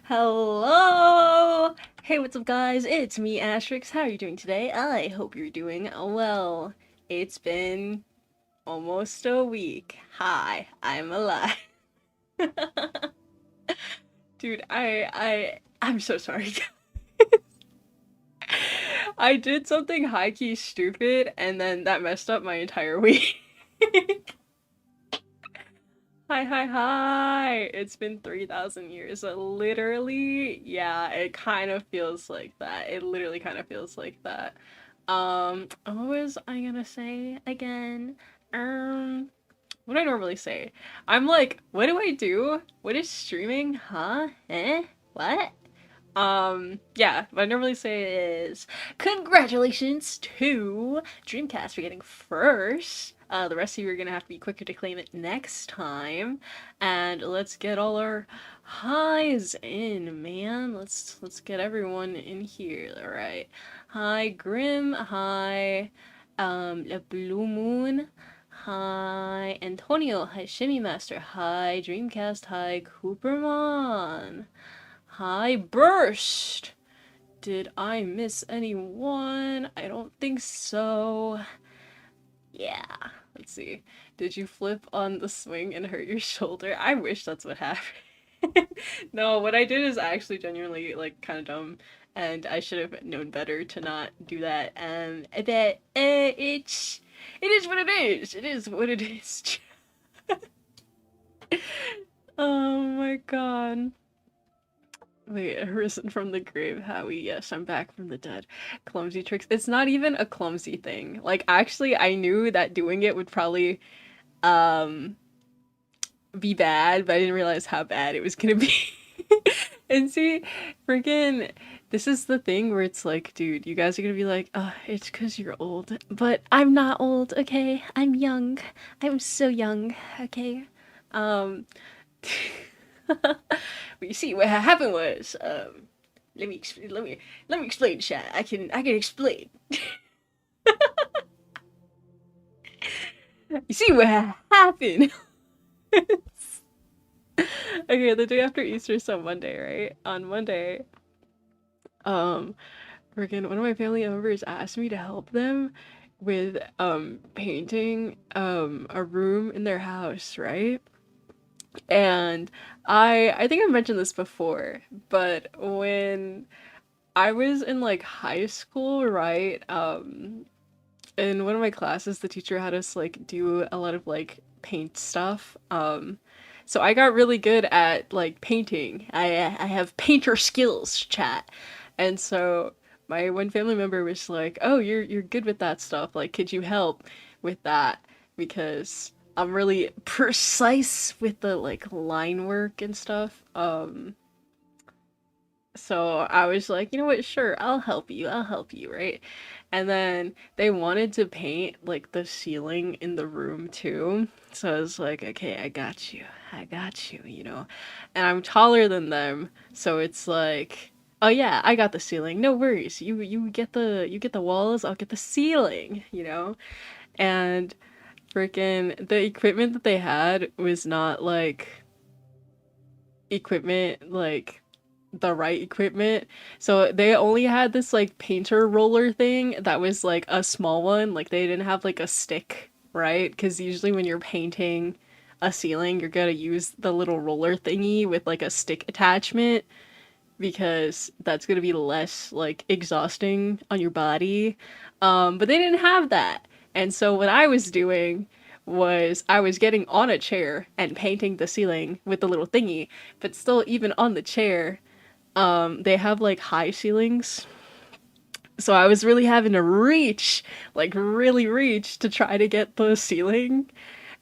Hello! Hey, what's up, guys? It's me, Ashtrixs. How are you doing today? I hope you're doing well. It's been almost a week. Hi, I'm alive. Dude, I'm so sorry. I did something high-key stupid, and then that messed up my entire week. Hi, hi, hi! It's been 3,000 years. Literally, yeah, it kind of feels like that. It literally kind of feels like that. What was I gonna say again? Um, what do I normally say? I'm like, what do I do? What is streaming? Huh? Eh? What? Yeah, what I normally say is congratulations to Dreamcast for getting first. The rest of you are gonna have to be quicker to claim it next time. And let's get all our highs in, man. Let's get everyone in here. Alright. Hi Grim, hi La Blue Moon, hi Antonio, hi Shimmy Master, hi Dreamcast, hi Coopermon. Hi, Burst! Did I miss anyone? I don't think so. Yeah, let's see. Did you flip on the swing and hurt your shoulder? I wish that's what happened. No, what I did is actually genuinely, like, kind of dumb, and I should have known better to not do that. But, it is what it is. It is what it is. Oh my god. Wait, arisen from the grave, Howie. Yes, I'm back from the dead. Clumsy tricks. It's not even a clumsy thing. Like, actually, I knew that doing it would probably, um, be bad, but I didn't realize how bad it was gonna be. And see, freaking, this is the thing where it's like, dude, you guys are gonna be like, oh, it's because you're old. But I'm not old, okay? I'm young. I'm so young, okay? Um, but you see, what happened was, let me explain, chat. I can explain. You see what happened? Okay, the day after Easter, so Monday, right? On Monday, um, freaking one of my family members asked me to help them with painting a room in their house, right? And I think I mentioned this before, but when I was in like high school, right? In one of my classes, the teacher had us like do a lot of like paint stuff. So I got really good at like painting. I have painter skills, chat. And so my one family member was like, "Oh, you're good with that stuff. Like, could you help with that? Because I'm really precise with the like line work and stuff." So I was like, you know what, sure, I'll help you, right? And then they wanted to paint like the ceiling in the room too. So I was like, okay, I got you, you know? And I'm taller than them, so it's like, oh yeah, I got the ceiling. No worries. You get the walls, I'll get the ceiling, you know? And freaking the equipment that they had was not like equipment like the right equipment. So they only had this like painter roller thing that was like a small one. Like they didn't have like a stick, right? Because usually when you're painting a ceiling, you're gonna use the little roller thingy with like a stick attachment because that's gonna be less like exhausting on your body. But they didn't have that. And so what I was doing was I was getting on a chair and painting the ceiling with the little thingy, but still even on the chair, they have like high ceilings. So I was really having to reach, like really reach to try to get the ceiling.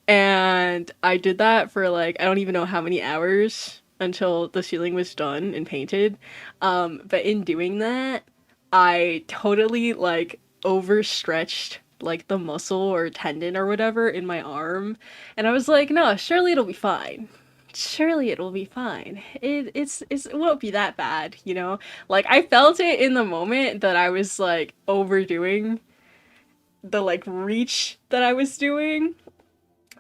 And I did that for like I don't even know how many hours until the ceiling was done and painted. But in doing that, I totally like overstretched like the muscle or tendon or whatever in my arm. And I was like, no, surely it'll be fine. Surely it will be fine. It won't be that bad, you know? Like I felt it in the moment that I was like overdoing the like reach that I was doing.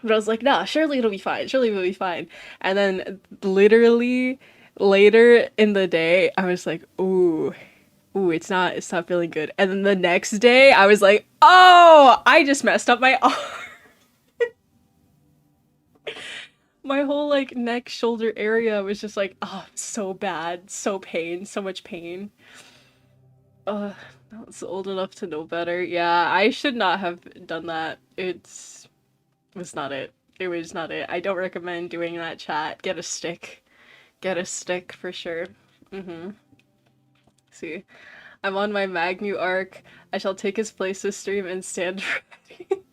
But I was like, nah, surely it'll be fine. Surely it'll be fine. And then literally later in the day, I was like, ooh, ooh, it's not feeling good. And then the next day, I was like, oh, I just messed up my arm. My whole like neck, shoulder area was just like, oh, so bad, so pain, so much pain. Uh, I was old enough to know better. Yeah, I should not have done that. It was not it. It was not it. I don't recommend doing that, chat. Get a stick. Get a stick for sure. Mm-hmm. See, I'm on my Magnu arc. I shall take his place this stream and stand ready.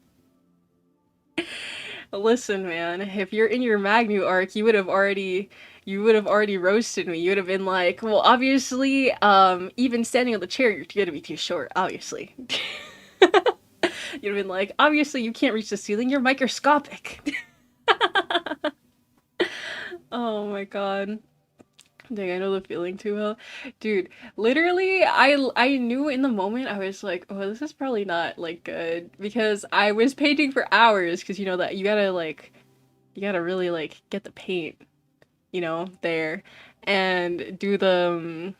Listen, man, if you're in your Magnu arc, you would have already roasted me. You would have been like, well, obviously, even standing on the chair, you're gonna be too short, obviously. You'd have been like, obviously, you can't reach the ceiling. You're microscopic. Oh my god. Dang, I know the feeling too well. Dude, literally, I knew in the moment, I was like, oh, this is probably not, like, good. Because I was painting for hours, because you know that you gotta, like, you gotta really, like, get the paint, you know, there. And do the,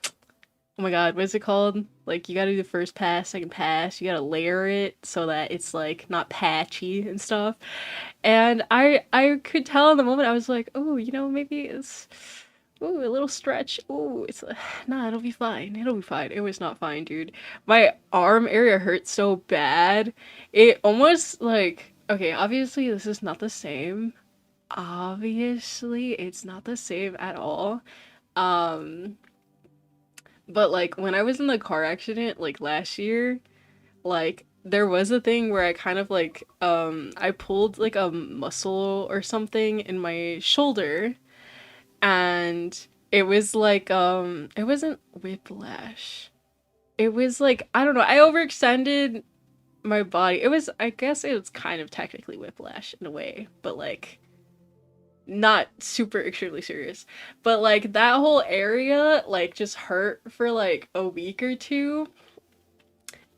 oh my god, what is it called? Like, you gotta do the first pass, second pass, you gotta layer it so that it's, like, not patchy and stuff. And I could tell in the moment, I was like, oh, you know, maybe it's... Ooh, a little stretch. Ooh, it's nah, it'll be fine. It'll be fine. It was not fine, dude. My arm area hurt so bad. It almost like okay, obviously this is not the same. Obviously, it's not the same at all. Um, but like when I was in the car accident like last year, like there was a thing where I kind of like I pulled like a muscle or something in my shoulder and it was like it wasn't whiplash. It was like I don't know, I overextended my body. It was I guess it was kind of technically whiplash in a way, but like not super extremely serious. But like that whole area like just hurt for like a week or two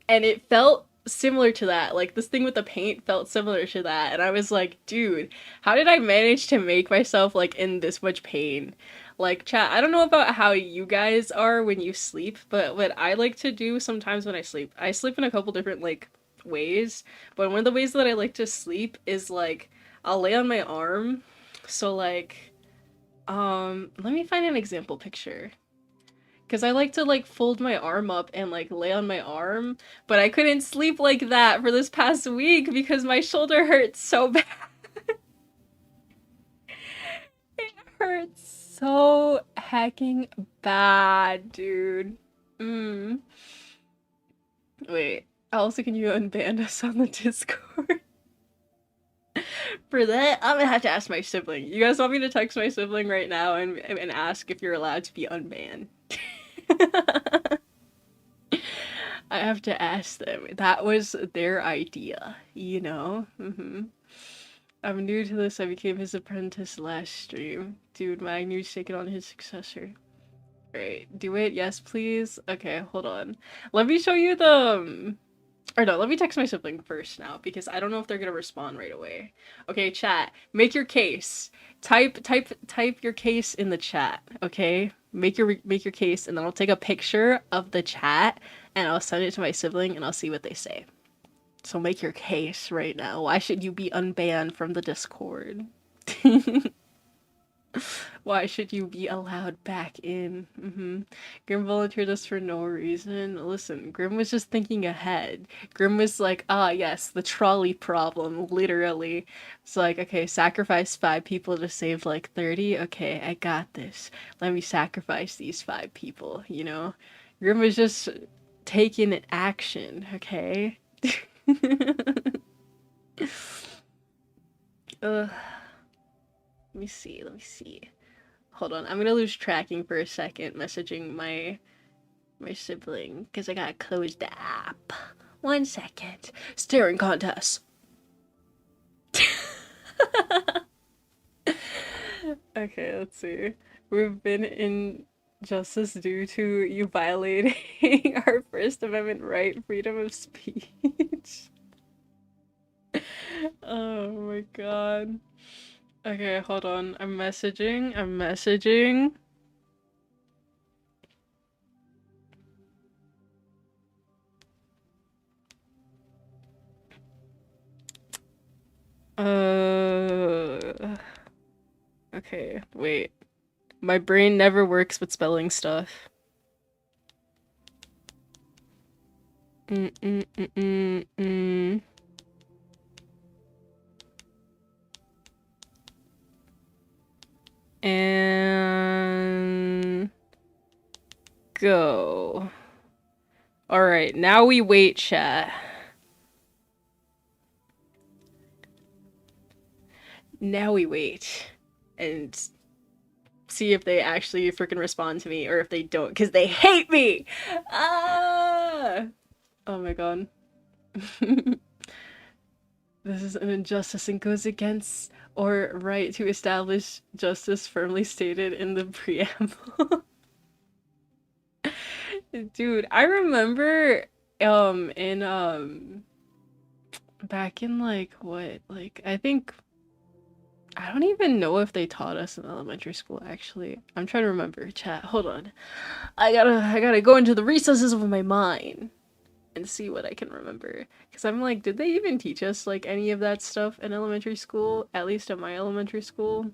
and it felt similar to that. Like this thing with the paint felt similar to that. And I was like, dude, how did I manage to make myself like in this much pain? Like, chat, I don't know about how you guys are when you sleep, but what I like to do sometimes when I sleep in a couple different like ways. But one of the ways that I like to sleep is like I'll lay on my arm. So like let me find an example picture. Because I like to like fold my arm up and like lay on my arm, but I couldn't sleep like that for this past week because my shoulder hurts so bad. It hurts so hacking bad, dude. Mm. Wait, also can you unban us on the Discord? For that, I'm gonna have to ask my sibling. You guys want me to text my sibling right now and ask if you're allowed to be unbanned? I have to ask them. That was their idea, you know? I'm new to this. I became his apprentice last stream. Dude, Magnu's taking on his successor. Alright, do it. Yes, please. Okay, hold on. Let me show you the... or no, let me text my sibling first now, because I don't know if they're gonna respond right away. Okay, chat. Make your case. Type your case in the chat, okay? Make your case, and then I'll take a picture of the chat, and I'll send it to my sibling, and I'll see what they say. So make your case right now. Why should you be unbanned from the Discord? Why should you be allowed back in? Grim volunteered us for no reason. Listen, Grim was just thinking ahead. Grim was like, ah, yes, the trolley problem, literally. It's like, okay, sacrifice 5 people to save like 30. Okay, I got this. Let me sacrifice these 5 people, you know? Grim was just taking action, okay? Ugh. Let me see, let me see. Hold on, I'm gonna lose tracking for a second messaging my sibling because I gotta close the app. 1 second. Staring contest. Okay, let's see. We've been in justice due to you violating our First Amendment right, freedom of speech. Oh my god. Okay, hold on. I'm messaging. Okay, wait. My brain never works with spelling stuff. Mm -mm -mm -mm -mm. And go. All right, now we wait, chat. Now we wait and see if they actually freaking respond to me or if they don't, because they hate me. Ah! Oh my god. This is an injustice and goes against or right to establish justice firmly stated in the preamble. Dude, I remember in back in like what, like I think I don't even know if they taught us in elementary school actually. I'm trying to remember. Chat, hold on. I gotta go into the recesses of my mind and see what I can remember. Because I'm like, did they even teach us like any of that stuff in elementary school? At least at my elementary school?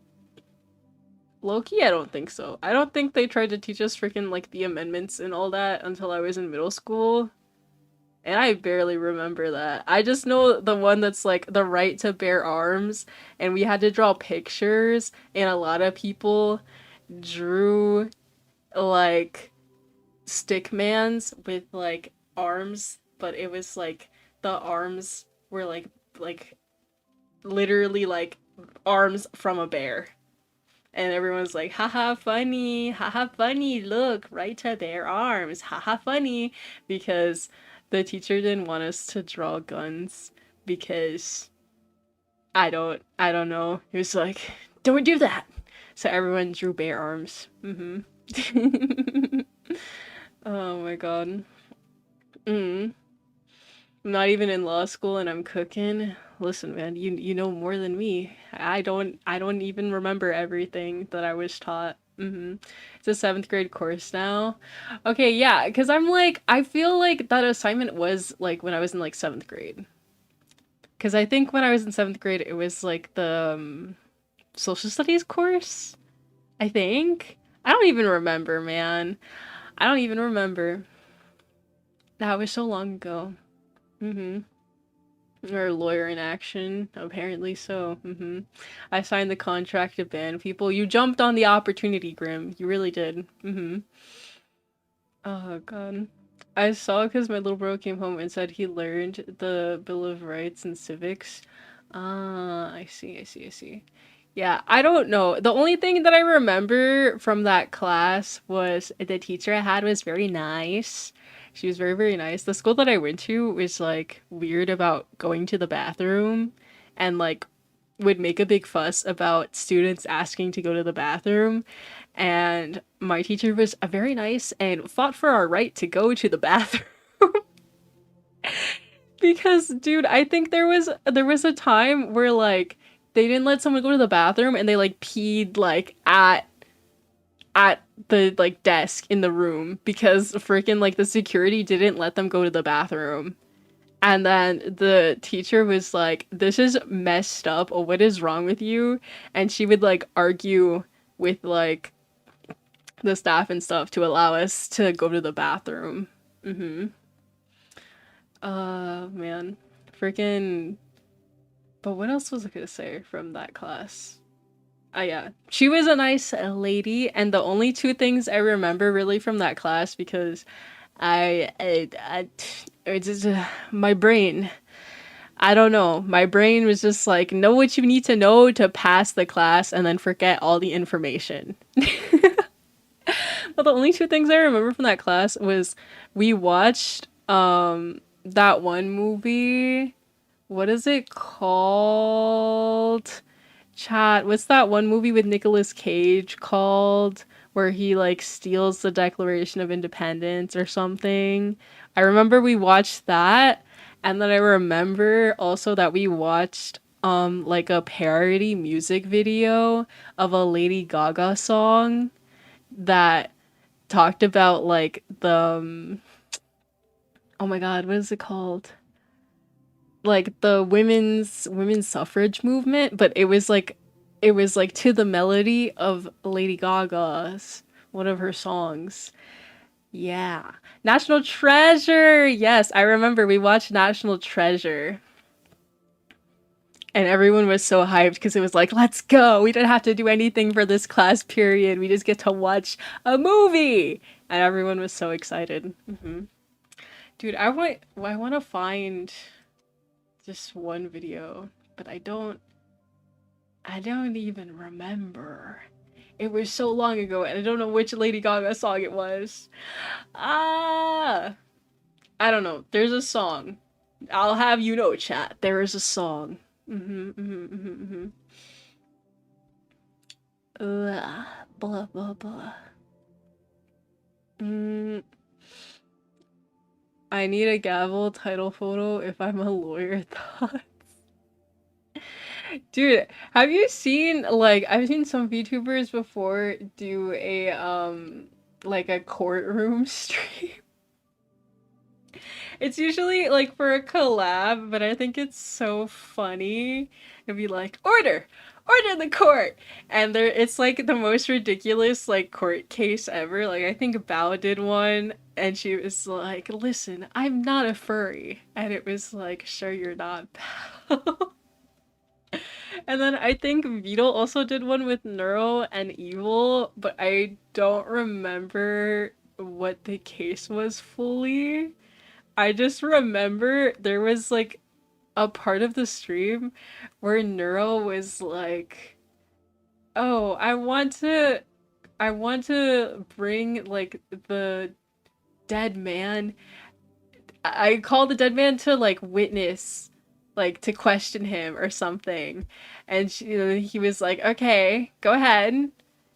Low-key, I don't think so. I don't think they tried to teach us freaking like the amendments and all that until I was in middle school. And I barely remember that. I just know the one that's like the right to bear arms, and we had to draw pictures, and a lot of people drew like stickmans with like arms, but it was like the arms were like literally like arms from a bear. And everyone's like, haha funny, look, right to bear arms, haha funny, because the teacher didn't want us to draw guns because I don't know. He was like, don't do that. So everyone drew bear arms. Oh my god. Mm. I'm not even in law school and I'm cooking. Listen, man, you know more than me. I don't even remember everything that I was taught. It's a seventh grade course now. Okay, yeah, because I'm like, I feel like that assignment was like when I was in like seventh grade. Because I think when I was in seventh grade, it was like the social studies course. I think. I don't even remember, man. I don't even remember. That was so long ago. Mm-hmm. Or lawyer in action, apparently so. I signed the contract to ban people. You jumped on the opportunity, Grim. You really did. Oh god. I saw because my little bro came home and said he learned the Bill of Rights and civics. Ah, I see. Yeah, I don't know. The only thing that I remember from that class was the teacher I had was very nice. She was very, very nice. The school that I went to was like weird about going to the bathroom and like would make a big fuss about students asking to go to the bathroom. And my teacher was very nice and fought for our right to go to the bathroom. Because dude, I think there was a time where like they didn't let someone go to the bathroom and they like peed like at the like desk in the room because freaking like the security didn't let them go to the bathroom. And then the teacher was like, "This is messed up. Oh, what is wrong with you?" And she would like argue with like the staff and stuff to allow us to go to the bathroom. Man. Freaking. But what else was I gonna say from that class? Yeah. She was a nice lady, and the only two things I remember really from that class because it's just, my brain. I don't know. My brain was just like, know what you need to know to pass the class and then forget all the information. But the only two things I remember from that class was we watched that one movie. What is it called? Chat, what's that one movie with Nicolas Cage called where he like steals the Declaration of Independence or something? I remember we watched that, and then I remember also that we watched like a parody music video of a Lady Gaga song that talked about like the oh my god, what is it called? Like the women's suffrage movement, but it was like it was like to the melody of Lady Gaga's one of her songs. Yeah. National Treasure. Yes, I remember we watched National Treasure. And everyone was so hyped because it was like, let's go. We don't have to do anything for this class period. We just get to watch a movie. And everyone was so excited. Dude, I want to find just one video, but I don't even remember. It was so long ago and I don't know which Lady Gaga song it was. Ah, I don't know. There's a song. I'll have you know, chat. There is a song. Ugh, blah blah blah. Mm, I need a gavel title photo if I'm a lawyer. Thoughts, dude. Have you seen like I've seen some VTubers before do a like a courtroom stream. It's usually like for a collab, but I think it's so funny. It'd be like, order in the court, and there it's like the most ridiculous like court case ever. Like I think Bao did one, and she was like, "Listen, I'm not a furry," and it was like, "Sure, you're not, Bao." And then I think Vito also did one with Neuro and Evil, but I don't remember what the case was fully. I just remember there was like a part of the stream where Neuro was like, "Oh, I want to bring like the dead man. I call the dead man to like witness, like to question him or something." And he was like, "Okay, go ahead."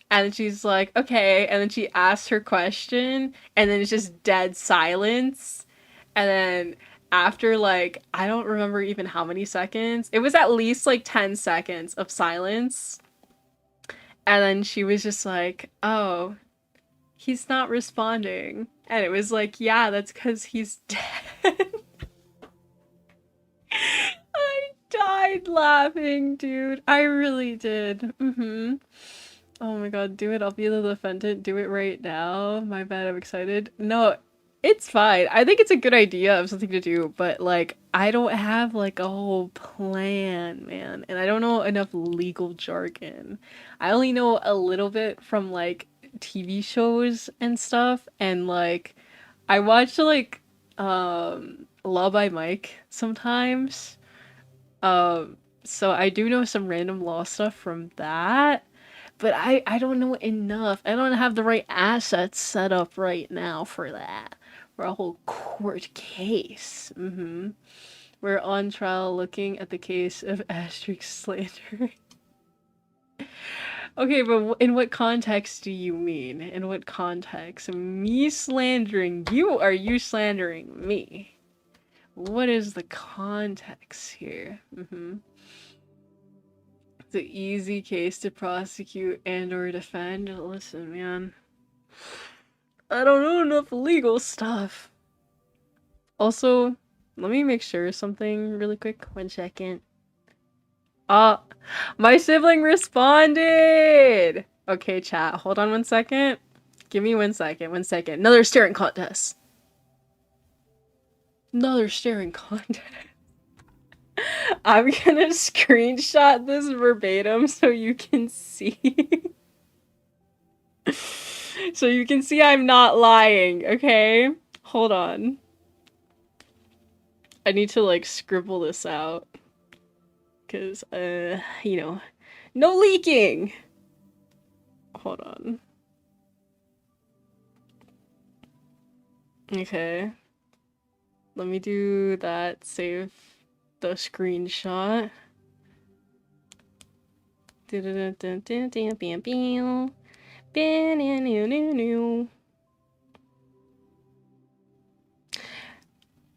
And she's like, "Okay." And then she asked her question, and then it's just dead silence. And then after like, I don't remember even how many seconds, it was at least like 10 seconds of silence. And then she was just like, "Oh, he's not responding." And it was like, "Yeah, that's because he's dead." I died laughing, dude. I really did. Oh my god, do it. I'll be the defendant. Do it right now. My bad, I'm excited. No, it's fine. I think it's a good idea of something to do, but like, I don't have like a whole plan, man. And I don't know enough legal jargon. I only know a little bit from like TV shows and stuff. And like, I watch like, Law by Mike sometimes. So I do know some random law stuff from that, but I don't know enough. I don't have the right assets set up right now for that. For a whole court case. We're on trial looking at the case of Ashtrixs slander. Okay, but in what context do you mean? In what context? Me slandering you, or you slandering me? What is the context here? The easy case to prosecute and or defend. Listen, man. I don't know enough legal stuff. Also, let me make sure something really quick. 1 second. Ah, my sibling responded! Okay, chat. Hold on 1 second. Give me 1 second. 1 second. Another staring contest. Another staring contest. I'm gonna screenshot this verbatim so you can see. So you can see I'm not lying, okay? Hold on. I need to like scribble this out. Cause, no leaking! Hold on. Okay. Let me do that, save the screenshot.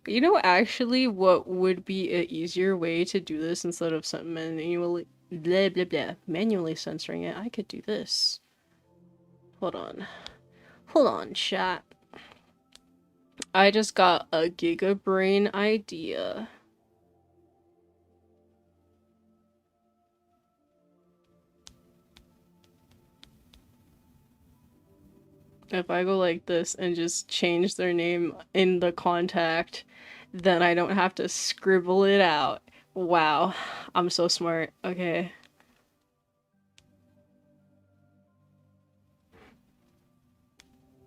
You know, actually, what would be an easier way to do this instead of some manually censoring it? I could do this. Hold on. Hold on, chat. I just got a giga brain idea. If I go like this and just change their name in the contact, then I don't have to scribble it out. Wow, I'm so smart. Okay.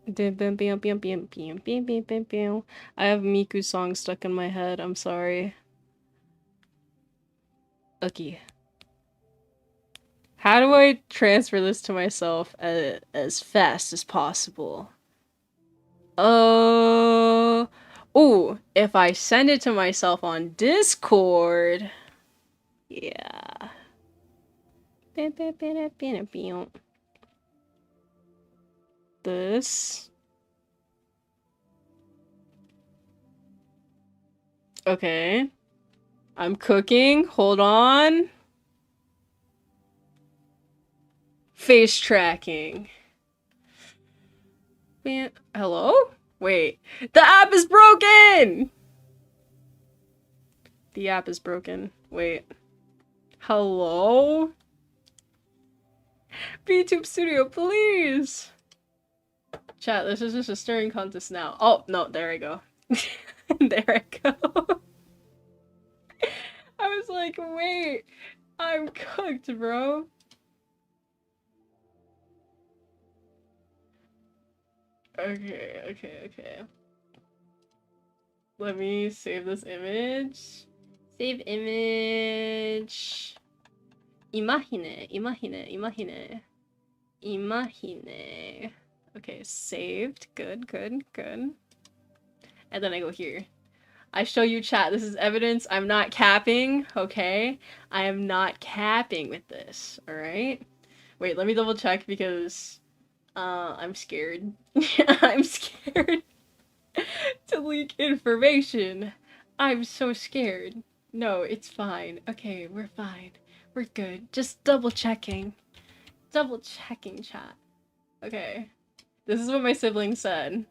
I have Miku's song stuck in my head. I'm sorry. Okay. How do I transfer this to myself as fast as possible? Oh, if I send it to myself on Discord. Yeah. This. Okay. I'm cooking. Hold on. Face tracking. Man, hello? Wait. The app is broken! The app is broken. Wait. Hello? VTube Studio, please! Chat, this is just a stirring contest now. Oh, no, there I go. There I go. I was like, wait. I'm cooked, bro. Okay. Let me save this image. Save image. Imagine. Okay, saved. Good. And then I go here. I show you chat. This is evidence. I'm not capping, okay? I am not capping with this, alright? Wait, let me double check because I'm scared. I'm scared to leak information. I'm so scared. No, it's fine. Okay, we're fine. We're good. Just double checking. Double checking, chat. Okay. This is what my sibling said.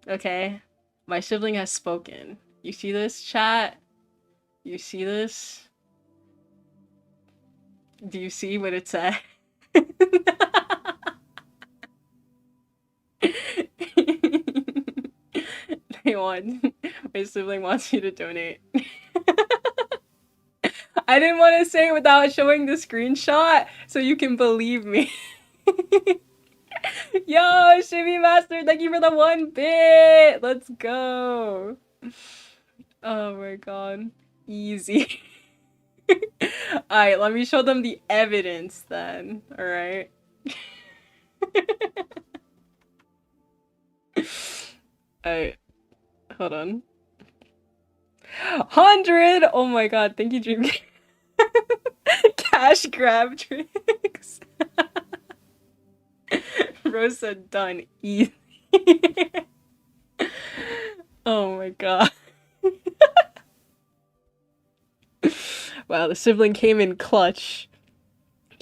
Okay? My sibling has spoken. You see this, chat? You see this? Do you see what it said? My sibling wants you to donate. I didn't want to say it without showing the screenshot so you can believe me. Yo, Shimmy Master, thank you for the 1 bit! Let's go! Oh my god. Easy. Alright, let me show them the evidence then, alright? Alright, hold on. 100! Oh my god, thank you, Dream. Cash grab tricks. Rose said done. Easy. Oh my god. Wow, the sibling came in clutch.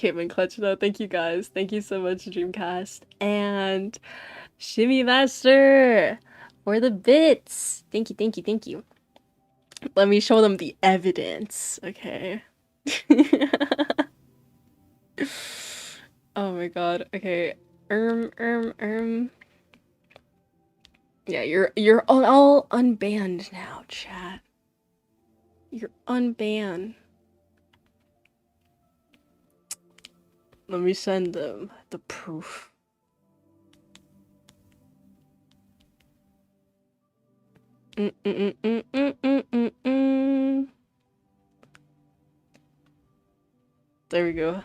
No, thank you guys. Thank you so much, Dreamcast. And Shimmy Master for the bits. Thank you. Let me show them the evidence, okay? Oh my god. Okay. Yeah, you're all unbanned now, chat. You're unbanned. Let me send them the proof. There we go.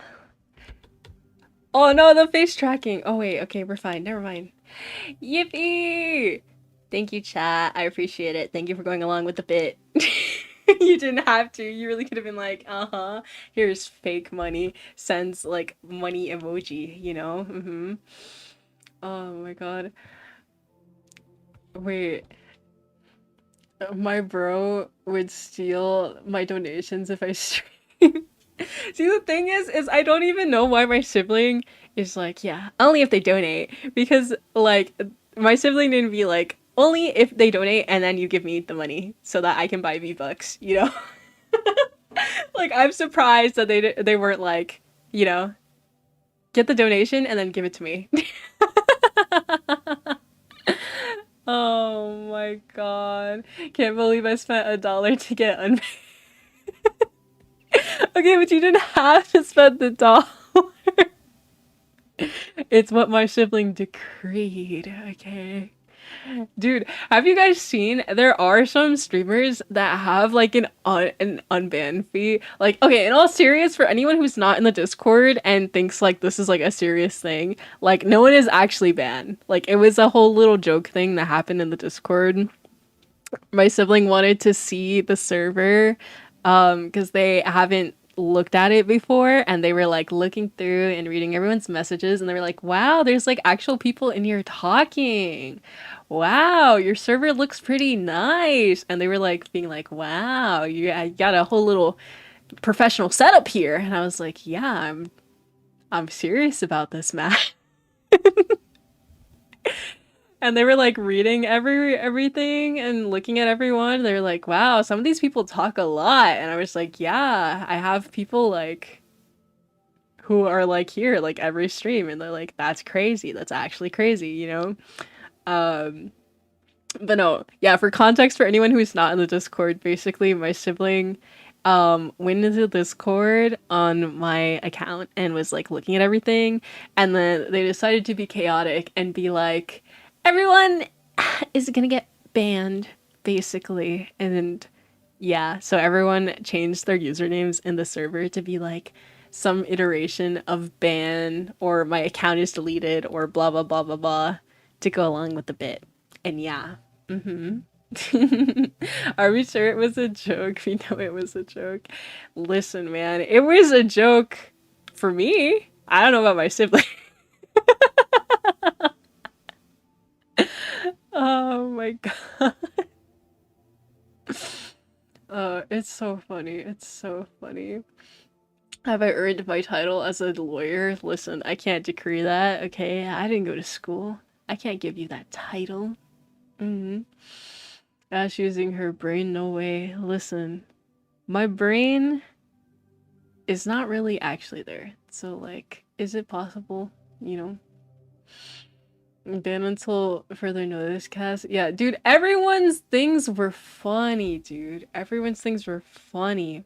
Oh no, the face tracking. Oh wait, okay, we're fine. Never mind. Yippee! Thank you, chat. I appreciate it. Thank you for going along with the bit. You didn't have to. You really could have been like, uh-huh, here's fake money. Sends like money emoji, you know? Mm-hmm. Oh my god. Wait. My bro would steal my donations if I stream. See, the thing is I don't even know why my sibling is like, yeah, only if they donate. Because, like, my sibling didn't be like, only if they donate and then you give me the money so that I can buy V-Bucks, you know? Like, I'm surprised that they weren't like, you know, get the donation and then give it to me. Oh my god. Can't believe I spent $1 to get unpaid. Okay, but you didn't have to spend the dollar. It's what my sibling decreed, okay? Dude, have you guys seen there are some streamers that have like an unban fee? Like, okay, in all serious, for anyone who's not in the Discord and thinks like this is like a serious thing, like no one is actually banned. Like it was a whole little joke thing that happened in the Discord. My sibling wanted to see the server because they haven't looked at it before, and they were like looking through and reading everyone's messages, and they were like, wow, there's like actual people in here talking. Wow, your server looks pretty nice. And they were like being like, wow, you got a whole little professional setup here. And I was like, yeah, I'm serious about this, man. And they were like reading everything and looking at everyone. They're like, wow, some of these people talk a lot. And I was like, yeah, I have people like who are like here like every stream, and they're like, that's crazy. That's actually crazy, you know? Um but no, yeah, for context for anyone who's not in the Discord, basically my sibling went into the Discord on my account and was like looking at everything, and then they decided to be chaotic and be like, everyone is gonna get banned, basically. And yeah, so everyone changed their usernames in the server to be like some iteration of ban or my account is deleted or blah blah blah blah blah to go along with the bit. And yeah. Mm-hmm. Are we sure it was a joke? We know it was a joke. Listen, man, it was a joke for me. I don't know about my sibling. Oh my god. It's so funny. It's so funny. Have I earned my title as a lawyer? Listen, I can't decree that, okay? I didn't go to school. I can't give you that title. Mm-hmm. Ash using her brain, no way. Listen, my brain is not really actually there. So, like, is it possible? You know? Ban until further notice, Cass. Yeah, dude, everyone's things were funny, dude. Everyone's things were funny.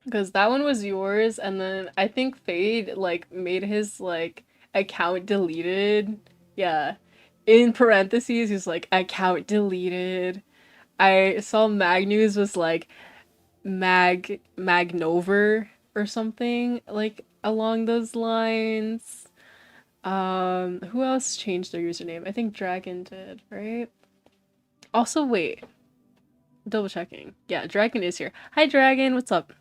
Because that one was yours, and then I think Fade, like, made his, like, account deleted. Yeah. In parentheses, he's like, account deleted. I saw Magnus was like, Magnover or something like along those lines. Who else changed their username? I think Dragon did, right? Also, wait, double checking. Yeah, Dragon is here. Hi, Dragon. What's up?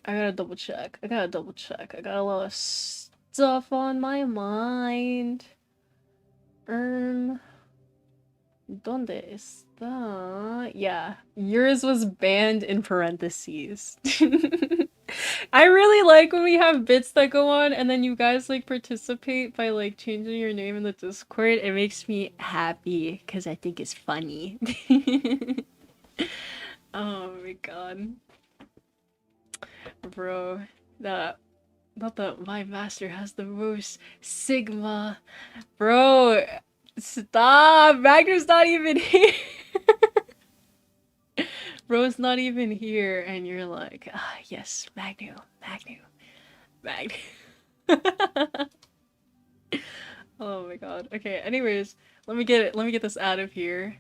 I gotta double check. I gotta double check. I got a lot of stuff on my mind. ¿Dónde está? Yeah, yours was banned in parentheses. I really like when we have bits that go on and then you guys like participate by like changing your name in the Discord. It makes me happy because I think it's funny. Oh my god. Bro, that not that my master has the most sigma. Bro, stop! Magnus not even here! Bro's not even here, and you're like, ah, yes, Magnu. Oh my god. Okay, anyways, let me get this out of here.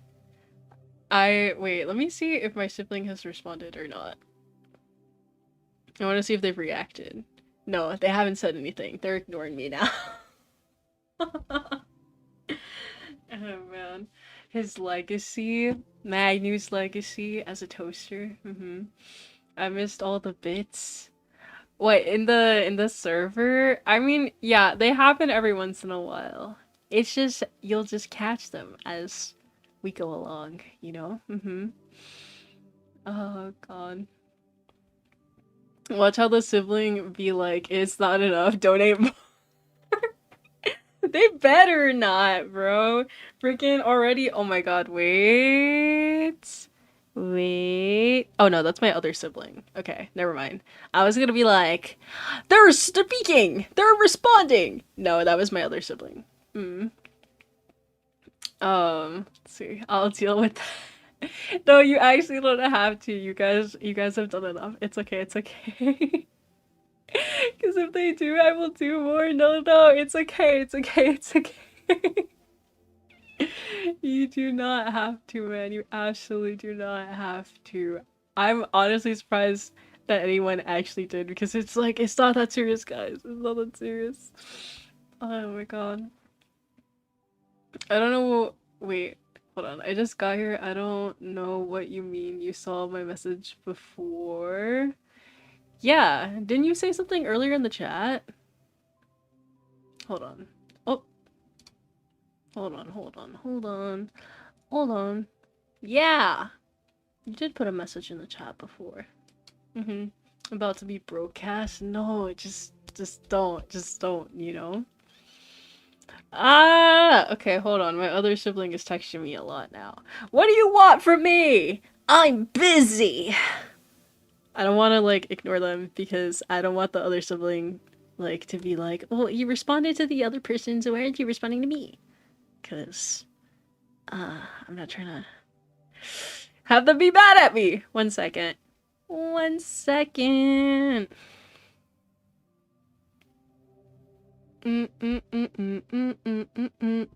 Wait, let me see if my sibling has responded or not. I want to see if they've reacted. No, they haven't said anything. They're ignoring me now. Oh man. His legacy, Magnus' legacy as a toaster. I missed all the bits. What, in the server? I mean, yeah, they happen every once in a while. It's just you'll just catch them as we go along, you know? Oh god. Watch how the sibling be like, it's not enough, donate more. They better not, bro. Freaking already. Oh my god, wait. Wait. Oh no, that's my other sibling. Okay, never mind. I was gonna be like, they're speaking! They're responding! No, that was my other sibling. Let's see. I'll deal with that. No, you actually don't have to. You guys have done enough. It's okay, it's okay. Because if they do, I will do more. No, no, it's okay, it's okay, it's okay. You do not have to, man. You absolutely do not have to. I'm honestly surprised that anyone actually did because it's like, it's not that serious, guys. It's not that serious. Oh my god. I don't know. Wait, hold on. I just got here. I don't know what you mean. You saw my message before? Yeah. Didn't you say something earlier in the chat? Hold on. Oh, hold on, hold on, hold on, hold on. Yeah. You did put a message in the chat before. Mm-hmm. About to be broadcast? No, just don't, you know? Ah! Okay, hold on. My other sibling is texting me a lot now. What do you want from me? I'm busy! I don't want to, like, ignore them because I don't want the other sibling, like, to be like, well, you responded to the other person, so why aren't you responding to me? Because, I'm not trying to have them be mad at me! 1 second. 1 second. Mm mm mm mm mm mm mm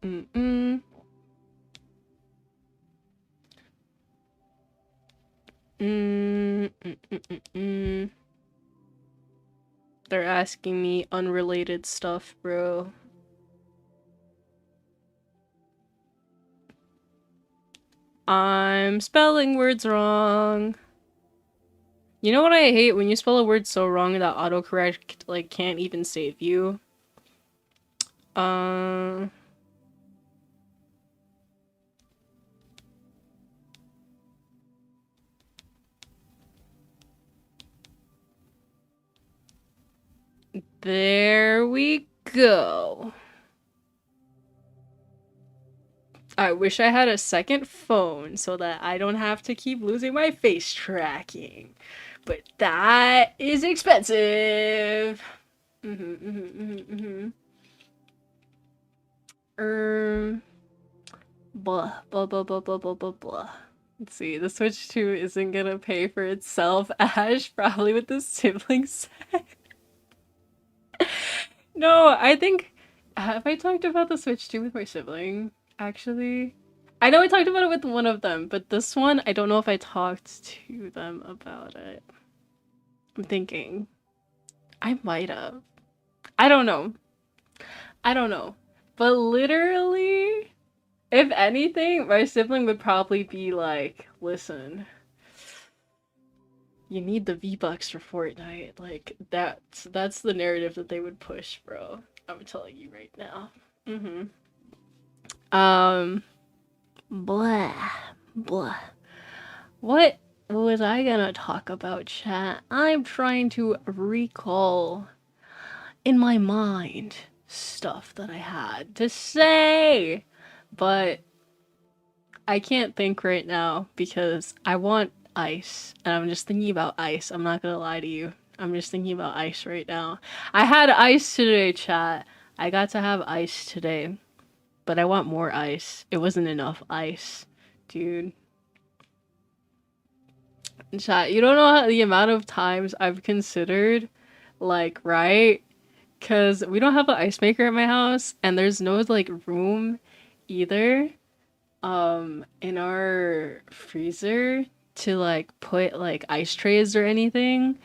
mm mm mm. They're asking me unrelated stuff, bro. I'm spelling words wrong. You know what I hate? When you spell a word so wrong that autocorrect, like, can't even save you. Uh... There we go. I wish I had a second phone so that I don't have to keep losing my face tracking. But that is expensive. Blah, blah, blah, blah, blah, blah, blah, blah. Let's see, the Switch 2 isn't gonna pay for itself, Ash, probably with the sibling set. No, I think, have I talked about the Switch 2 with my sibling, actually? I know I talked about it with one of them, but this one, I don't know if I talked to them about it. I'm thinking. I might have. I don't know. I don't know. But literally, if anything, my sibling would probably be like, listen, you need the V-Bucks for Fortnite. Like, that's the narrative that they would push, bro. I'm telling you right now. Um, blah, blah. What was I gonna talk about, chat? I'm trying to recall in my mind stuff that I had to say, but I can't think right now because I want ice, and I'm just thinking about ice. I'm not gonna lie to you. I'm just thinking about ice right now. I had ice today, chat. I got to have ice today, but I want more ice. It wasn't enough ice, dude. Chat, you don't know the amount of times I've considered, like, right? Because we don't have an ice maker at my house, and there's no, like, room either, in our freezer to, like, put, like, ice trays or anything.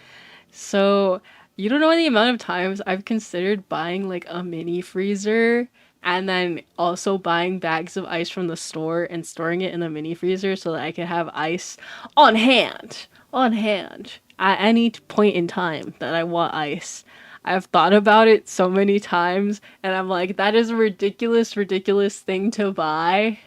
So, you don't know the amount of times I've considered buying, like, a mini freezer and then also buying bags of ice from the store and storing it in the mini freezer so that I could have ice on hand, at any point in time that I want ice. I've thought about it so many times and I'm like, that is a ridiculous, ridiculous thing to buy.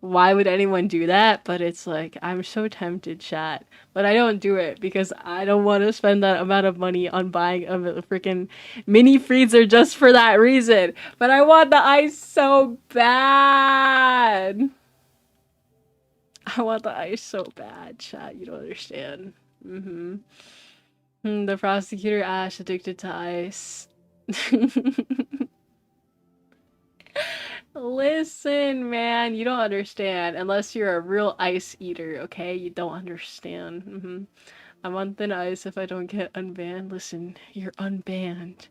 Why would anyone do that? But it's like, I'm so tempted, chat. But I don't do it because I don't want to spend that amount of money on buying a freaking mini freezer just for that reason. But I want the ice so bad. I want the ice so bad, chat. You don't understand. The prosecutor Ash addicted to ice. Listen, man, you don't understand unless you're a real ice eater, okay? You don't understand. I'm on thin ice if I don't get unbanned. Listen, you're unbanned.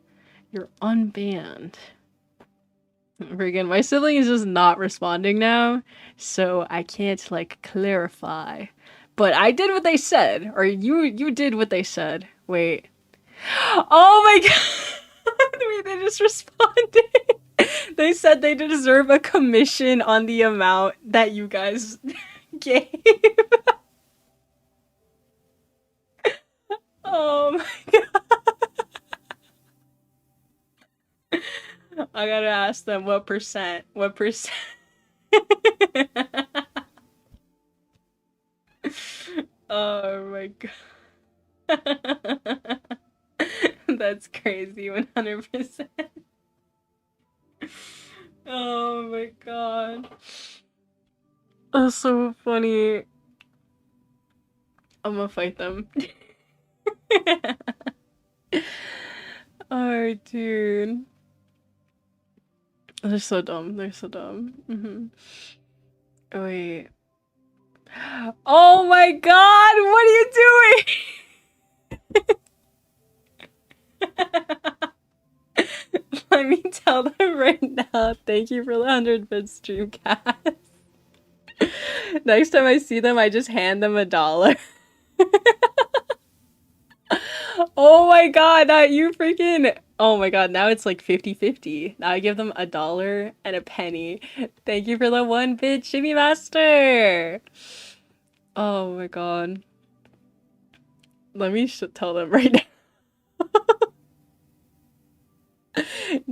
You're unbanned. Friggin', my sibling is just not responding now, so I can't like clarify. But I did what they said, or you did what they said. Wait. Oh my god! Wait, they just responded. They said they deserve a commission on the amount that you guys gave. Oh my god. I gotta ask them what percent. What percent? Oh my god. That's crazy, 100%. Oh my god. That's so funny. I'm gonna fight them. Oh, dude. They're so dumb. They're so dumb. Wait. Oh my god! What are you doing? Let me tell them right now. Thank you for the 100-bit streamcast. Next time I see them, I just hand them $1. Oh my god, now you freaking. Oh my god, now it's like 50-50. Now I give them $1 and a penny. Thank you for the 1-bit shimmy master. Oh my god. Let me tell them right now.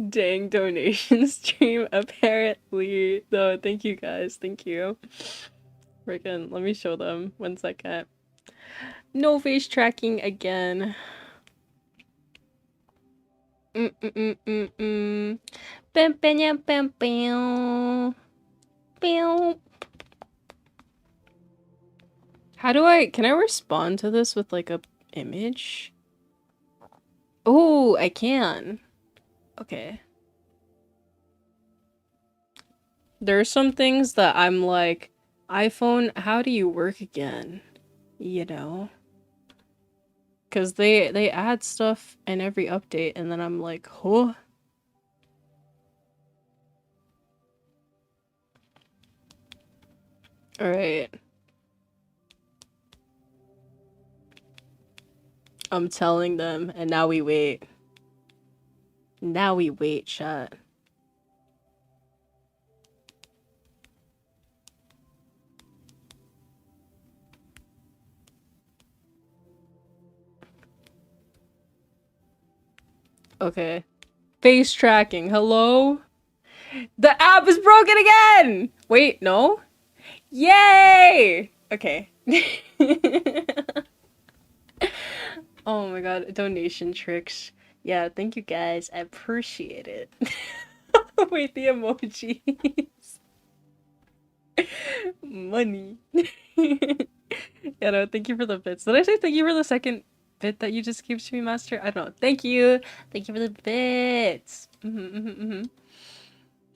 Dang donation stream, apparently. No, thank you guys. Thank you. Freaking, let me show them. 1 second. No face tracking again. Bam, bam, bam, bam. Bam. How do can I respond to this with like a image? Oh, I can. Okay. There are some things that I'm like, iPhone, how do you work again? You know? Because they add stuff in every update and then I'm like, huh? Alright. I'm telling them and now we wait. Now we wait, chat. Okay. Face tracking, hello? The app is broken again! Wait, no? Yay! Okay. Oh my god, donation tricks. Yeah, thank you guys. I appreciate it. Wait, the emojis. Money. Yeah, no, thank you for the bits. Did I say thank you for the second bit that you just gave to me, Master? I don't know. Thank you. Thank you for the bits.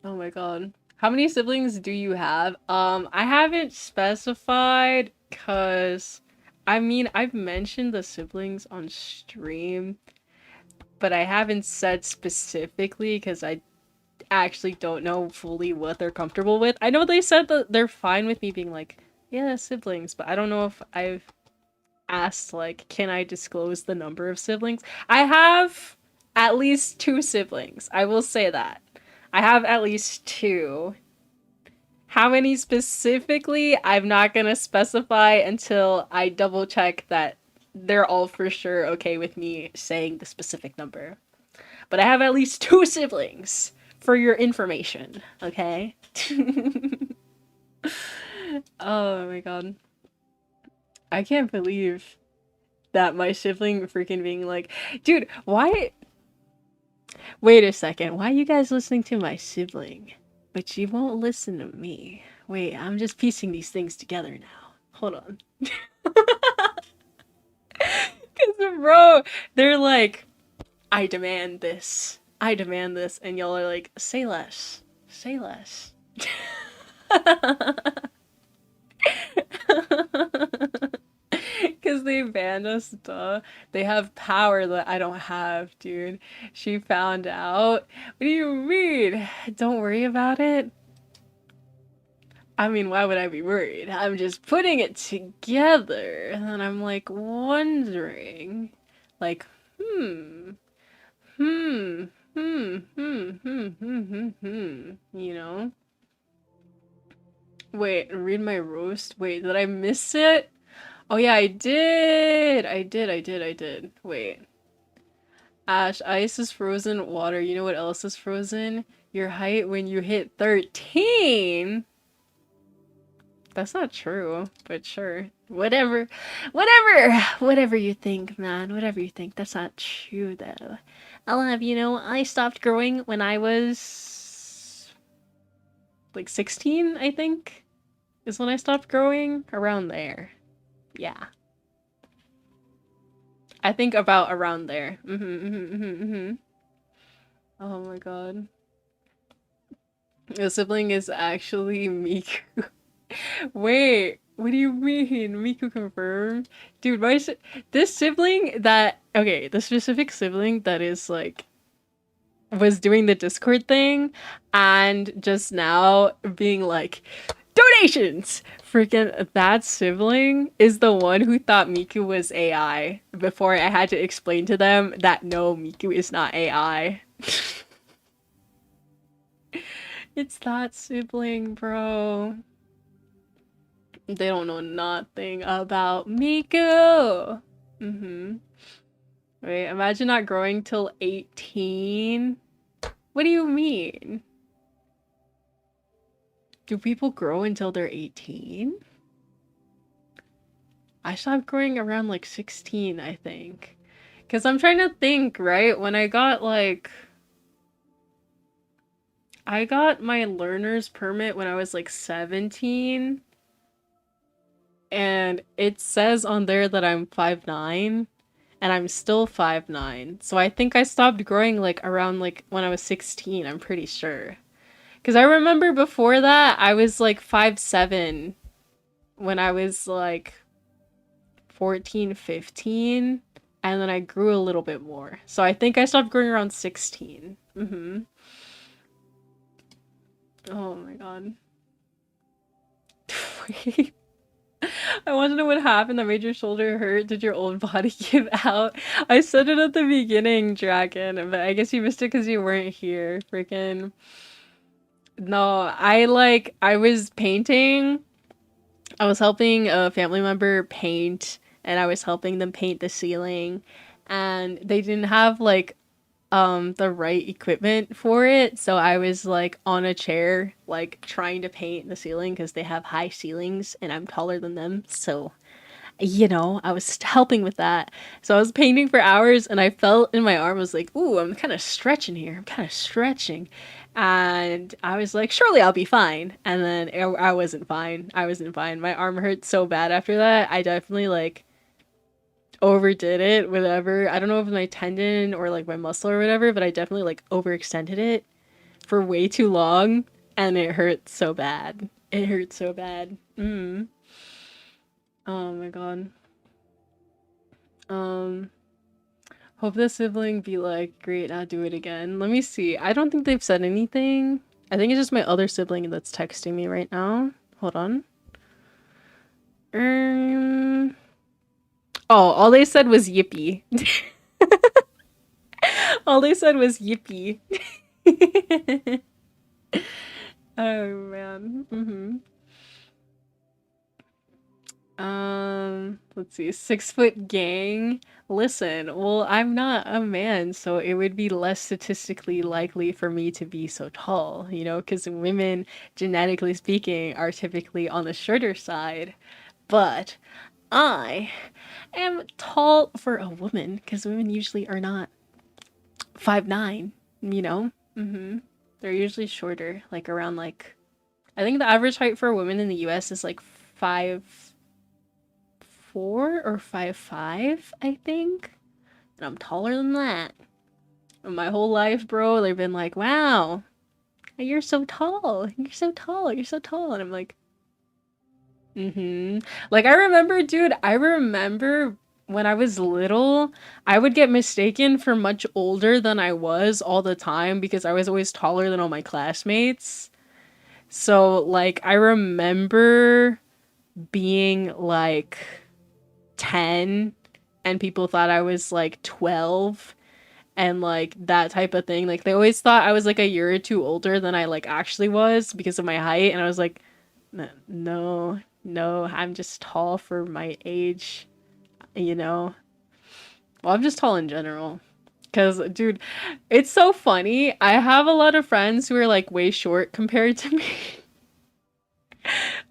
Oh my god. How many siblings do you have? I haven't specified because I mean, I've mentioned the siblings on stream, but I haven't said specifically because I actually don't know fully what they're comfortable with. I know they said that they're fine with me being like, yeah, siblings, but I don't know if I've asked, like, can I disclose the number of siblings? I have at least 2 siblings. I will say that. I have at least 2. How many specifically, I'm not gonna specify until I double check that they're all for sure okay with me saying the specific number. But I have at least 2 siblings for your information, okay? Oh my god. I can't believe that my sibling freaking being like, dude, why? Wait a second, why are you guys listening to my sibling? But you won't listen to me. Wait, I'm just piecing these things together now. Hold on. Because, bro, they're like, I demand this. I demand this. And y'all are like, say less. Say less. Because they banned us, duh. They have power that I don't have, dude. She found out. What do you mean? Don't worry about it. I mean, why would I be worried? I'm just putting it together. And I'm like wondering, like, hmm, hmm, you know? Wait, read my roast? Wait, did I miss it? Oh yeah, I did! I did. Wait. Ash, ice is frozen, water. You know what else is frozen? Your height when you hit 13! That's not true, but sure. Whatever. Whatever you think, man. Whatever you think. That's not true, though. I'll have you know, I stopped growing when I was like 16, I think, is when I stopped growing. Around there. Yeah. I think about around there. Oh my god. The sibling is actually Miku. Wait, what do you mean? Miku confirmed? Dude, this sibling that okay, the specific sibling that is like was doing the Discord thing and just now being like donations. Freaking that sibling is the one who thought Miku was AI before I had to explain to them that no, Miku is not AI. It's that sibling, bro. They don't know nothing about Miku. Wait, imagine not growing till 18. What do you mean? Do people grow until they're 18? I stopped growing around like 16, I think. Because I'm trying to think, right? When I got like... I got my learner's permit when I was like 17. And it says on there that I'm 5'9". And I'm still 5'9". So I think I stopped growing like around like when I was 16, I'm pretty sure. Because I remember before that, I was like 5'7" when I was like 14, 15. And then I grew a little bit more. So I think I stopped growing around 16. Oh my god. Wait. I want to know what happened that made your shoulder hurt. Did your old body give out? I said it at the beginning, Dragon, but I guess you missed it because you weren't here. Freaking. No, I was painting. I was helping a family member paint, and I was helping them paint the ceiling, and they didn't have like the right equipment for it, so I was like on a chair like trying to paint the ceiling because they have high ceilings and I'm taller than them, so you know, I was helping with that. So I was painting for hours and I felt in my arm, I was like, ooh, I'm kind of stretching here. I'm kind of stretching. And I was like, surely I'll be fine. And then I wasn't fine. I wasn't fine. My arm hurt so bad after that. I definitely like overdid it, whatever. I don't know if it was my tendon or like my muscle or whatever, but I definitely like overextended it for way too long and it hurt so bad. It hurt so bad. Oh my god. Um, Hope the sibling be like, great, I'll do it again. Let me see. I don't think they've said anything. I think it's just my other sibling that's texting me right now. Hold on. Oh, all they said was yippee. All they said was yippee. Oh man. Let's see. 6 foot gang. Listen, well, I'm not a man, so it would be less statistically likely for me to be so tall, you know, because women, genetically speaking, are typically on the shorter side. But I am tall for a woman, because women usually are not 5'9", you know? They're usually shorter, like around like, I think the average height for a woman in the US is like 5'4" or 5'5", I think. And I'm taller than that. And my whole life, bro, they've been like, wow, You're so tall. You're so tall. You're so tall. And I'm like, mm-hmm. Like I remember, dude, I remember when I was little, I would get mistaken for much older than I was all the time because I was always taller than all my classmates. So like I remember being like 10 and people thought I was like 12 and like that type of thing. Like they always thought I was like a year or two older than I like actually was because of my height, and I was like, No, no, I'm just tall for my age, you know? Well, I'm just tall in general. Cause, dude, it's so funny. I have a lot of friends who are like way short compared to me.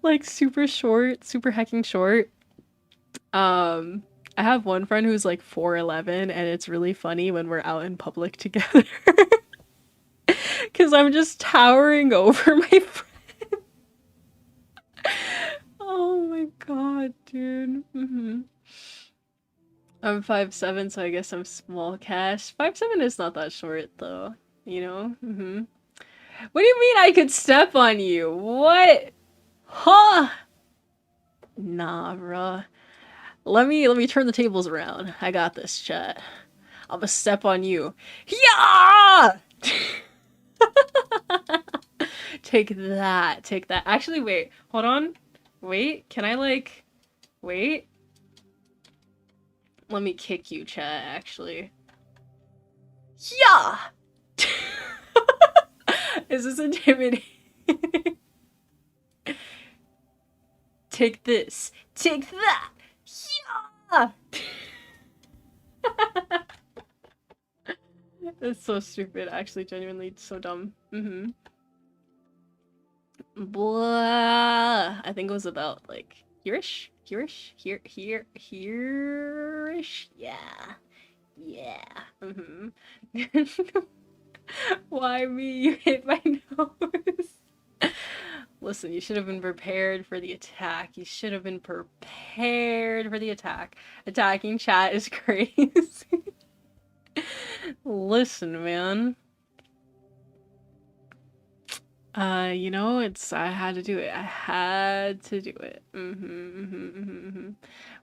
Like super short, super hecking short. Um, I have one friend who's like 4'11", and it's really funny when we're out in public together. Cause I'm just towering over my friend. Oh my god, dude. I'm 5'7", so I guess I'm small cash. 5'7" is not that short though, you know? What do you mean I could step on you? What? Huh? Nah, bruh. Let me turn the tables around. I got this, chat. I'm gonna step on you. Yeah! Take that. Take that. Actually, wait. Hold on. Wait. Can I like wait? Let me kick you, chat, actually. Yeah! Is this intimidating? Take this. Take that. Yeah! It's so stupid. Actually, genuinely so dumb. Blah. I think it was about like hereish, hereish, hereish. Yeah, yeah. Why me? You hit my nose. Listen, you should have been prepared for the attack. You should have been prepared for the attack. Attacking chat is crazy. Listen, man. You know, I had to do it. I had to do it.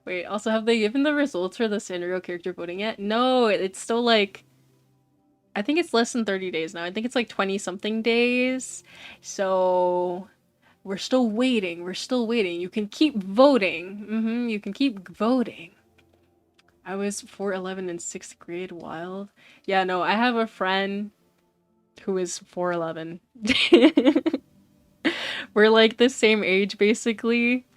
Wait, also, have they given the results for the Sanrio character voting yet? No, it's still like, I think it's less than 30 days now. I think it's like 20 something days. So, we're still waiting. We're still waiting. You can keep voting. You can keep voting. I was 4'11" in 6th grade. Wild. Yeah, no, I have a friend who is 4'11". We're like the same age basically.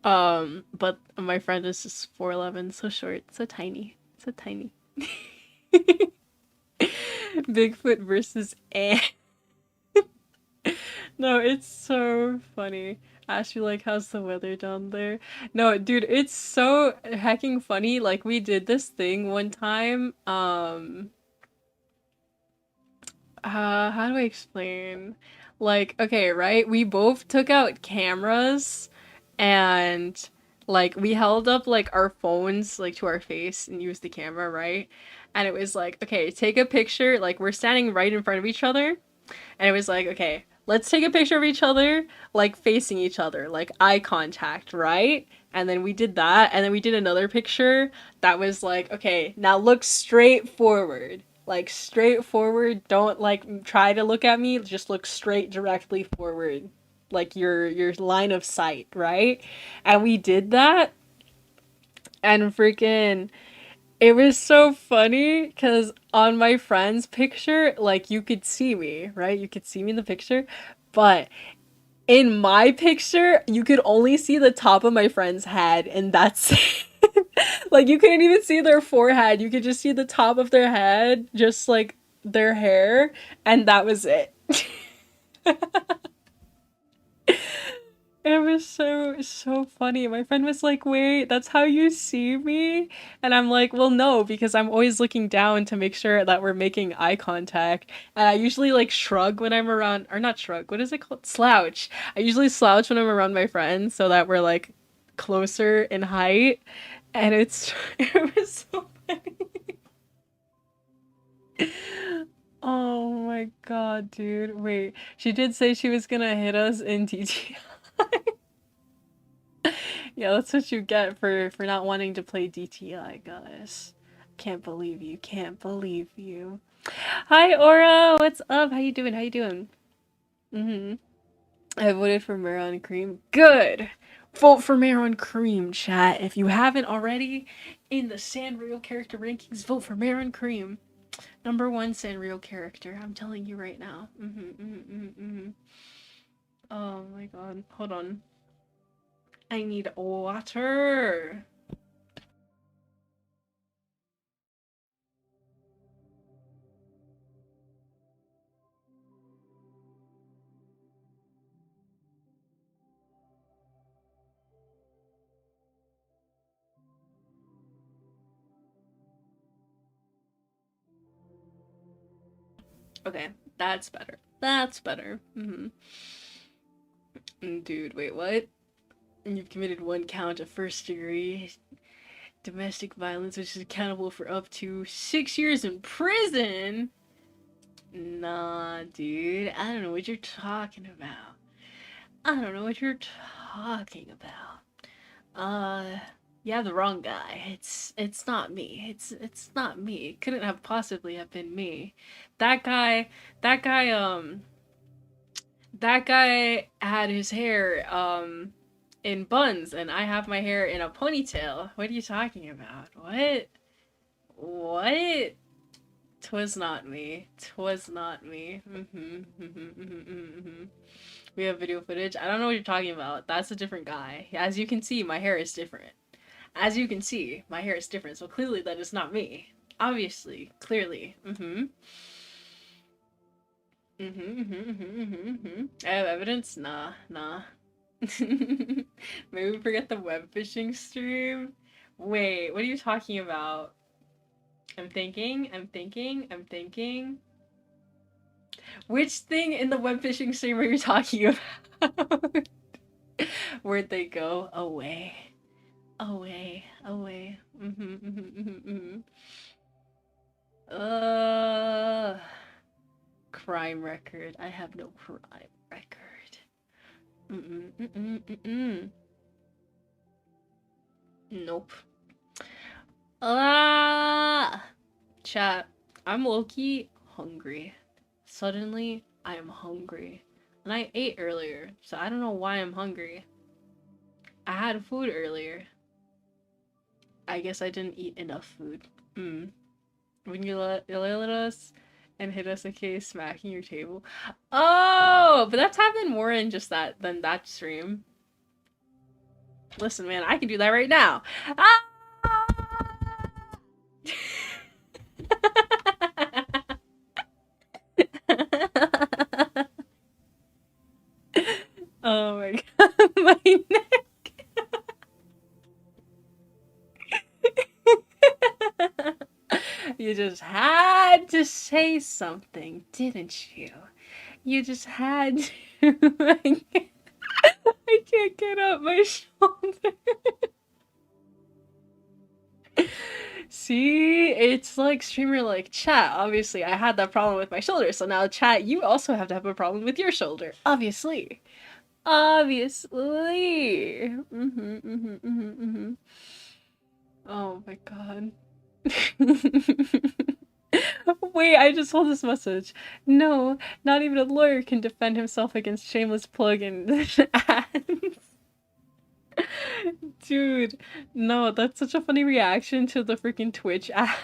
But my friend is just 4'11", so short, so tiny, so tiny. Bigfoot versus ant. No, it's so funny. Ash, you like, how's the weather down there? No, dude, it's so hecking funny. Like we did this thing one time. How do I explain? Like, okay, right? We both took out cameras and like we held up like our phones like to our face and used the camera, right? And it was like, okay, take a picture. Like we're standing right in front of each other, and it was like, okay, let's take a picture of each other, like facing each other, like eye contact, right? And then we did that, and then we did another picture that was like, okay, now look straight forward. Like straight forward, don't like try to look at me, just look straight directly forward. Like your line of sight, right? And we did that, and freaking it was so funny because on my friend's picture, like you could see me, right? You could see me in the picture, but in my picture, you could only see the top of my friend's head, and that's it. Like you couldn't even see their forehead. You could just see the top of their head, just like their hair, and that was it. It was so funny. My friend was like, "Wait, that's how you see me?" And I'm like, "Well, no, because I'm always looking down to make sure that we're making eye contact." And I usually like shrug when I'm around, or not shrug. What is it called? Slouch. I usually slouch when I'm around my friends so that we're like closer in height. And it's it was so funny. Oh my god. god, dude. Wait, she did say she was gonna hit us in DTI. Yeah, that's what you get for not wanting to play DTI, guys. Can't believe you. Can't believe you. Hi, Aura. What's up? How you doing? How you doing? Mm-hmm. I voted for Maron Cream. Good. Vote for Maron Cream, chat. If you haven't already, in the Sanrio character rankings, vote for Maron Cream. Number one Sanrio character. I'm telling you right now. Oh my god. Hold on. I need water. Okay, that's better. That's better. Dude, wait, what? You've committed one count of first degree domestic violence, which is accountable for up to 6 years in prison? Nah, dude. I don't know what you're talking about. I don't know what you're talking about. You have the wrong guy. It's not me. It's not me. It couldn't have possibly have been me. That guy, that guy, that guy had his hair, in buns, and I have my hair in a ponytail. What are you talking about? What? What? 'Twas not me. 'Twas not me. We have video footage. I don't know what you're talking about. That's a different guy. As you can see, my hair is different. As you can see, my hair is different. So clearly that is not me. Obviously. Clearly. I have evidence? Nah, nah. Maybe we forget the web fishing stream? Wait, what are you talking about? I'm thinking. Which thing in the web fishing stream are you talking about? Where'd they go? Away. Away. Away. Uh, crime record. I have no crime record. Nope. Ah! Chat. I'm low-key hungry. Suddenly, I am hungry. And I ate earlier, so I don't know why I'm hungry. I had food earlier. I guess I didn't eat enough food. When you let us and hit us okay, smacking your table. Oh, but that's happened more in just that stream. Listen, man, I can do that right now. Ah! Oh my god, my neck. You just had to say something, didn't you? You just had to. I can't get up my shoulder. See, it's like streamer like chat. Obviously, I had that problem with my shoulder, so now chat, you also have to have a problem with your shoulder. Obviously. Obviously. Oh my god. Wait, I just saw this message. No, not even a lawyer can defend himself against shameless plug and ads. Dude, no, that's such a funny reaction to the freaking Twitch ad.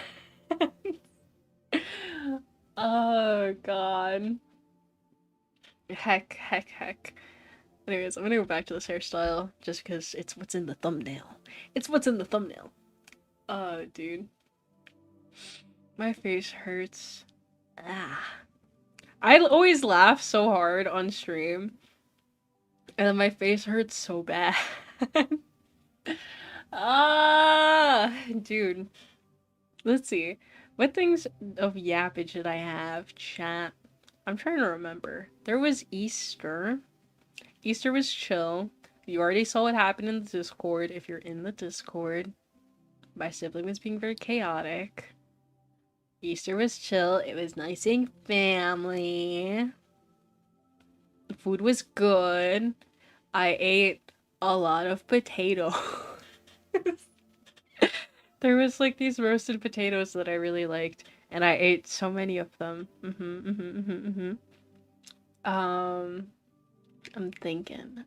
Oh god. Heck. Anyways, I'm gonna go back to this hairstyle just because it's what's in the thumbnail. It's what's in the thumbnail. Oh, dude. My face hurts. Ah. I always laugh so hard on stream, and then my face hurts so bad. Ah, dude. Let's see. What things of yappage did I have, chat? I'm trying to remember. There was Easter. Easter was chill. You already saw what happened in the Discord if you're in the Discord. My sibling was being very chaotic. Easter was chill. It was nice and family. The food was good. I ate a lot of potato. There was like these roasted potatoes that I really liked, and I ate so many of them. Um, I'm thinking.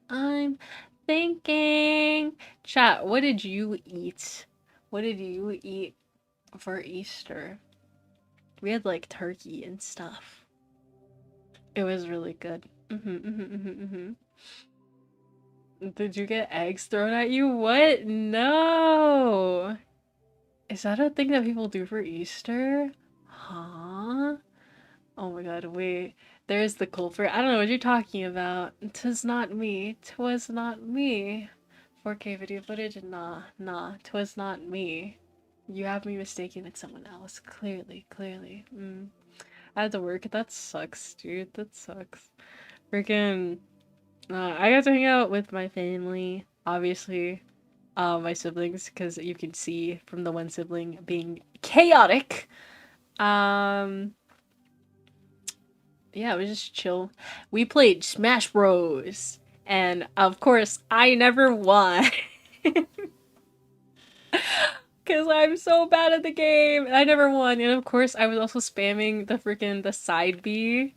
Chat, what did you eat? What did you eat for Easter? We had like turkey and stuff. It was really good. Did you get eggs thrown at you? What? No. Is that a thing that people do for Easter? Huh? Oh my god, wait. There's the culprit. I don't know what you're talking about. 'Twas not me. 'Twas not me. 4K video footage? Nah. 'Twas not me. You have me mistaken with someone else. Clearly. I had to work. That sucks, dude. That sucks. Freaking. I got to hang out with my family. Obviously, my siblings, because you can see from the one sibling being chaotic. Yeah, it was just chill. We played Smash Bros. And of course, I never won. Because I'm so bad at the game. And I never won. And of course, I was also spamming the side B.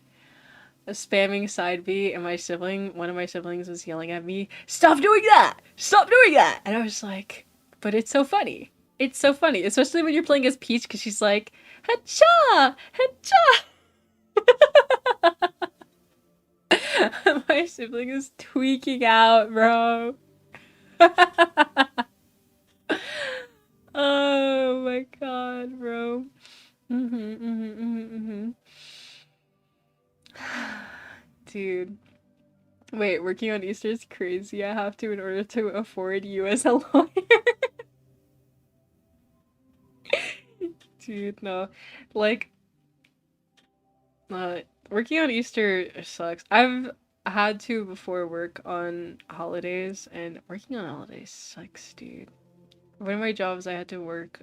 Spamming side B. And one of my siblings was yelling at me, "Stop doing that! Stop doing that!" And I was like, but it's so funny. It's so funny. Especially when you're playing as Peach, because she's like, "Hacha! Hacha!" My sibling is tweaking out, bro. Oh my god, bro. Dude. Wait, working on Easter is crazy. I have to in order to afford you as a lawyer. Dude, no. Like, working on Easter sucks. I've had to before work on holidays, and working on holidays sucks, dude. One of my jobs, I had to work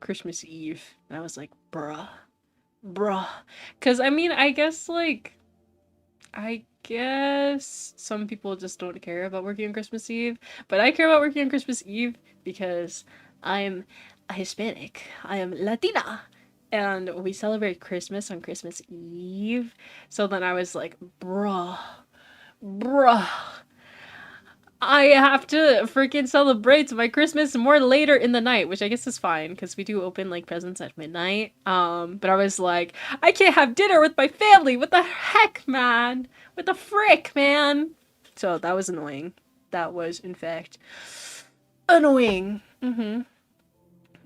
Christmas Eve, and I was like, bruh. Because I mean, I guess some people just don't care about working on Christmas Eve, but I care about working on Christmas Eve because I'm a Hispanic. I am Latina. And we celebrate Christmas on Christmas Eve. So then I was like, bruh. I have to freaking celebrate my Christmas more later in the night, which I guess is fine because we do open like presents at midnight. But I was like, I can't have dinner with my family. What the heck, man? What the frick, man? So that was annoying. That was, in fact, annoying.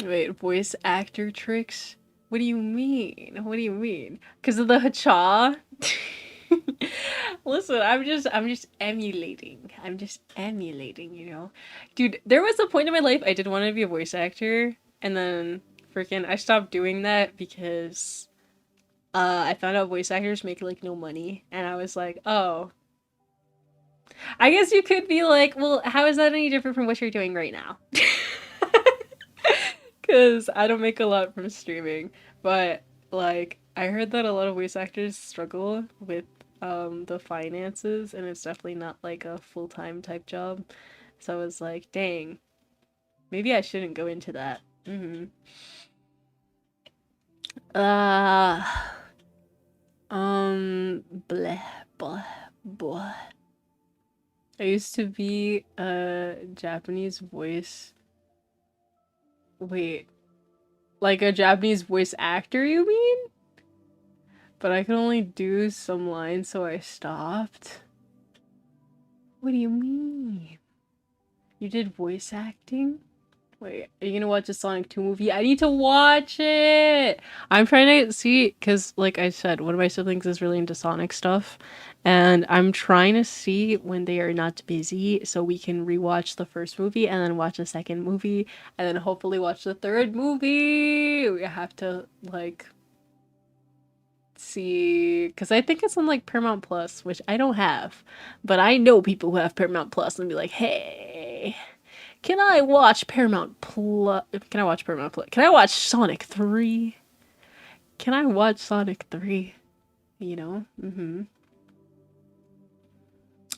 Wait, voice actor tricks? What do you mean? What do you mean? Because of the hacha? Listen, I'm just emulating. I'm just emulating, you know? Dude, there was a point in my life I did want to be a voice actor, and then freaking I stopped doing that because I found out voice actors make like no money, and I was like, oh. I guess you could be like, well, how is that any different from what you're doing right now? Cuz I don't make a lot from streaming, but like I heard that a lot of voice actors struggle with the finances, and it's definitely not like a full-time type job. So I was like, dang, maybe I shouldn't go into that. Uh bleh, bleh, bleh. I used to be a Japanese voice. Wait, like a Japanese voice actor, you mean? But I could only do some lines, so I stopped. What do you mean? You did voice acting? Wait, are you gonna watch a Sonic 2 movie? I need to watch it! I'm trying to see, because, like I said, one of my siblings is really into Sonic stuff, and I'm trying to see when they are not busy so we can rewatch the first movie and then watch the second movie, and then hopefully watch the third movie! We have to, like, see, because I think it's on like Paramount Plus, which I don't have, but I know people who have Paramount Plus and be like, hey, Can I watch Paramount Plus? Can I watch Paramount Plus? Can I watch Sonic 3? Can I watch Sonic 3? You know? Mm-hmm.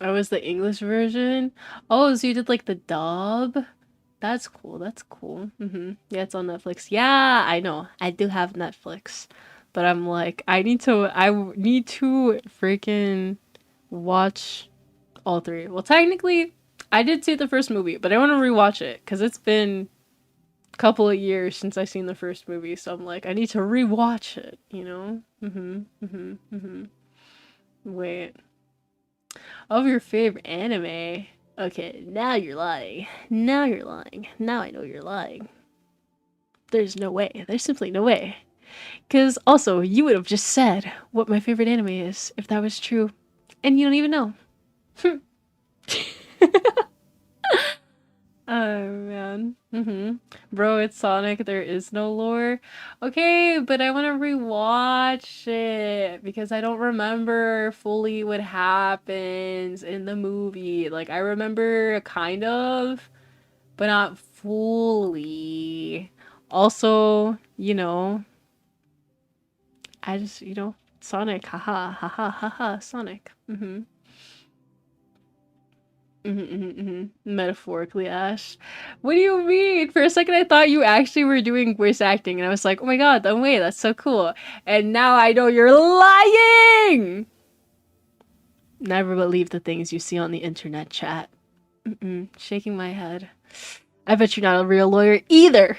Oh, was the English version? Oh, so you did like the dub? That's cool. That's cool. Yeah, it's on Netflix. Yeah, I know. I do have Netflix. But I'm like, I need to freaking watch all three. Well, technically, I did see the first movie, but I want to rewatch it because it's been a couple of years since I seen the first movie. So I'm like, I need to rewatch it, you know? Wait. Of your favorite anime? Okay, now you're lying. Now you're lying. Now I know you're lying. There's no way. There's simply no way. Because also, you would have just said what my favorite anime is if that was true. And you don't even know. Oh man. Bro, it's Sonic. There is no lore. Okay, but I want to rewatch it because I don't remember fully what happens in the movie. Like, I remember kind of, but not fully. Also, I just, Sonic, haha, haha, haha, Sonic. Metaphorically, Ash. What do you mean? For a second, I thought you actually were doing voice acting, and I was like, oh my god, no way, that's so cool. And now I know you're lying! Never believe the things you see on the internet, chat. Shaking my head. I bet you're not a real lawyer either!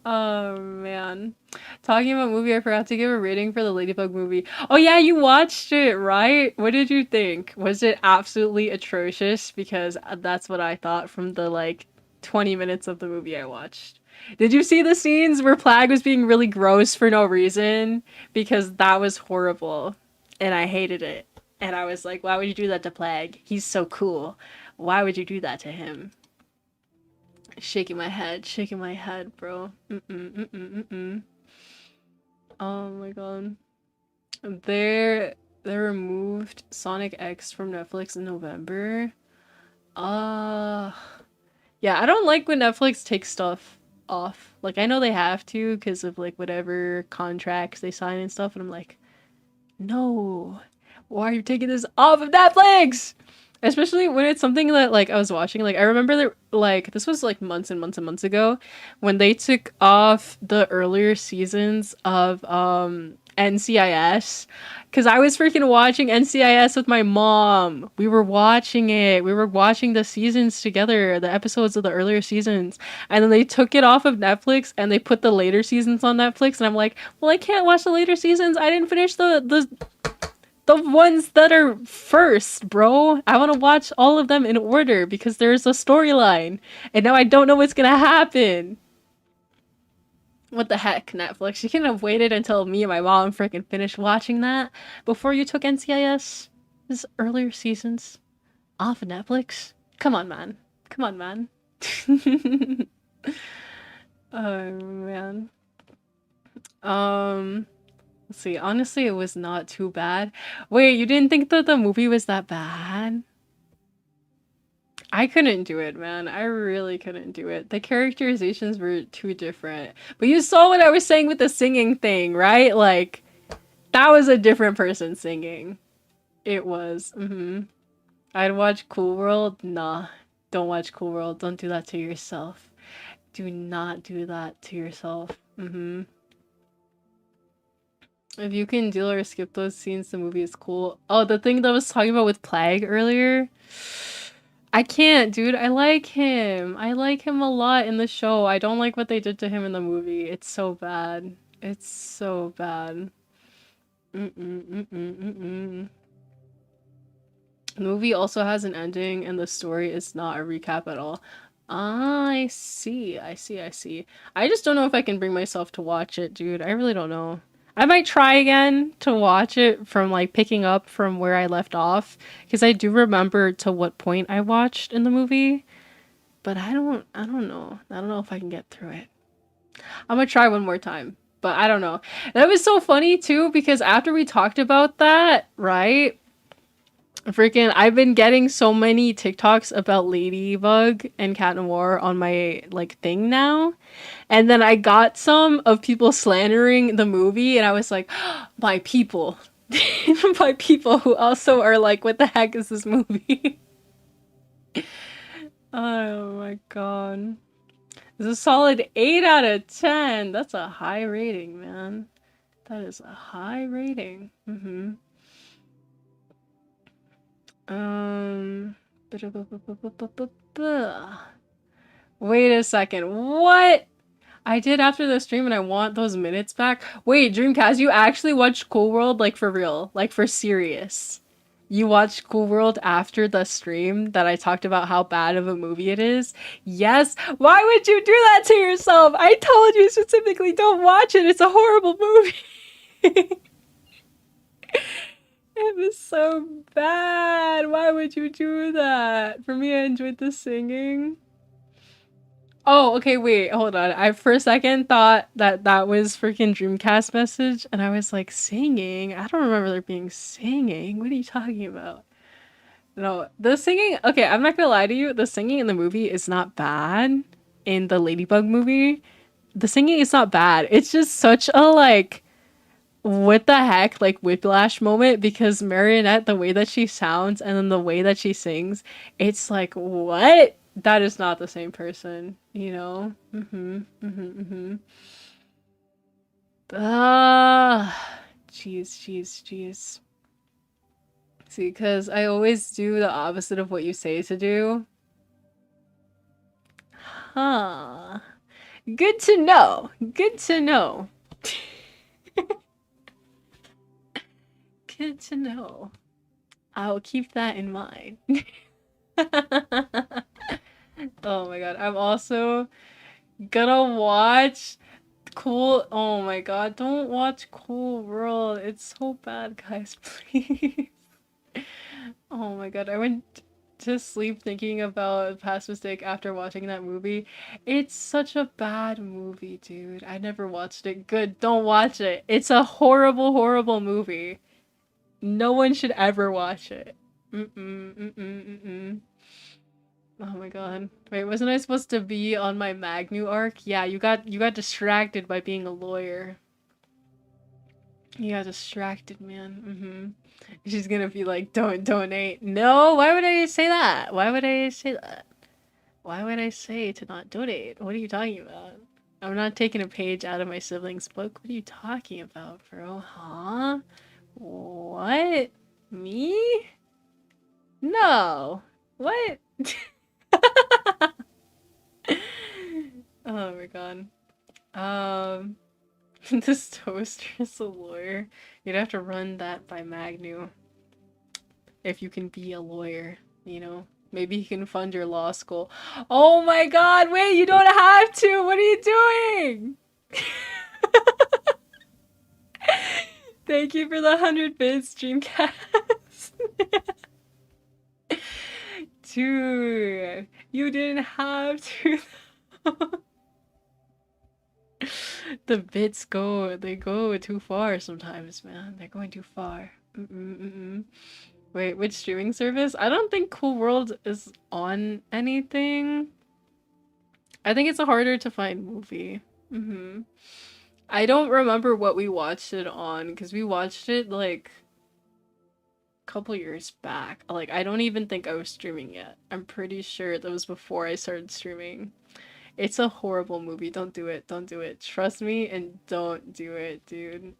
Oh man. Talking about movie, I forgot to give a rating for the Ladybug movie. Oh yeah, you watched it, right? What did you think? Was it absolutely atrocious? Because that's what I thought from the 20 minutes of the movie I watched. Did you see the scenes where Plague was being really gross for no reason? Because that was horrible. And I hated it. And I was like, why would you do that to Plague? He's so cool. Why would you do that to him? Shaking my head, bro. Oh my god. They removed Sonic X from Netflix in November. Yeah, I don't like when Netflix takes stuff off. Like, I know they have to because of whatever contracts they sign and stuff, and I'm like, no, why are you taking this off of Netflix? Especially when it's something that I was watching. I remember that this was months and months and months ago when they took off the earlier seasons of NCIS, because I was freaking watching NCIS with my mom. We were watching it. We were watching the seasons together, the episodes of the earlier seasons, and then they took it off of Netflix and they put the later seasons on Netflix, and I'm like, well, I can't watch the later seasons. I didn't finish the ones that are first, bro. I want to watch all of them in order because there's a storyline. And now I don't know what's gonna happen. What the heck, Netflix? You couldn't have waited until me and my mom freaking finished watching that before you took NCIS? This earlier seasons off of Netflix? Come on, man. Come on, man. Oh, man. Let's see. Honestly, it was not too bad. Wait, you didn't think that the movie was that bad? I couldn't do it, man. I really couldn't do it. The characterizations were too different. But you saw what I was saying with the singing thing, right? That was a different person singing. It was. I'd watch Cool World. Nah. Don't watch Cool World. Don't do that to yourself. Do not do that to yourself. If you can deal or skip those scenes, the movie is cool. Oh, the thing that I was talking about with Plague earlier? I can't, dude. I like him. I like him a lot in the show. I don't like what they did to him in the movie. It's so bad. It's so bad. The movie also has an ending, and the story is not a recap at all. I see. I see. I see. I just don't know if I can bring myself to watch it, dude. I really don't know. I might try again to watch it from picking up from where I left off, because I do remember to what point I watched in the movie, but I don't know. I don't know if I can get through it. I'm gonna try one more time, but I don't know. That was so funny too, because after we talked about that, right? Freaking, I've been getting so many TikToks about Ladybug and Cat Noir on my like thing now. And then I got some of people slandering the movie, and I was like, my people. My people who also are like, what the heck is this movie? Oh my god. It's a solid 8 out of 10. That's a high rating, man. That is a high rating. Um. Wait a second. What? I did after the stream and I want those minutes back. Wait, Dreamcast, you actually watched Cool World like for real? Like for serious? You watched Cool World after the stream that I talked about how bad of a movie it is? Yes. Why would you do that to yourself? I told you specifically don't watch it. It's a horrible movie. It was so bad. Why would you do that? For me, I enjoyed the singing. Oh, okay, wait, hold on. I for a second thought that that was freaking Dreamcast message, and I was like, singing? I don't remember there being singing. What are you talking about? No, the singing, okay, I'm not gonna lie to you, the singing in the movie is not bad. In the Ladybug movie, the singing is not bad. It's just such a like, what the heck, like whiplash moment because Marionette, the way that she sounds and then the way that she sings, it's like, what? That is not the same person, you know? Jeez, jeez, jeez. See, because I always do the opposite of what you say to do. Huh. Good to know. Good to know. Good to know. I'll keep that in mind. Oh my god. I'm also gonna watch oh my god, don't watch Cool World. It's so bad, guys, please. Oh my god, I went to sleep thinking about Past Mistake after watching that movie. It's such a bad movie, dude. I never watched it. Good, don't watch it. It's a horrible, horrible movie. No one should ever watch it. Oh my god. Wait, wasn't I supposed to be on my Magnu arc? Yeah, you got distracted by being a lawyer. You got distracted, man. She's gonna be like, don't donate. No, why would I say that? Why would I say that? Why would I say to not donate? What are you talking about? I'm not taking a page out of my sibling's book. What are you talking about, bro? Huh? What? Me? No. What? Oh my god. Um, this toaster is a lawyer. You'd have to run that by Magnu. If you can be a lawyer, you know? Maybe he can fund your law school. Oh my god, wait, you don't have to! What are you doing? Thank you for the 100 bits, Dreamcast. Dude, you didn't have to. The bits they go too far sometimes, man. They're going too far. Wait, which streaming service? I don't think Cool World is on anything. I think it's a harder to find movie. I don't remember what we watched it on because we watched it like a couple years back. Like, I don't even think I was streaming yet. I'm pretty sure that was before I started streaming. It's a horrible movie. Don't do it. Don't do it. Trust me and don't do it, dude.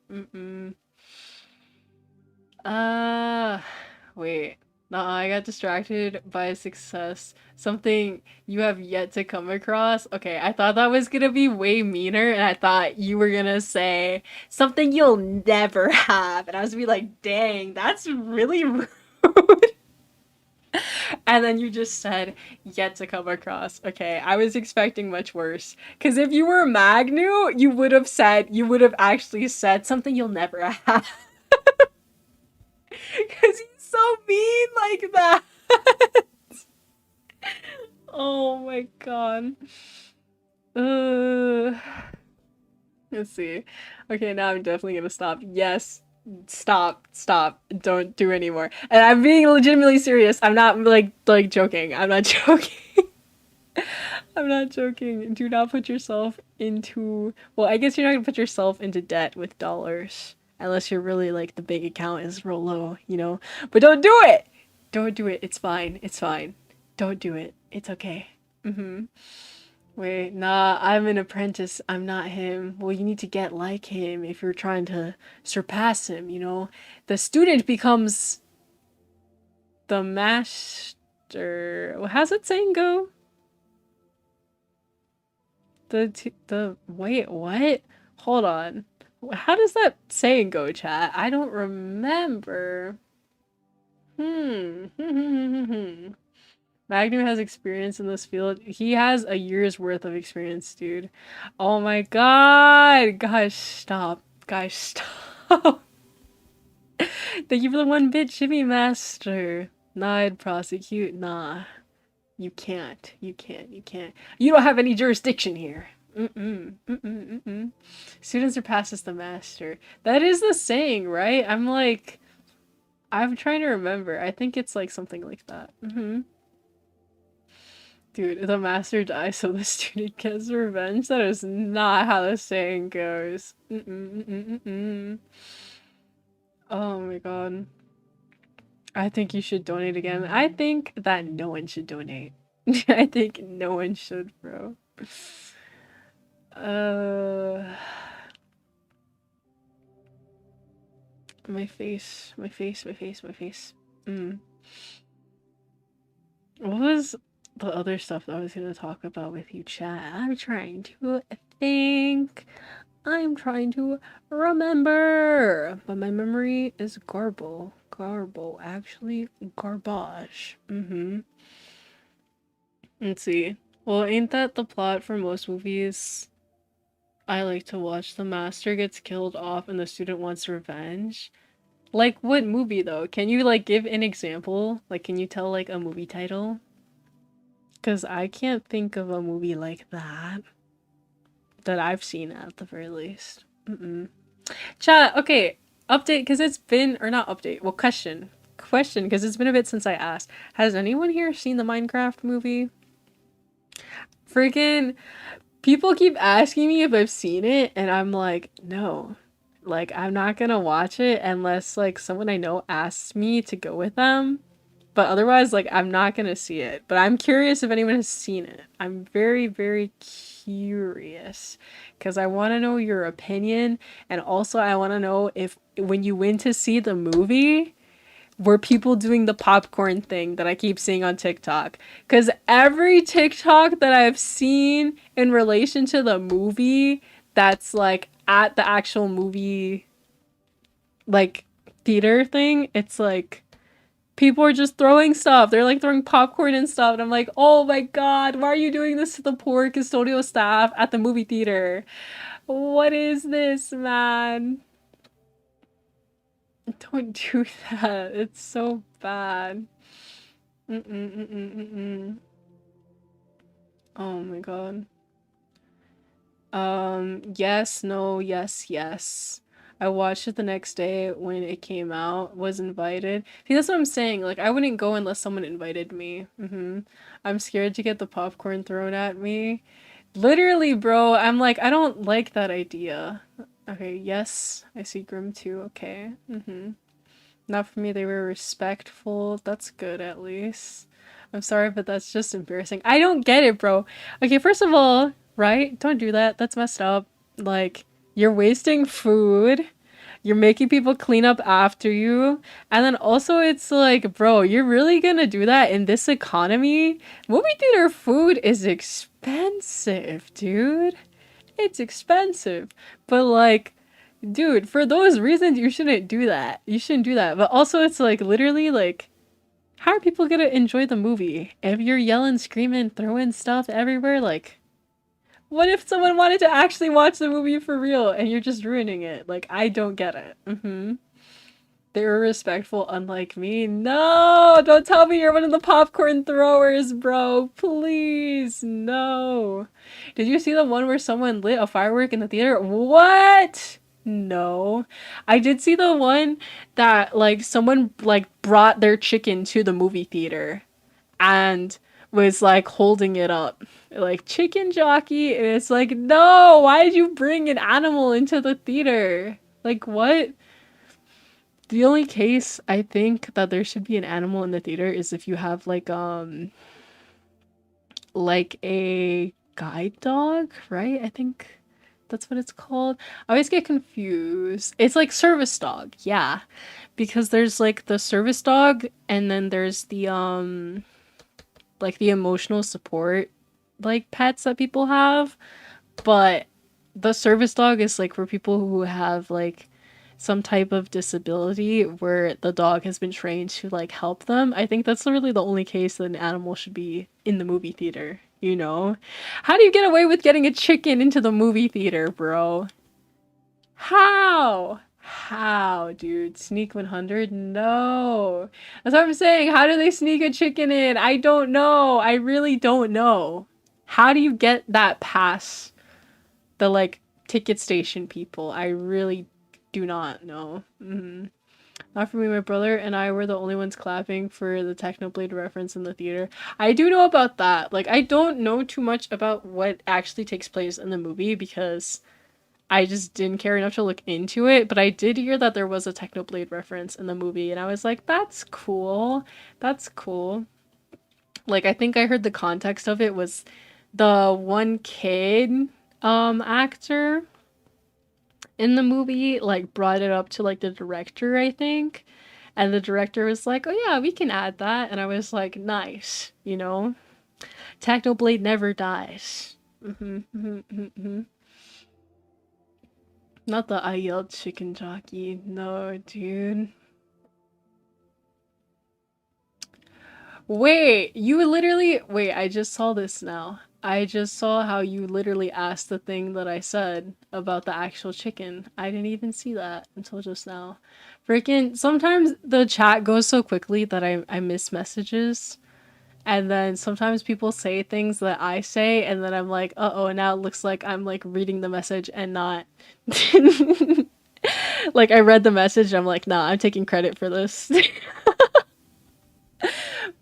Wait. No, I got distracted by success. Something you have yet to come across. Okay, I thought that was gonna be way meaner, and I thought you were gonna say something you'll never have. And I was gonna be like, dang, that's really rude. And then you just said, yet to come across. Okay, I was expecting much worse. Because if you were Magnu, you would have actually said something you'll never have. Because he's so mean like that. Oh my god. Uh, let's see. Okay, now I'm definitely gonna stop. Yes. Stop. Don't do anymore. And I'm being legitimately serious. I'm not like joking. I'm not joking. I'm not joking. Do not put yourself into, well, I guess you're not gonna put yourself into debt with dollars. Unless you're really like the bank account is real low, you know? But don't do it! Don't do it. It's fine. It's fine. Don't do it. It's okay. Mm-hmm. Wait, nah, I'm an apprentice. I'm not him. Well, you need to get like him if you're trying to surpass him, you know? The student becomes the master. How's that saying go? Wait, what? Hold on. How does that saying go, chat? I don't remember. Magnum has experience in this field. He has a year's worth of experience, dude. Oh my god! Guys, stop. Guys, stop. Thank you for the 1-bit shimmy master. Nah, I'd prosecute. Nah. You can't. You can't. You can't. You don't have any jurisdiction here. Student surpasses the master. That is the saying, right? I'm trying to remember. I think it's like something like that. Dude, the master dies so the student gets revenge. That is not how the saying goes. Oh my god. I think you should donate again. I think that no one should donate. I think no one should, bro. My face. What was the other stuff that I was gonna talk about with you, chat? I'm trying to think. I'm trying to remember. But my memory is garble. Actually, garbage. Let's see. Well, ain't that the plot for most movies I like to watch? The master gets killed off and the student wants revenge. Like, what movie, though? Can you, like, give an example? Like, can you tell, like, a movie title? Because I can't think of a movie like that. That I've seen, at the very least. Chat, okay. Update, because it's been... Or not update. Well, question. Question, because it's been a bit since I asked. Has anyone here seen the Minecraft movie? Freaking... People keep asking me if I've seen it, and I'm like, no. Like, I'm not gonna watch it unless, like, someone I know asks me to go with them. But otherwise, like, I'm not gonna see it. But I'm curious if anyone has seen it. I'm very, very curious. Because I want to know your opinion. And also, I want to know if, when you went to see the movie, were people doing the popcorn thing that I keep seeing on TikTok? Because every TikTok that I've seen in relation to the movie that's like at the actual movie like theater thing, it's like people are just throwing stuff. They're like throwing popcorn and stuff. And I'm like, oh my god, why are you doing this to the poor custodial staff at the movie theater? What is this, man? Don't do that. It's so bad. Oh my god. Yes, no, yes. I watched it the next day when it came out, was invited. See, that's what I'm saying. Like, I wouldn't go unless someone invited me. I'm scared to get the popcorn thrown at me. Literally, bro, I'm like, I don't like that idea. Okay, yes, I see Grim too. Okay. Not for me, they were respectful. That's good, at least. I'm sorry, but that's just embarrassing. I don't get it, bro. Okay, first of all, right? Don't do that. That's messed up. Like, you're wasting food. You're making people clean up after you. And then also, it's like, bro, you're really gonna do that in this economy? Movie theater food is expensive, dude. It's expensive. But, like, dude, for those reasons, you shouldn't do that. You shouldn't do that. But also, it's like, literally, like, how are people gonna enjoy the movie? If you're yelling, screaming, throwing stuff everywhere, like, what if someone wanted to actually watch the movie for real and you're just ruining it? Like, I don't get it. They were respectful, unlike me. No! Don't tell me you're one of the popcorn throwers, bro. Please, no. Did you see the one where someone lit a firework in the theater? What? No. I did see the one that like someone like brought their chicken to the movie theater and was like holding it up like chicken jockey, and it's like, no, why did you bring an animal into the theater? Like what? The only case I think that there should be an animal in the theater is if you have like a guide dog, right? I think that's what it's called. I always get confused. It's like service dog, yeah. Because there's like the service dog and then there's the like the emotional support like pets that people have. But the service dog is like for people who have like some type of disability where the dog has been trained to like help them. I think that's really the only case that an animal should be in the movie theater, you know? How do you get away with getting a chicken into the movie theater, bro? How? How, dude? Sneak 100? No. That's what I'm saying. How do they sneak a chicken in? I don't know. I really don't know. How do you get that past the like ticket station people? I really do not know. Not for me. My brother and I were the only ones clapping for the Technoblade reference in the theater. I do know about that. Like, I don't know too much about what actually takes place in the movie because I just didn't care enough to look into it. But I did hear that there was a Technoblade reference in the movie, and I was like, that's cool. That's cool. Like, I think I heard the context of it was the one kid actor in the movie like brought it up to like the director, I think. And the director was like, "Oh yeah, we can add that." And I was like, "Nice, you know, Technoblade never dies." Not the I yelled chicken jockey. No, dude. Wait, you literally. Wait, I just saw this now. I just saw how you literally asked the thing that I said about the actual chicken. I didn't even see that until just now. Freaking, sometimes the chat goes so quickly that I miss messages. And then sometimes people say things that I say, and then I'm like, uh oh, now it looks like I'm like reading the message and not. Like I read the message, I'm like, nah, I'm taking credit for this.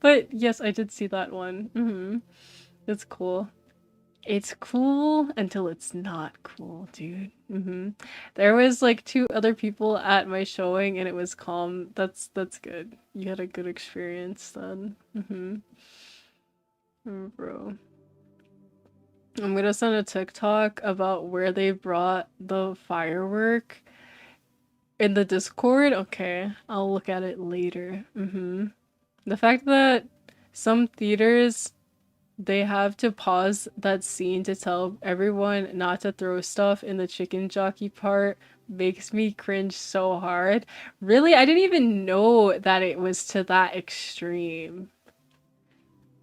But yes, I did see that one. It's cool. It's cool until it's not cool, dude. There was like two other people at my showing and it was calm. That's good. You had a good experience then. Bro. I'm gonna send a TikTok about where they brought the firework in the Discord. Okay, I'll look at it later. The fact that some theaters they have to pause that scene to tell everyone not to throw stuff in the chicken jockey part makes me cringe so hard. Really? I didn't even know that it was to that extreme.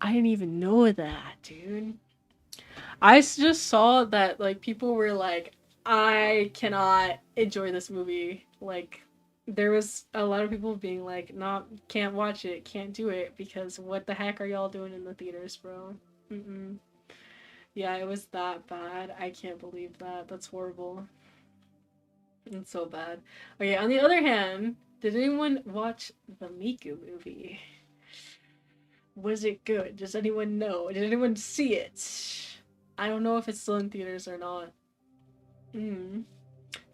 I didn't even know that, dude. Just saw that like people were like, I cannot enjoy this movie. Like there was a lot of people being like, not can't watch it, can't do it because what the heck are y'all doing in the theaters, bro? Mm-mm. Yeah, it was that bad. I can't believe that. That's horrible. It's so bad. Okay, on the other hand, did anyone watch the Miku movie? Was it good? Does anyone know? Did anyone see it? I don't know if it's still in theaters or not. Mm.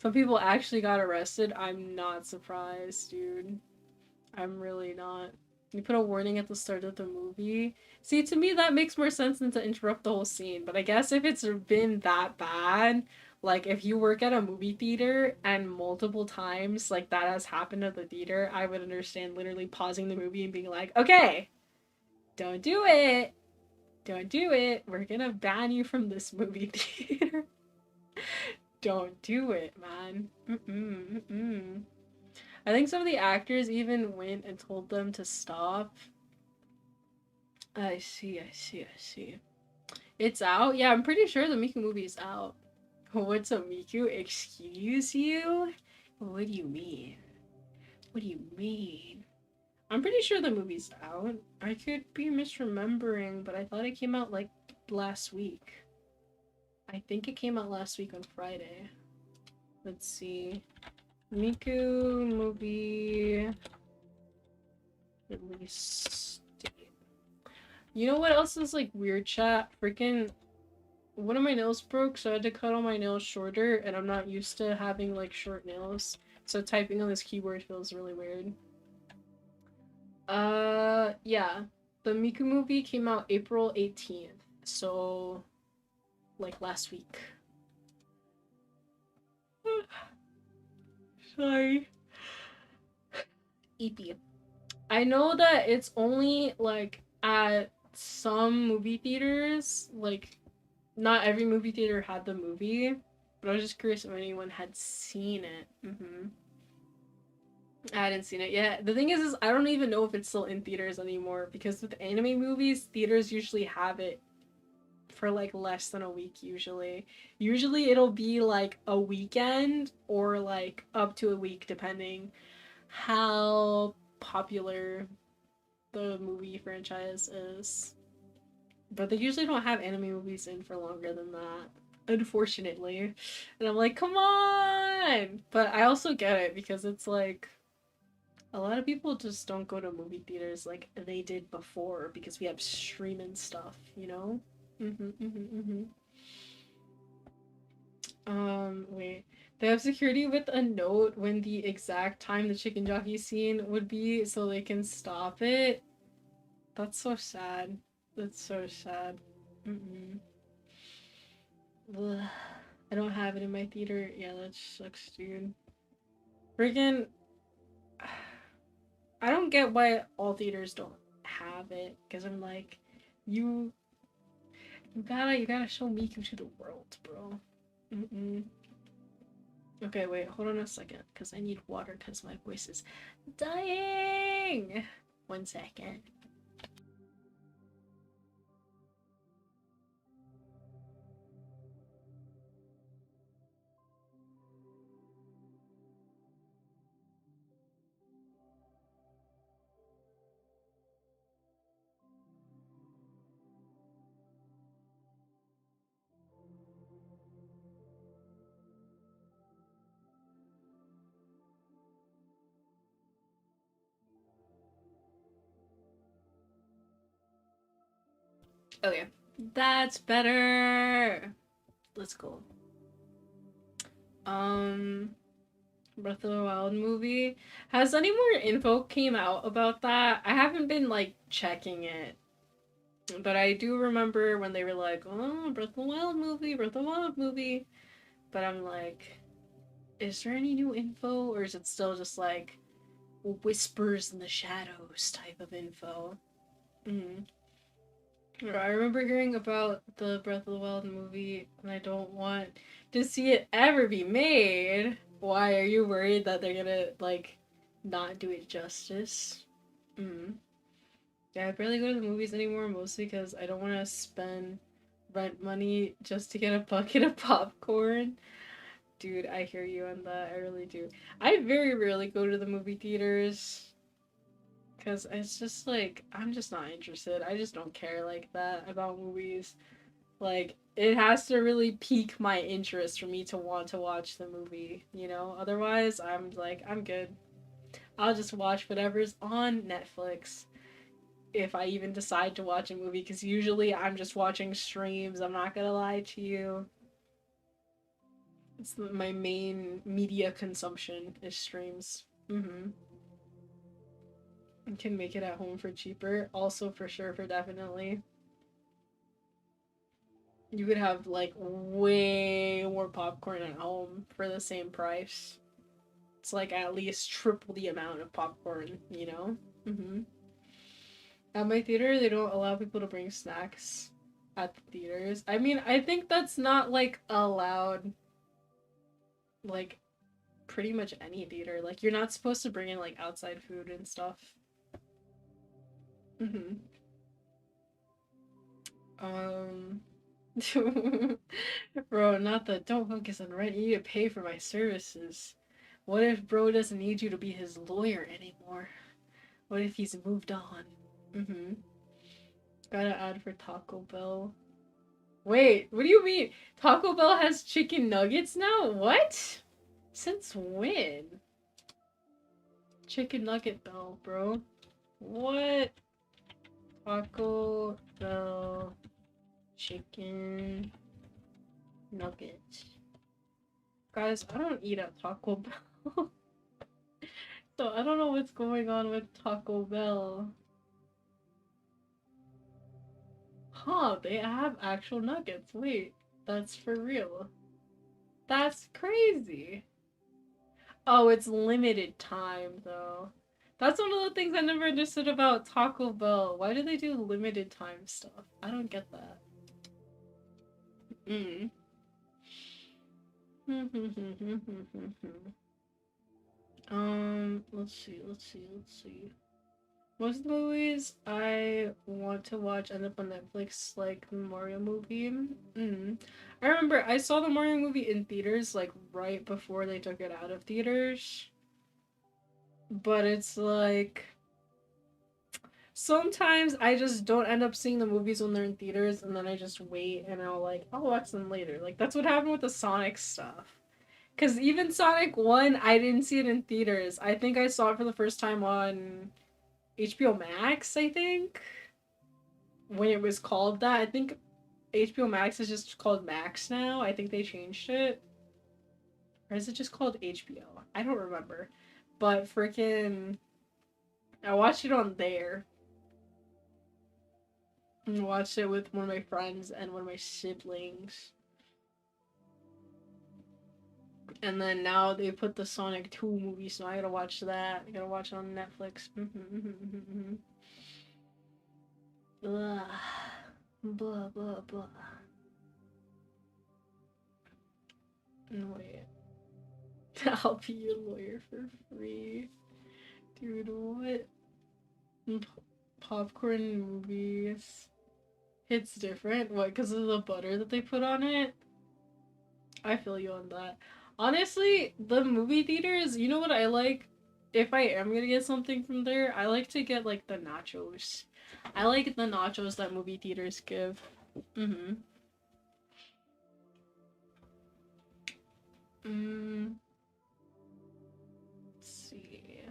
Some people actually got arrested. I'm not surprised, dude. I'm really not. You put a warning at the start of the movie. See, to me, that makes more sense than to interrupt the whole scene. But I guess if it's been that bad, like if you work at a movie theater and multiple times like that has happened at the theater, I would understand literally pausing the movie and being like, okay, don't do it. Don't do it. We're gonna ban you from this movie theater. Don't do it, man. I think some of the actors even went and told them to stop. I see. It's out? Yeah, I'm pretty sure the Miku movie is out. What's a Miku? Excuse you? What do you mean? What do you mean? I'm pretty sure the movie's out. I could be misremembering, but I thought it came out like last week. I think it came out last week on Friday. Let's see. Miku movie release date. You know what else is like weird, chat? Freaking one of my nails broke, so I had to cut all my nails shorter, and I'm not used to having like short nails. So typing on this keyboard feels really weird. Yeah. The Miku movie came out April 18th. So like last week. Sorry. EP. I know that it's only like at some movie theaters, like not every movie theater had the movie, but I was just curious if anyone had seen it. I hadn't seen it yet. The thing is I don't even know if it's still in theaters anymore because with anime movies, theaters usually have it for like less than a week usually. Usually it'll be like a weekend or like up to a week depending how popular the movie franchise is. But they usually don't have anime movies in for longer than that, unfortunately. And I'm like, come on! But I also get it because it's like a lot of people just don't go to movie theaters like they did before because we have streaming stuff, you know? Wait. They have security with a note when the exact time the chicken jockey scene would be so they can stop it. That's so sad. That's so sad. Ugh. I don't have it in my theater. Yeah, that sucks, dude. Friggin'. I don't get why all theaters don't have it. Because I'm like, you. You gotta show Miku to the world, bro. Okay, wait, hold on a second, because I need water because my voice is dying! 1 second. Okay, that's better! Let's go. Breath of the Wild movie. Has any more info came out about that? I haven't been, like, checking it. But I do remember when they were like, oh, Breath of the Wild movie, Breath of the Wild movie. But I'm like, is there any new info? Or is it still just like whispers in the shadows type of info? I remember hearing about the Breath of the Wild movie, and I don't want to see it ever be made. Why are you worried that they're gonna, like, not do it justice? Yeah, I barely go to the movies anymore, mostly because I don't want to spend rent money just to get a bucket of popcorn. Dude, I hear you on that. I really do. I very rarely go to the movie theaters because it's just like, I'm just not interested. I just don't care like that about movies. Like, it has to really pique my interest for me to want to watch the movie, you know? Otherwise, I'm like, I'm good. I'll just watch whatever's on Netflix if I even decide to watch a movie, because usually I'm just watching streams. I'm not gonna lie to you. It's my main media consumption is streams. You can make it at home for cheaper. Also, for sure, for definitely. You could have like way more popcorn at home for the same price. It's like at least triple the amount of popcorn, you know? At my theater, they don't allow people to bring snacks at the theaters. I mean, I think that's not like allowed, like, pretty much any theater. Like, you're not supposed to bring in like outside food and stuff. Um, Bro, not the don't focus on rent. You need to pay for my services. What if bro doesn't need you to be his lawyer anymore? What if he's moved on? Gotta add for Taco Bell. Wait, what do you mean? Taco Bell has chicken nuggets now? What? Since when? Chicken Nugget Bell, bro. What? Taco Bell Chicken Nuggets. Guys, I don't eat at Taco Bell. So I don't know what's going on with Taco Bell. Huh, they have actual nuggets. Wait, that's for real. That's crazy. Oh, it's limited time though. That's one of the things I never understood about Taco Bell. Why do they do limited time stuff? I don't get that. Mm. Let's see. Most movies I want to watch end up on Netflix, like the Mario movie. I remember I saw the Mario movie in theaters, like right before they took it out of theaters. But it's like sometimes I just don't end up seeing the movies when they're in theaters, and then I just wait and I'll watch them later. Like that's what happened with the Sonic stuff. Cause even Sonic 1, I didn't see it in theaters. I think I saw it for the first time on HBO Max, I think. When it was called that. I think HBO Max is just called Max now. I think they changed it. Or is it just called HBO? I don't remember. But freaking I watched it on there. And watched it with one of my friends and one of my siblings. And then now they put the Sonic 2 movie, so I gotta watch that. I gotta watch it on Netflix. Blah. Blah, blah, blah. No, wait. I'll be your lawyer for free. Dude, what? Popcorn movies. Hits different? What, because of the butter that they put on it? I feel you on that. Honestly, the movie theaters, you know what I like? If I am gonna get something from there, I like to get like the nachos. I like the nachos that movie theaters give. Mm-hmm. Let's see.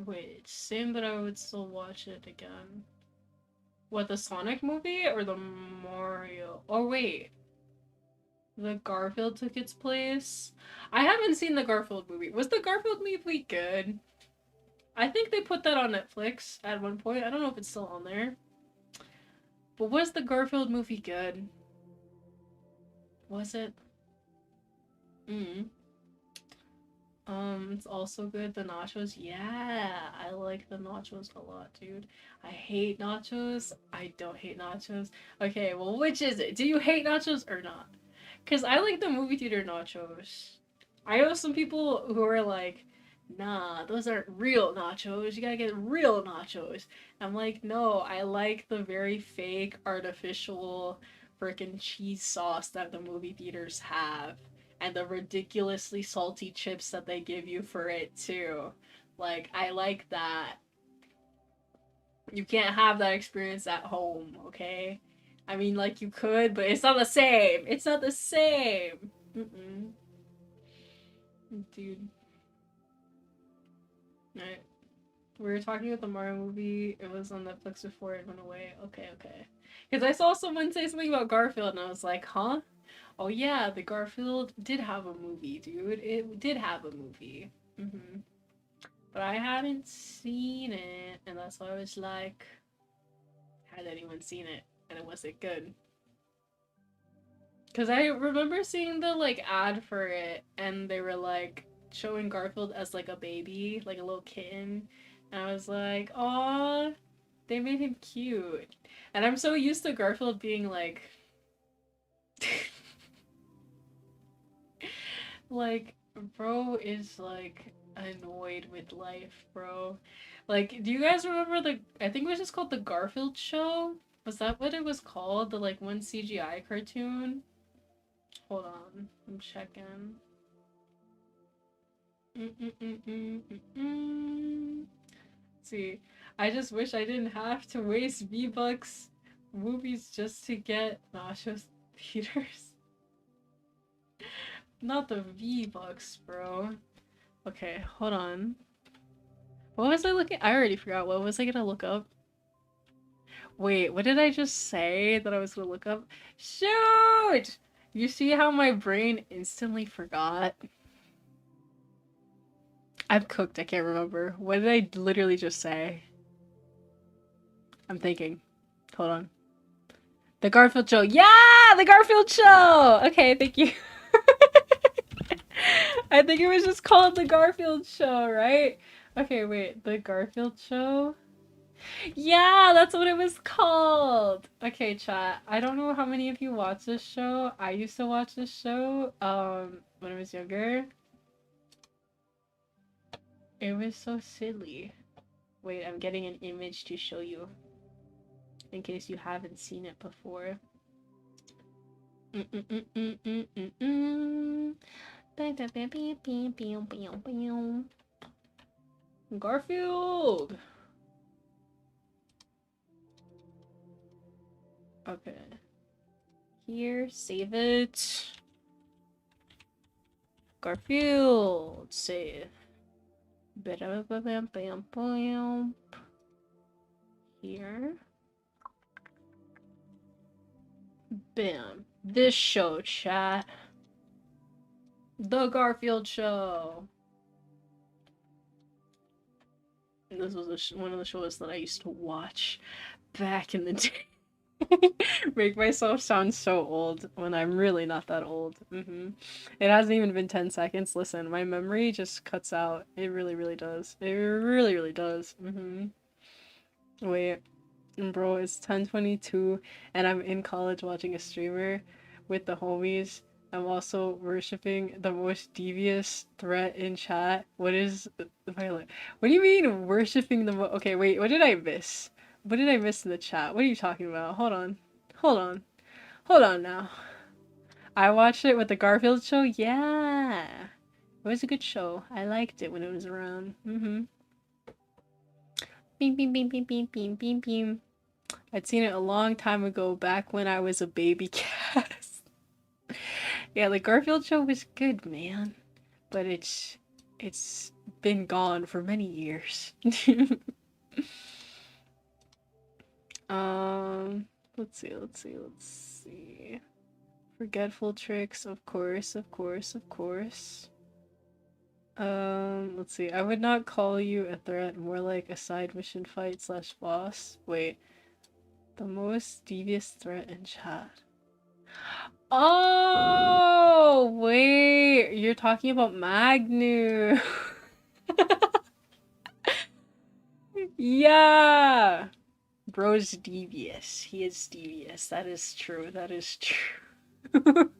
Wait, same, but I would still watch it again. What, the Sonic movie or the Mario? Oh, wait. The Garfield took its place? I haven't seen the Garfield movie. Was the Garfield movie good? I think they put that on Netflix at one point. I don't know if it's still on there. But was the Garfield movie good? Was it? Mm. It's also good. The nachos, yeah, I like the nachos a lot, dude. I hate nachos. I don't hate nachos. Okay, well, which is it? Do you hate nachos or not? Because I like the movie theater nachos. I know some people who are like, nah, those aren't real nachos. You gotta get real nachos. I'm like, no, I like the very fake, artificial, freaking cheese sauce that the movie theaters have and the ridiculously salty chips that they give you for it too. Like, I like that. You can't have that experience at home, okay? I mean, like, you could, but it's not the same. It's not the same. Mm-mm. Dude. Alright. We were talking about the Mario movie. It was on Netflix before it went away. Okay. Because I saw someone say something about Garfield, and I was like, huh? Oh yeah, the Garfield did have a movie, dude. It did have a movie. But I hadn't seen it, and that's why I was like, had anyone seen it? And it wasn't good. Because I remember seeing the, like, ad for it, and they were, like, showing Garfield as, like, a baby, like a little kitten. And I was like, aw, they made him cute. And I'm so used to Garfield being, like... like, bro is, like, annoyed with life, bro. Like, do you guys remember I think it was just called the Garfield Show? Was that what it was called? The, like, one CGI cartoon? Hold on, I'm checking. Let's see. I just wish I didn't have to waste V-Bucks movies just to get nauseous theaters. Not the V-Bucks, bro. Okay, hold on. What was I looking? I already forgot. What was I gonna look up? Wait, what did I just say that I was gonna look up? Shoot! You see how my brain instantly forgot? I'm cooked. I can't remember. What did I literally just say? I'm thinking. Hold on. The Garfield Show. Yeah! The Garfield Show! Okay, thank you. I think it was just called The Garfield Show, right? Okay, wait. The Garfield Show? Yeah, that's what it was called. Okay, chat. I don't know how many of you watch this show. I used to watch this show when I was younger. It was so silly. Wait, I'm getting an image to show you in case you haven't seen it before. Garfield. Okay. Here, save it. Garfield, save. Here. Bam. This show, chat. The Garfield Show. This was one of the shows that I used to watch back in the day. Make myself sound so old when I'm really not that old. It hasn't even been 10 seconds. Listen, my memory just cuts out. It really, really does. It really, really does. Wait, bro, it's 10:22 and I'm in college watching a streamer with the homies. I'm also worshipping the most devious threat in chat. What is Violet? What do you mean worshipping the Okay, wait, what did I miss? What did I miss in the chat? What are you talking about? Hold on. Hold on. Hold on now. I watched it with the Garfield show. Yeah. It was a good show. I liked it when it was around. Beam, beam, beam, beam, beam, beam, beam, beam. I'd seen it a long time ago, back when I was a baby cat. Yeah, the Garfield show was good, man. But it's been gone for many years. Let's see, let's see, let's see. Forgetful tricks, of course, of course, of course. Let's see. I would not call you a threat, more like a side mission fight slash boss. Wait. The most devious threat in chat. Oh, wait. You're talking about Magnu. Yeah. Bro's devious. He is devious. That is true. That is true.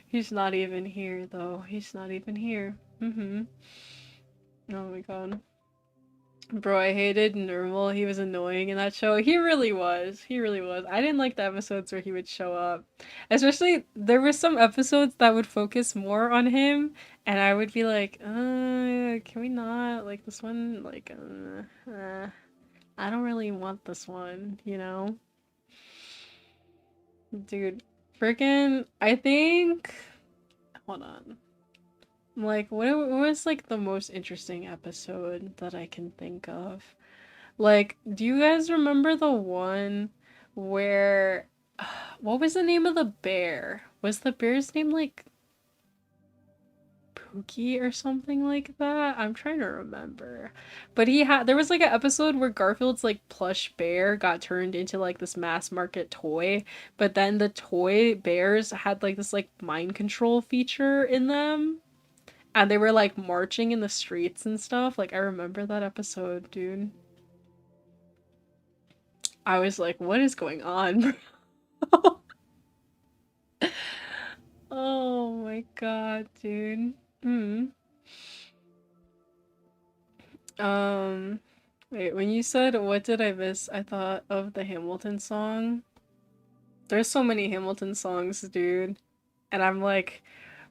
He's not even here, though. He's not even here. Oh my god. Bro, I hated Nermal. He was annoying in that show. He really was. He really was. I didn't like the episodes where he would show up. Especially, there were some episodes that would focus more on him, and I would be like, can we not? Like, this one, like, I don't really want this one, you know? Dude, freaking, I think, hold on. Like, what was, like, the most interesting episode that I can think of? Like, do you guys remember the one where what was the name of the bear? Was the bear's name like Pookie or something like that? I'm trying to remember. But there was like an episode where Garfield's like plush bear got turned into like this mass market toy, but then the toy bears had like this like mind control feature in them. And they were like marching in the streets and stuff. Like I remember that episode, dude. I was like, what is going on? Oh my god, dude. Um, Wait, when you said what did I miss, I thought of the Hamilton song. There's so many Hamilton songs, dude. And I'm like,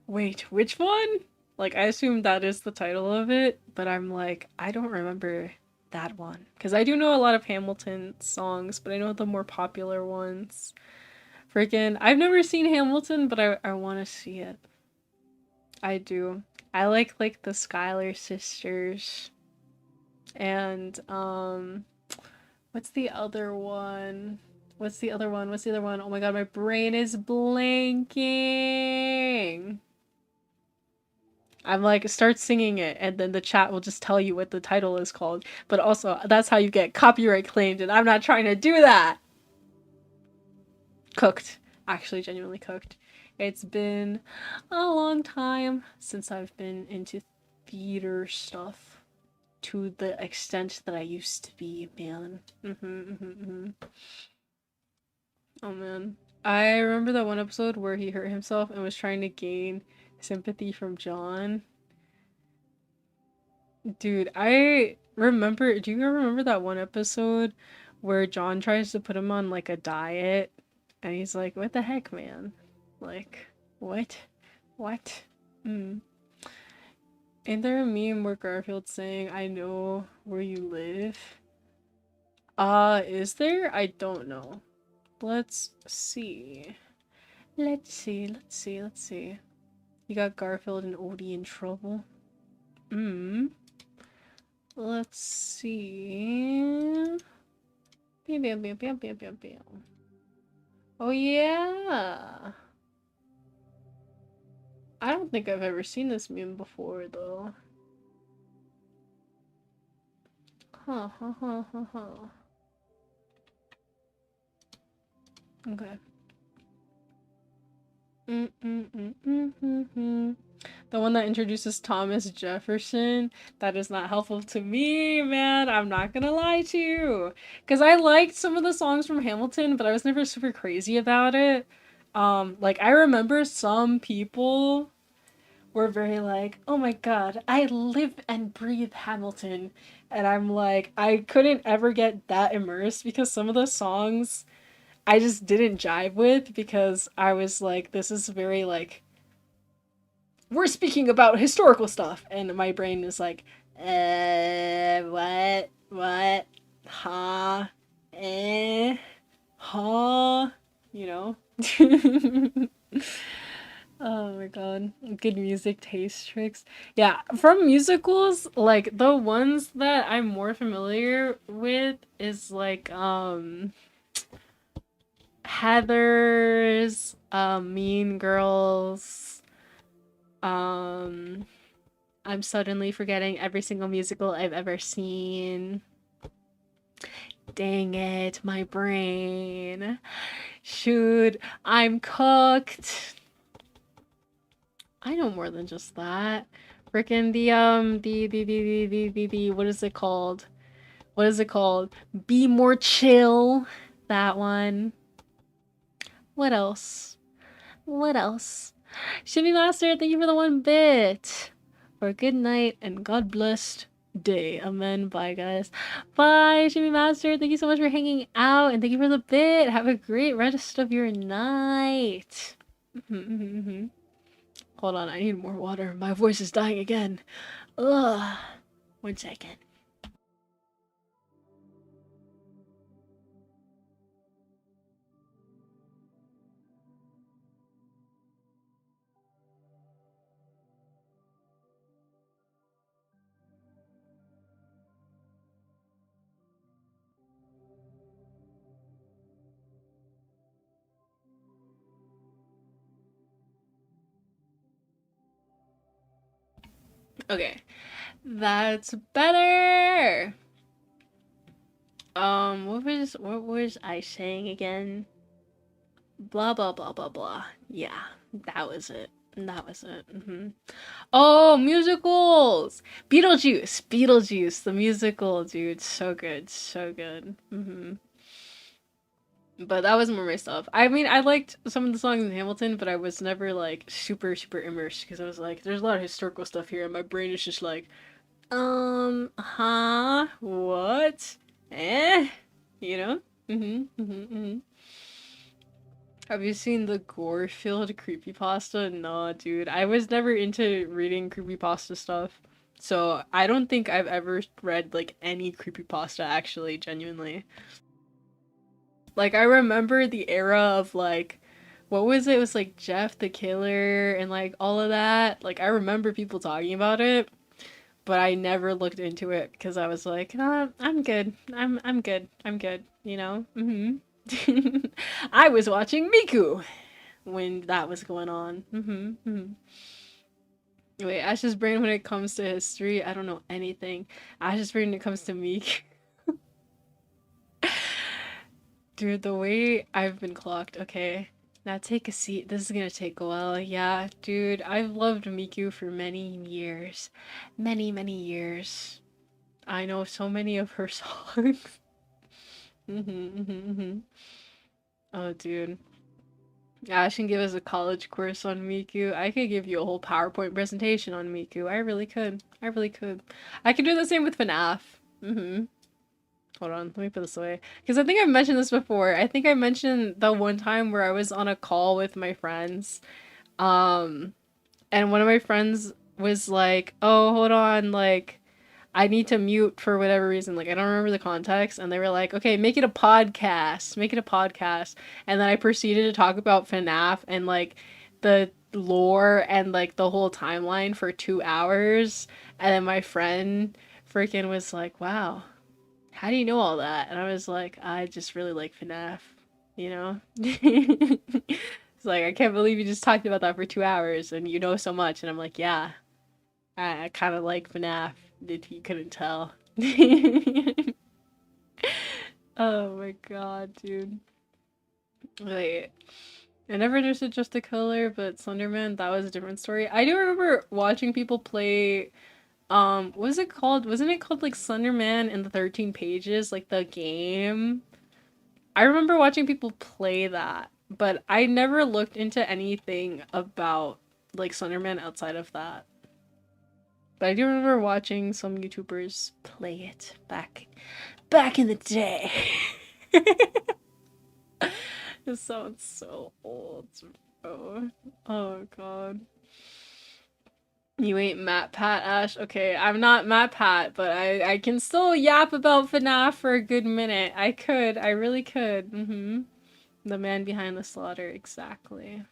wait, which one? Like, I assume that is the title of it, but I'm like, I don't remember that one. Because I do know a lot of Hamilton songs, but I know the more popular ones. Freaking, I've never seen Hamilton, but I want to see it. I do. I like the Schuyler sisters. And what's the other one? What's the other one? What's the other one? Oh my god, my brain is blanking. I'm like, start singing it, and then the chat will just tell you what the title is called. But also, that's how you get copyright claimed, and I'm not trying to do that! Cooked. Actually, genuinely cooked. It's been a long time since I've been into theater stuff to the extent that I used to be, man. Oh man. I remember that one episode where he hurt himself and was trying to gain sympathy from John. Dude, I remember. Do you remember that one episode where John tries to put him on like a diet and he's like, what the heck, man? Like, what? What? Mm. Ain't there a meme where Garfield's saying, I know where you live? Is there? I don't know. Let's see. Let's see, let's see, let's see. You got Garfield and Odie in trouble. Let's see. Bam, bam, bam, bam, bam, bam, bam. Oh yeah. I don't think I've ever seen this meme before though. Huh. Okay. The one that introduces Thomas Jefferson. That is not helpful to me, man. I'm not gonna lie to you. Because I liked some of the songs from Hamilton, but I was never super crazy about it. Like, I remember some people were very like, oh my god, I live and breathe Hamilton. And I'm like, I couldn't ever get that immersed because some of the songs I just didn't jive with because I was like, this is very like, we're speaking about historical stuff. And my brain is like, what, huh, huh, you know? Oh my god. Good music taste tricks. Yeah, from musicals, like the ones that I'm more familiar with is like Heathers, Mean Girls, I'm suddenly forgetting every single musical I've ever seen. Dang it, my brain. Shoot, I'm cooked. I know more than just that. Frickin' the what is it called? What is it called? Be More Chill. That one. What else? What else? Shimmy Master, thank you for the 1 bit. For a good night and God blessed day. Amen. Bye, guys. Bye, Shimmy Master. Thank you so much for hanging out and thank you for the bit. Have a great rest of your night. Hold on, I need more water. My voice is dying again. Ugh. 1 second. Okay. That's better. What was I saying again? Blah blah blah blah blah. Yeah, that was it. That was it. Oh, musicals! Beetlejuice, the musical, dude, so good, so good. But that was more my stuff. I mean, I liked some of the songs in Hamilton, but I was never like super immersed because I was like, there's a lot of historical stuff here, and my brain is just like, huh, what, you know? Have you seen the gore-filled creepypasta? No, dude. I was never into reading creepypasta stuff. So I don't think I've ever read like any creepypasta actually, genuinely. Like I remember the era of like what was it? It was like Jeff the Killer and like all of that. Like I remember people talking about it, but I never looked into it because I was like, I'm good. I'm good. I'm good, you know? I was watching Miku when that was going on. Wait, Ash's brain when it comes to history, I don't know anything. Ash's brain when it comes to Miku. Dude, the way I've been clocked. Okay. Now take a seat. This is gonna take a while. Yeah, dude, I've loved Miku for many years. Many, many years. I know so many of her songs. hmm Oh, dude. Ash can give us a college course on Miku. I could give you a whole PowerPoint presentation on Miku. I really could. I really could. I could do the same with FNAF. Hold on, let me put this away. Because I think I've mentioned this before. I think I mentioned the one time where I was on a call with my friends. Um, and one of my friends was like, oh, hold on, like, I need to mute for whatever reason. Like, I don't remember the context. And they were like, okay, make it a podcast. Make it a podcast. And then I proceeded to talk about FNAF and, like, the lore and, like, the whole timeline for 2 hours. And then my friend freaking was like, wow, how do you know all that? And I was like, I just really like FNAF, you know? It's like, I can't believe you just talked about that for 2 hours and you know so much. And I'm like, yeah, I kind of like FNAF, if you couldn't tell. Oh my god, dude. Wait, I never understood Just the Color, but Slenderman, that was a different story. I do remember watching people play, what was it called? Wasn't it called like Slenderman and the 13 Pages, like the game? I remember watching people play that, but I never looked into anything about like Slenderman outside of that. But I do remember watching some YouTubers play it back in the day. This sounds so old, bro. Oh god. You ain't Matt Pat Ash. Okay, I'm not Matt Pat, but I can still yap about FNAF for a good minute. I could. I really could. The man behind the slaughter, exactly.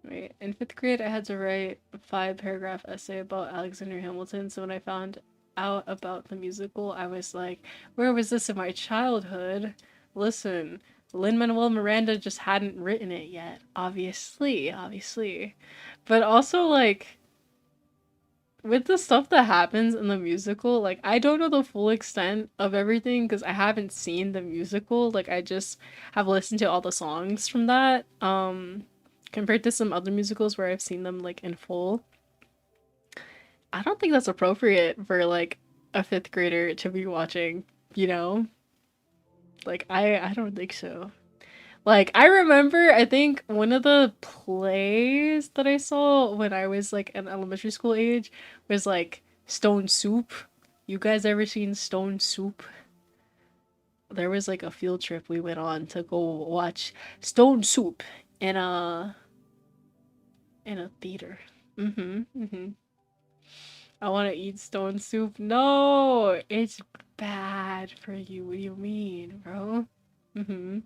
Right. In fifth grade, I had to write a 5-paragraph essay about Alexander Hamilton. So when I found out about the musical, I was like, where was this in my childhood? Listen, Lin-Manuel Miranda just hadn't written it yet. Obviously. But also, like, with the stuff that happens in the musical, like, I don't know the full extent of everything because I haven't seen the musical. Like, I just have listened to all the songs from that. Compared to some other musicals where I've seen them like in full, I don't think that's appropriate for like a fifth grader to be watching, you know? Like I don't think so. Like I remember I think one of the plays that I saw when I was like an elementary school age was like Stone Soup. You guys ever seen Stone Soup? There was like a field trip we went on to go watch Stone Soup in a theater. Mm-hmm. I want to eat stone soup. No, it's bad for you. What do you mean, bro? Mm-hmm.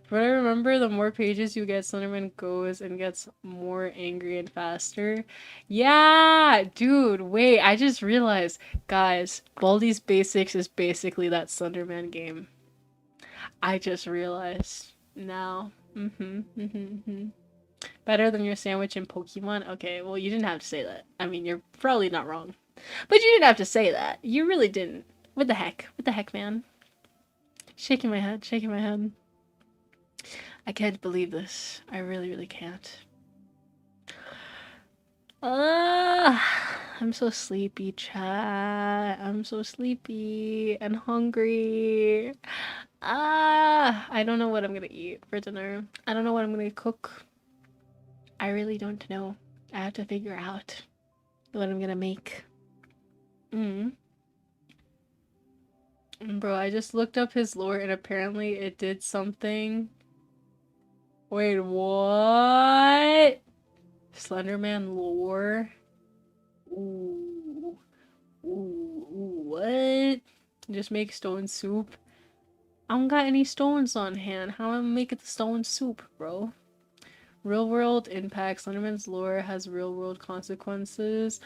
From what I remember, the more pages you get, Slenderman goes and gets more angry and faster. Yeah, dude, wait, I just realized. Guys, Baldi's Basics is basically that Slenderman game. I just realized now. Better than your sandwich in Pokemon? Okay, well, you didn't have to say that. I mean, you're probably not wrong. But you didn't have to say that. You really didn't. What the heck? What the heck, man? Shaking my head, shaking my head. I can't believe this. I really can't. I'm so sleepy, chat. I'm so sleepy and hungry. I don't know what I'm gonna eat for dinner. I don't know what I'm gonna cook. I really don't know. I have to figure out what I'm gonna make. Bro, I just looked up his lore and apparently it did something. Wait, what? Slenderman lore? Ooh. Ooh, what? Just make stone soup? I don't got any stones on hand. How am I gonna make it the stone soup, bro? Real world impact. Slenderman's lore has real world consequences.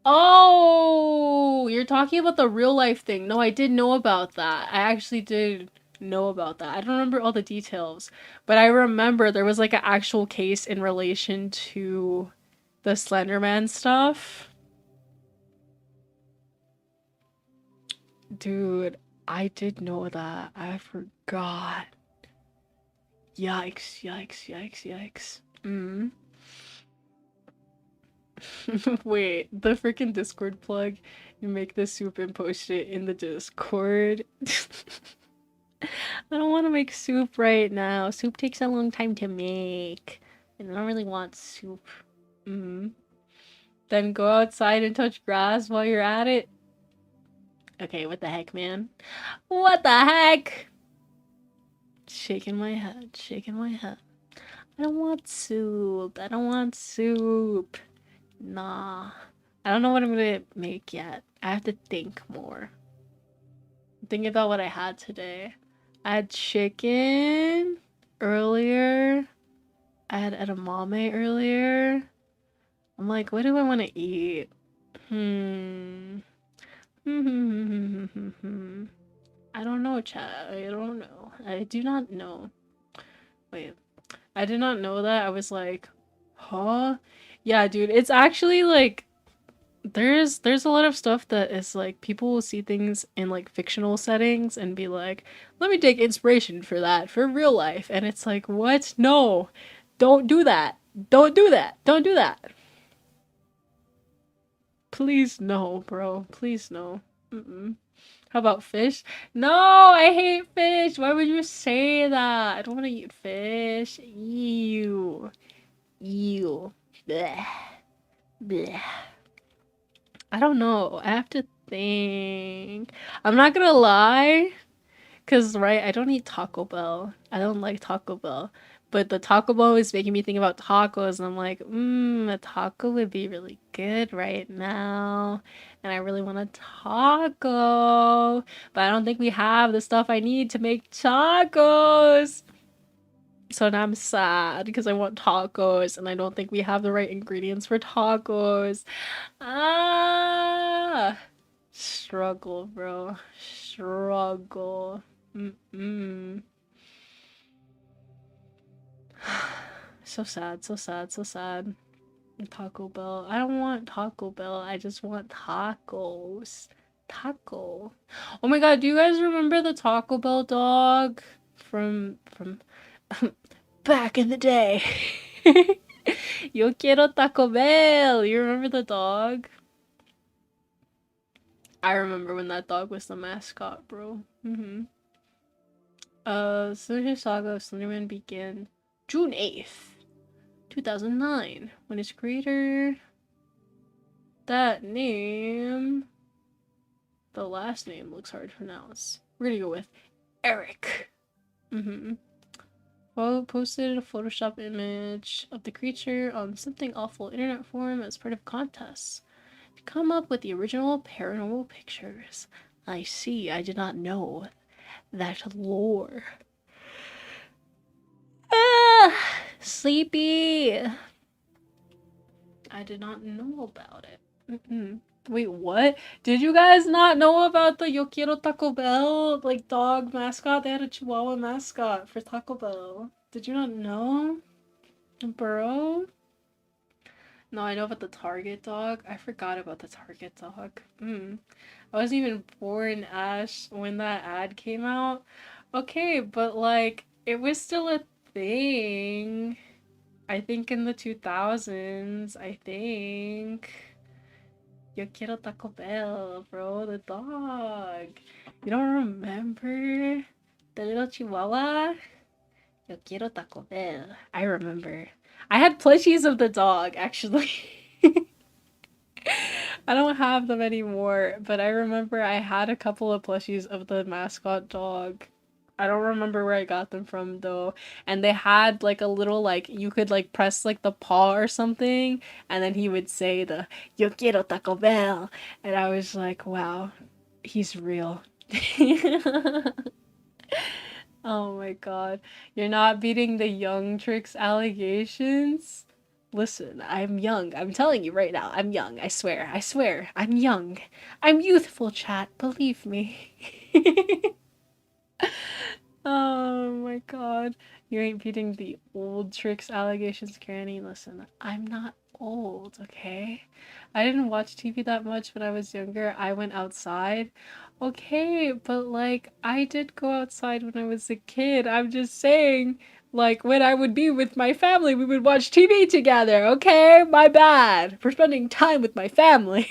Oh, you're talking about the real life thing. No, I did know about that. I actually did know about that. I don't remember all the details, but I remember there was like an actual case in relation to the Slenderman stuff. Dude, I did know that. I forgot. Yikes, yikes, yikes, yikes. Mm. Wait, the freaking Discord plug. You make the soup and post it in the Discord. I don't want to make soup right now. Soup takes a long time to make. And I don't really want soup. Mm. Then go outside and touch grass while you're at it. Okay, what the heck, man? What the heck? Shaking my head, shaking my head. I don't want soup. I don't want soup. Nah. I don't know what I'm gonna make yet. I have to think more. Think about what I had today. I had chicken earlier. I had edamame earlier. I'm like, what do I want to eat? Hmm. I don't know, chat. I don't know. I do not know. Wait. I did not know that. I was like, huh? Yeah, dude, it's actually like there's a lot of stuff that is like people will see things in like fictional settings and be like, let me take inspiration for that for real life. And it's like, what? No. Don't do that. Don't do that. Don't do that. Please no, bro. Please no. Mm-mm. How about fish? No, I hate fish. Why would you say that? I don't want to eat fish. Ew. Ew. Bleh. Bleh. I don't know. I have to think. I'm not gonna lie, cause right, I don't eat Taco Bell. I don't like Taco Bell. But the Taco Bell is making me think about tacos, and I'm like, a taco would be really good right now. And I really want a taco. But I don't think we have the stuff I need to make tacos. So now I'm sad because I want tacos and I don't think we have the right ingredients for tacos. Ah, struggle, bro. Struggle. Mm-mm. So sad, so sad, so sad. Taco Bell. I don't want Taco Bell. I just want tacos. Taco. Oh my god, do you guys remember the Taco Bell dog from back in the day? Yo quiero Taco Bell. You remember the dog? I remember when that dog was the mascot, bro. Slender Saga of Slenderman began June 8th, 2009, when its creator, that name, the last name looks hard to pronounce. We're gonna go with Eric. Well, posted a Photoshop image of the creature on something awful internet forum as part of a contest to come up with the original paranormal pictures. I see, I did not know that lore. Ah, sleepy. I did not know about it. Wait, what? Did you guys not know about the Yo Quiero Taco Bell, like, dog mascot? They had a Chihuahua mascot for Taco Bell. Did you not know? Bro? No, I know about the Target dog. I forgot about the Target dog. I wasn't even born, Ash, when that ad came out. Okay, but, like, it was still a thing. I think in the 2000s, I think. Yo quiero Taco Bell, bro, the dog. You don't remember the little Chihuahua? Yo quiero Taco Bell. I remember. I had plushies of the dog, actually. I don't have them anymore, but I remember I had a couple of plushies of the mascot dog. I don't remember where I got them from though. And they had like a little like you could like press like the paw or something, and then he would say the "Yo quiero Taco Bell," and I was like, wow, he's real. Oh my god. You're not beating the young tricks allegations? Listen, I'm young. I'm telling you right now, I'm young. I swear. I swear. I'm young. I'm youthful, chat. Believe me. Oh my god. You ain't beating the old tricks allegations, Granny. Listen, I'm not old, okay? I didn't watch TV that much when I was younger. I went outside. Okay, but like, I did go outside when I was a kid. I'm just saying, like, when I would be with my family, we would watch TV together, okay? My bad for spending time with my family.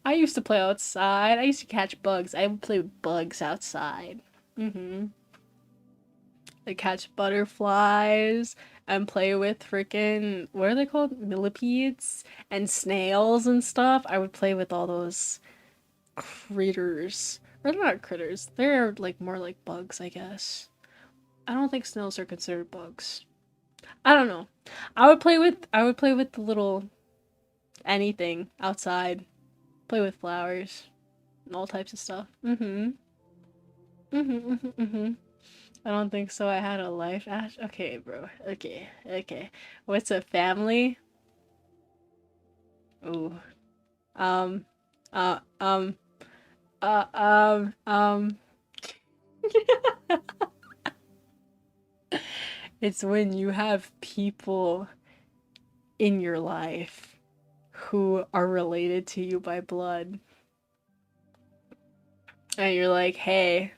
I used to play outside. I used to catch bugs. I would play with bugs outside. Mm-hmm. Like catch butterflies and play with freaking what are they called? Millipedes and snails and stuff. I would play with all those critters. Or they're not critters. They're like more like bugs, I guess. I don't think snails are considered bugs. I don't know. I would play with the little anything outside. Play with flowers and all types of stuff. Mm-hmm. Mm-hmm. Mm-hmm. Mm-hmm. I don't think so. I had a life, Ash. Okay, bro. Okay. Okay. What's a family? Ooh. Um. Uh. Um. Uh. It's when you have people in your life who are related to you by blood, and you're like, "Hey,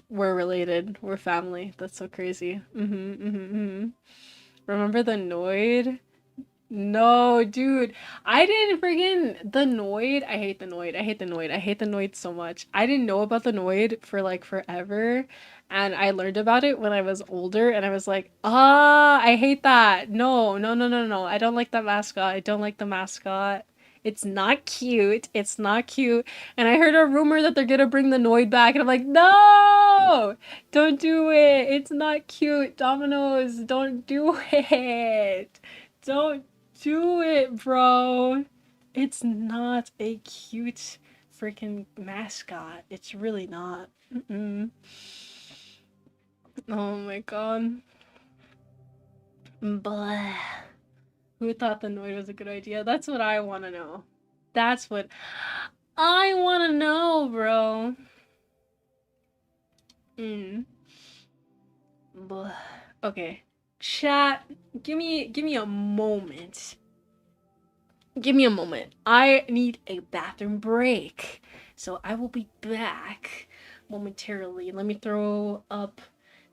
we're related. We're family." That's so crazy. Mm-hmm. Mm-hmm. Mm-hmm. Remember the Noid? No, dude. I didn't friggin' the Noid. I hate the Noid. I hate the Noid. I hate the Noid so much. I didn't know about the Noid for like forever. And I learned about it when I was older and I was like, ah, I hate that. No, no, no, no, no. I don't like that mascot. I don't like the mascot. It's not cute. It's not cute. And I heard a rumor that they're gonna bring the Noid back, and I'm like, no! Don't do it. It's not cute. Dominoes, don't do it. Don't do it, bro. It's not a cute freaking mascot. It's really not. Mm-mm. Oh my god. Blah. Who thought the Noid was a good idea? That's what I want to know. That's what I want to know, bro. Mm. Blah. Okay. Chat, give me a moment. Give me a moment. I need a bathroom break. So I will be back momentarily. Let me throw up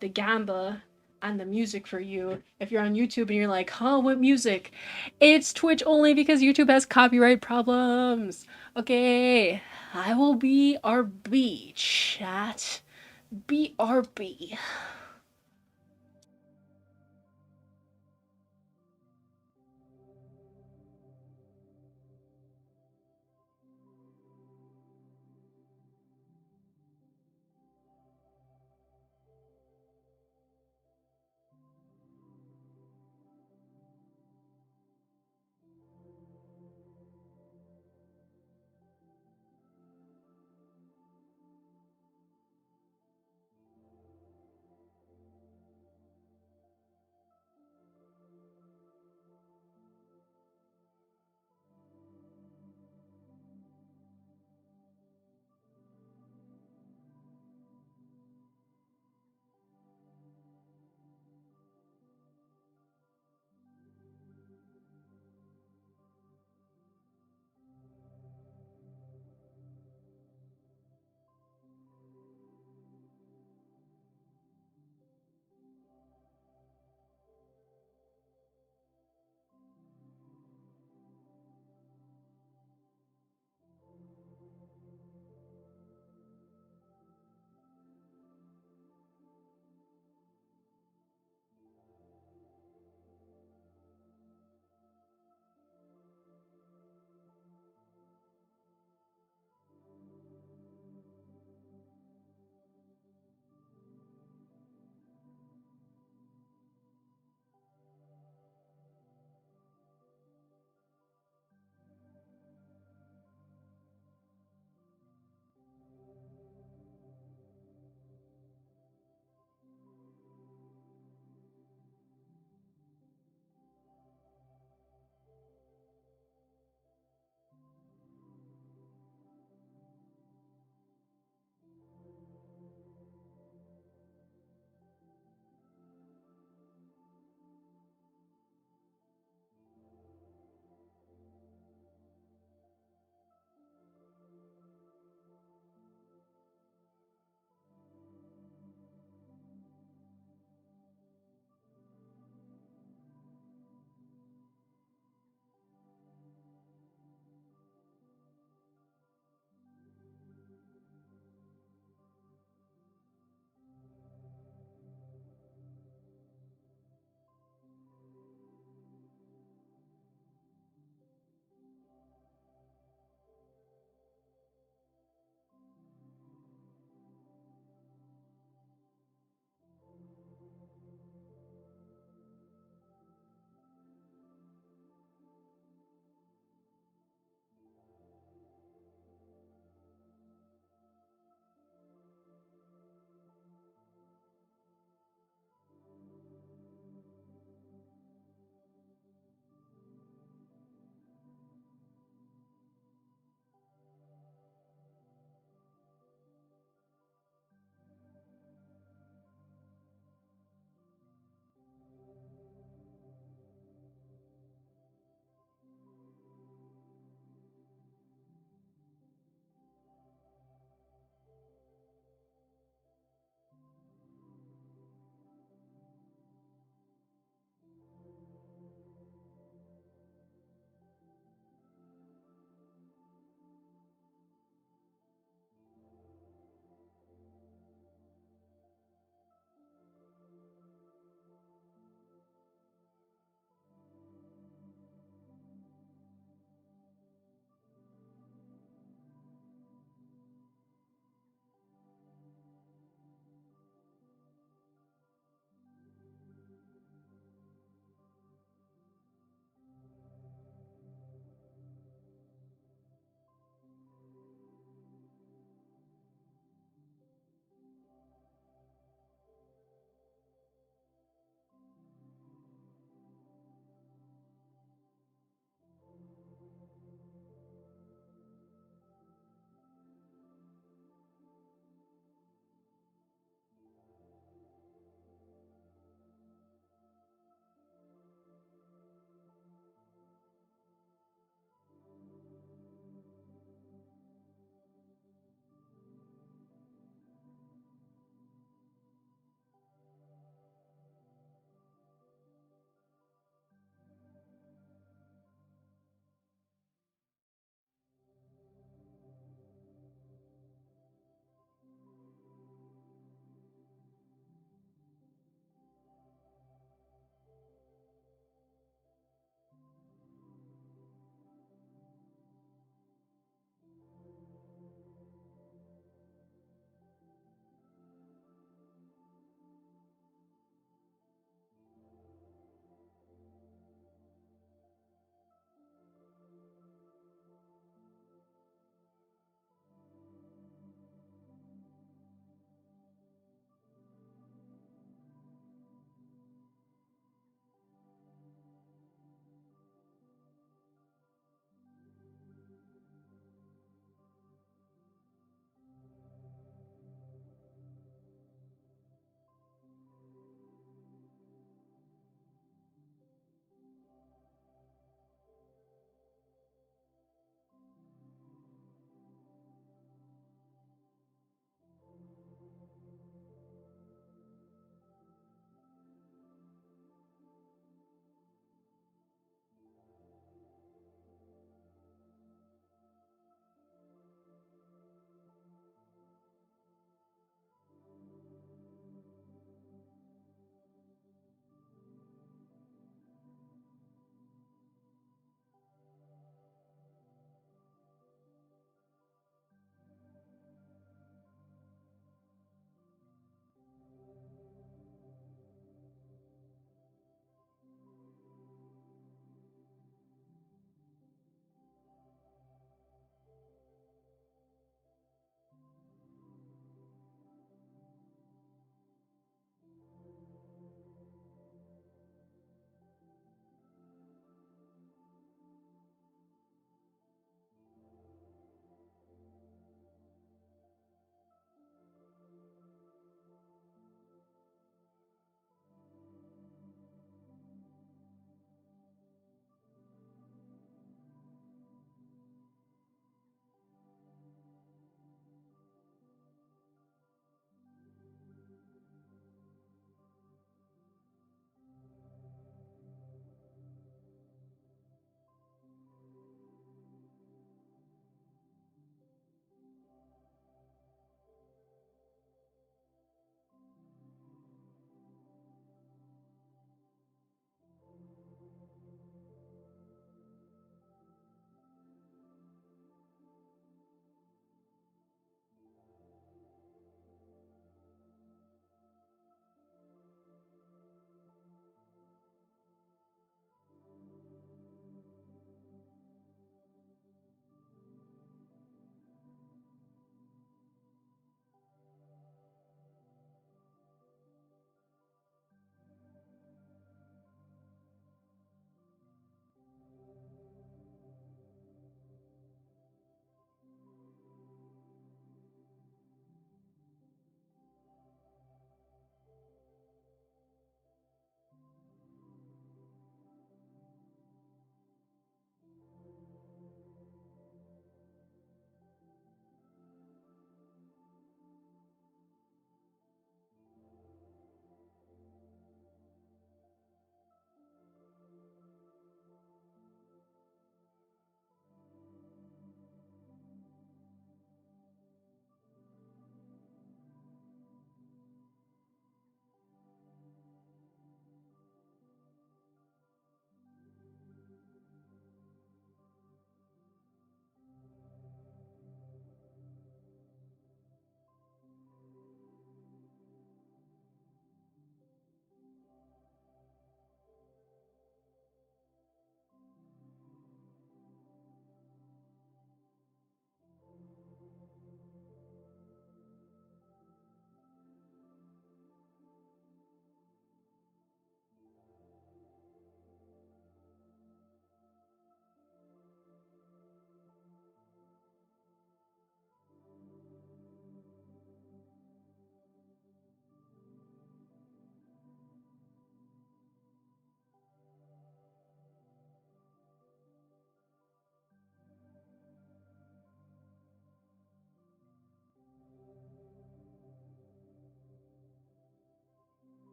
the gamba and the music for you. If you're on YouTube and you're like, huh, what music? It's Twitch only because YouTube has copyright problems. Okay, I will be RB, chat. BRB.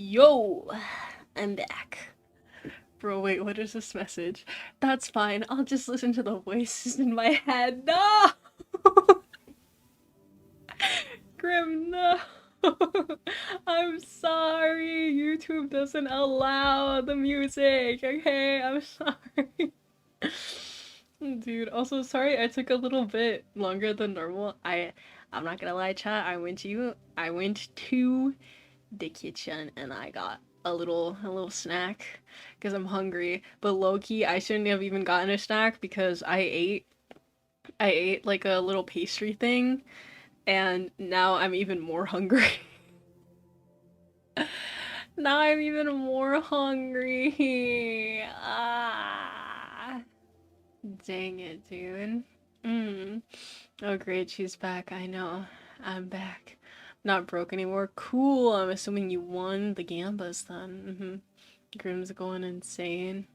Yo, I'm back. Bro, wait, what is this message? That's fine. I'll just listen to the voices in my head. No! Grim, no! I'm sorry. YouTube doesn't allow the music. Okay, I'm sorry. Dude, also sorry I took a little bit longer than normal. I'm not gonna lie, chat. I went to the kitchen and I got a little snack because I'm hungry. But low key, I shouldn't have even gotten a snack because I ate like a little pastry thing and now I'm even more hungry. Now I'm even more hungry. Ah, dang it, dude. Mm. Oh great, she's back. I know. I'm back. Not broke anymore. Cool. I'm assuming you won the gambas then. Grim's going insane.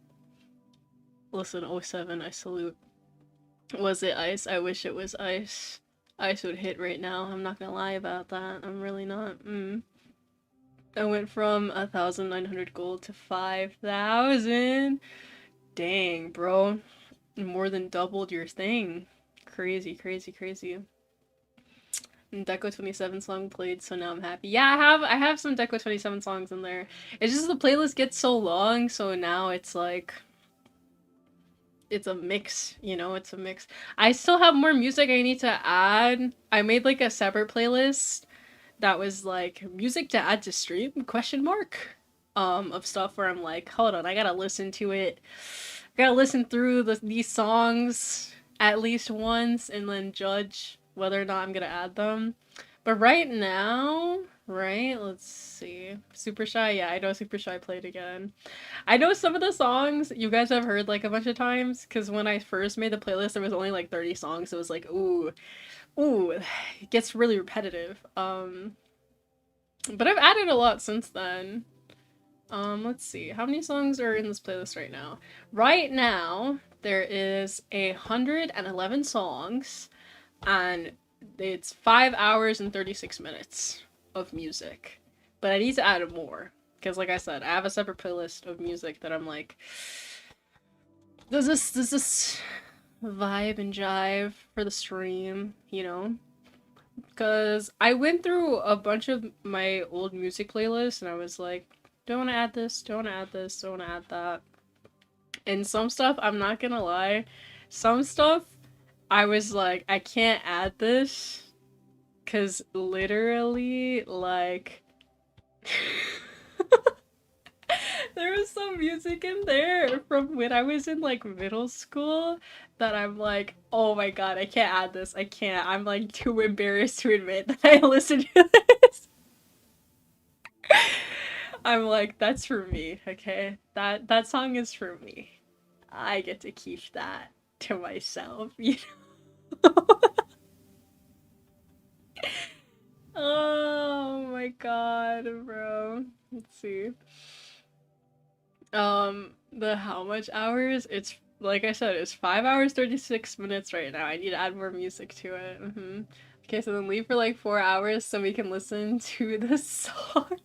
Listen, oh 07, I salute. Was it ice? I wish it was ice. Ice would hit right now. I'm not gonna lie about that. I'm really not. I went from 1,900 gold to 5,000. Dang, bro. More than doubled your thing. Crazy, crazy, crazy. Deco 27 song played, so now I'm happy. Yeah, I have some Deco 27 songs in there. It's just the playlist gets so long, so now it's like it's a mix, it's a mix. I still have more music I need to add. I made like a separate playlist that was like music to add to stream question mark of stuff where I'm like, hold on, I gotta listen to it. I gotta listen through these songs at least once and then judge whether or not I'm gonna add them. But right now, right, let's see. Super Shy, yeah, I know Super Shy played again. I know some of the songs you guys have heard like a bunch of times because when I first made the playlist, there was only like 30 songs. So it was like, ooh, it gets really repetitive. But I've added a lot since then. Let's see. How many songs are in this playlist right now? Right now, there is 111 songs, and it's 5 hours and 36 minutes of music. But I need to add more. Because like I said, I have a separate playlist of music that I'm like, does this vibe and jive for the stream, Because I went through a bunch of my old music playlists and I was like, don't want to add this, don't want to add this, don't want to add that. And some stuff, I'm not gonna lie, some stuff I was like, I can't add this because literally, like, there was some music in there from when I was in like middle school that I'm like, oh my god, I can't add this. I can't. I'm like too embarrassed to admit that I listened to this. I'm like, that's for me, okay? That song is for me. I get to keep that to myself, know? Oh my god, bro. Let's see. The how much hours? It's like I said, it's 5 hours 36 minutes right now. I need to add more music to it. Okay, so then leave for like 4 hours so we can listen to the song.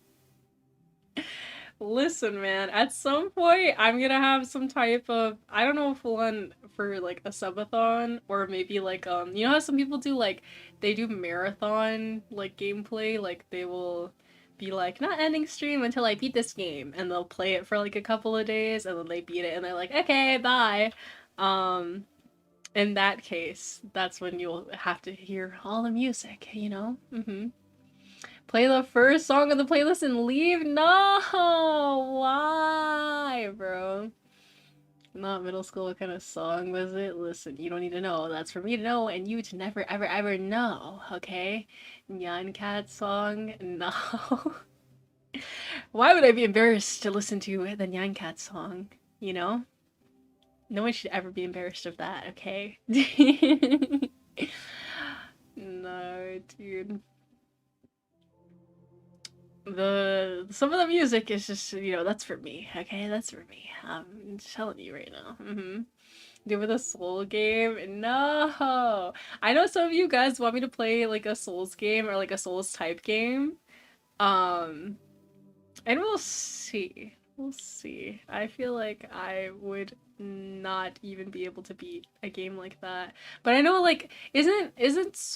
Listen, man, at some point I'm gonna have some type of, I don't know if one for like a subathon or maybe like you know how some people do like they do marathon like gameplay, like they will be like not ending stream until I beat this game and they'll play it for like a couple of days and then they beat it and they're like, okay, bye. Um in that case, that's when you'll have to hear all the music. Play the first song of the playlist and leave? No! Why, bro? Not middle school, what kind of song was it? Listen, you don't need to know. That's for me to know and you to never, ever, ever know, okay? Nyan Cat song? No. Why would I be embarrassed to listen to the Nyan Cat song? You know? No one should ever be embarrassed of that, okay? No, dude. Some of the music is just, that's for me, okay? That's for me. I'm just telling you right now. Do with a soul game? No. I know some of you guys want me to play like a Souls game or like a Souls type game. Um And we'll see. We'll see. I feel like I would not even be able to beat a game like that. But I know like isn't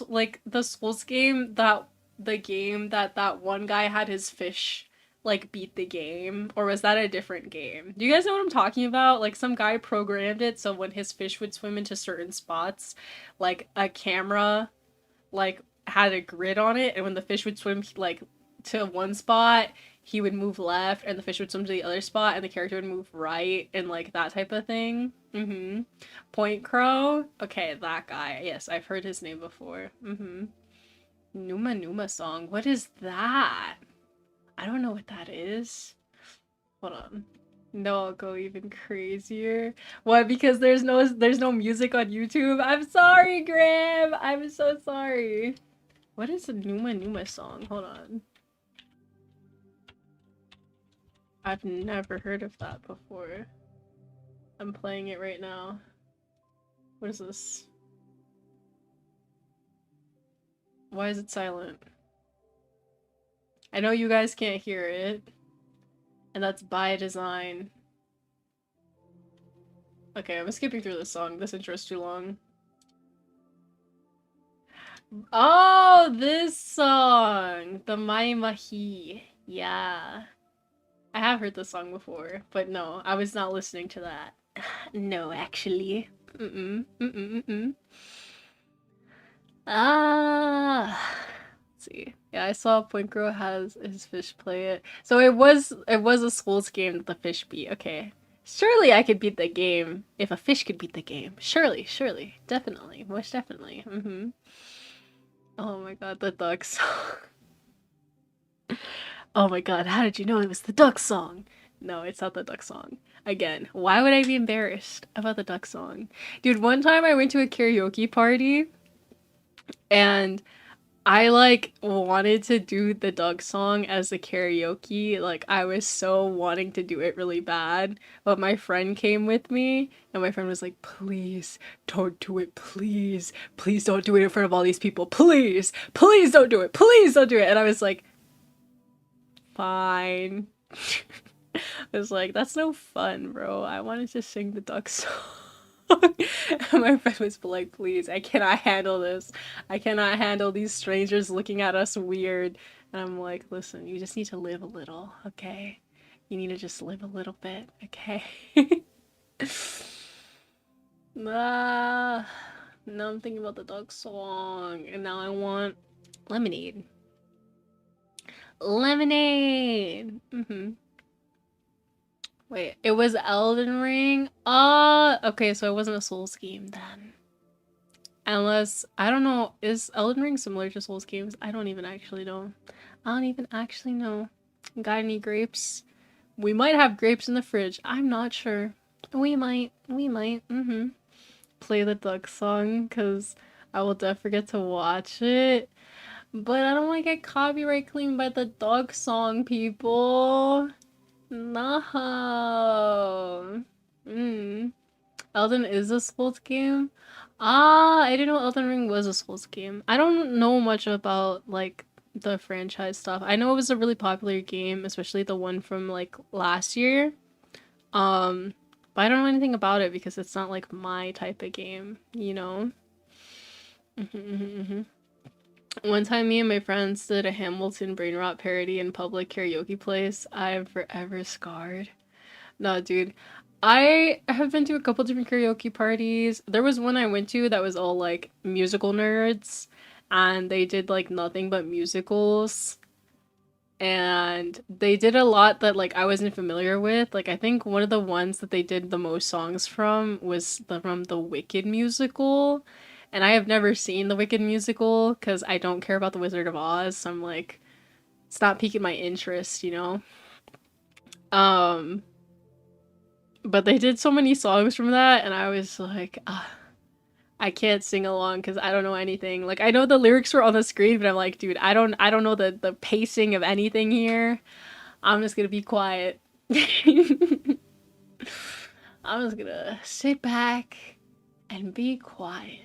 like the Souls game that the game that that one guy had his fish like beat the game, or was that a different game? Do you guys know what I'm talking about? Like some guy programmed it so when his fish would swim into certain spots, like a camera like had a grid on it, and when the fish would swim like to one spot, he would move left, and the fish would swim to the other spot, and the character would move right, and like that type of thing. Mm-hmm. Point Crow. Okay, that guy. Yes, I've heard his name before. Mm-hmm. Numa Numa song. What is that? I don't know what that is. Hold on. No, I'll go even crazier. What? Because there's no music on YouTube. I'm sorry, Graham. I'm so sorry. What is a Numa Numa song? Hold on. I've never heard of that before. I'm playing it right now. What is this? Why is it silent? I know you guys can't hear it, and that's by design. Okay, I'm skipping through this song. This intro is too long. Oh, this song! The Mai Mahi. Yeah. I have heard this song before, but no, I was not listening to that. No, actually. Mm-mm. Mm-mm. Mm-mm. Ah. Let's see. Yeah, I saw Point Girl has his fish play it. So it was a Souls game that the fish beat. Okay. Surely I could beat the game if a fish could beat the game. Surely, surely. Definitely. Most definitely. Mm-hmm. Oh my god, the duck song. Oh my god, how did you know it was the duck song? No, it's not the duck song. Again, why would I be embarrassed about the duck song? Dude, one time I went to a karaoke party and I like wanted to do the duck song as a karaoke. Like I was so wanting to do it really bad, but my friend came with me and my friend was like, "Please don't do it. Please. Please don't do it in front of all these people. Please. Please don't do it. Please don't do it." And I was like, "Fine." I was like, "That's no fun, bro. I wanted to sing the duck song." And my friend was like, "Please, I cannot handle this. I cannot handle these strangers looking at us weird." And I'm like, "Listen, you just need to live a little, okay? You need to just live a little bit, okay?" Ah, now I'm thinking about the duck song, and now I want lemonade. Lemonade! Wait, it was Elden Ring? Okay, so it wasn't a Souls game then. Unless, I don't know, is Elden Ring similar to Souls games? I don't even actually know. I don't even actually know. Got any grapes? We might have grapes in the fridge. I'm not sure. We might. We might. Play the duck song, because I will definitely forget to watch it. But I don't want to get copyright claimed by the duck song, people. No. Elden is a Souls game? Ah, I didn't know Elden Ring was a Souls game. I don't know much about like the franchise stuff. I know it was a really popular game, especially the one from like last year. Um, but I don't know anything about it because it's not like my type of game, you know? One time me and my friends did a Hamilton brain rot parody in public karaoke place. I'm forever scarred. No, dude. I have been to a couple different karaoke parties. There was one I went to that was all like musical nerds, and they did like nothing but musicals. And they did a lot that like I wasn't familiar with. Like I think one of the ones that they did the most songs from was from the Wicked musical. And I have never seen the Wicked musical because I don't care about the Wizard of Oz. So I'm like, it's not piquing my interest, you know? Um, But they did so many songs from that, and I was like, I can't sing along because I don't know anything. Like I know the lyrics were on the screen, but I'm like, dude, I don't know the pacing of anything here. I'm just gonna be quiet. I'm just gonna sit back and be quiet.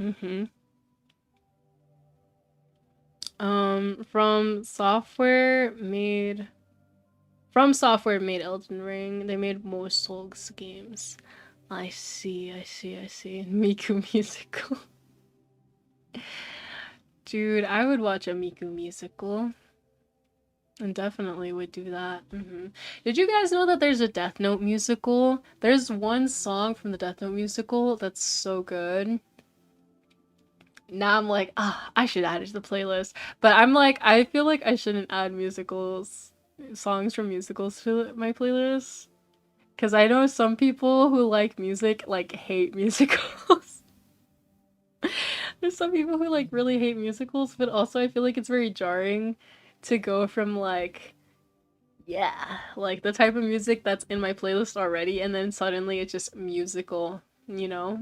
Mm-hmm. From software made From Software made Elden Ring. They made most Souls games. I see, I see, I see. Miku musical. Dude, I would watch a Miku musical. And definitely would do that. Did you guys know that there's a Death Note musical? There's one song from the Death Note musical that's so good. Now I'm like, ah, I should add it to the playlist. But I'm like, I feel like I shouldn't add songs from musicals to my playlist. Because I know some people who like music, like, hate musicals. There's some people who, like, really hate musicals, but also I feel like it's very jarring to go from, like, yeah, like the type of music that's in my playlist already, and then suddenly it's just musical, you know?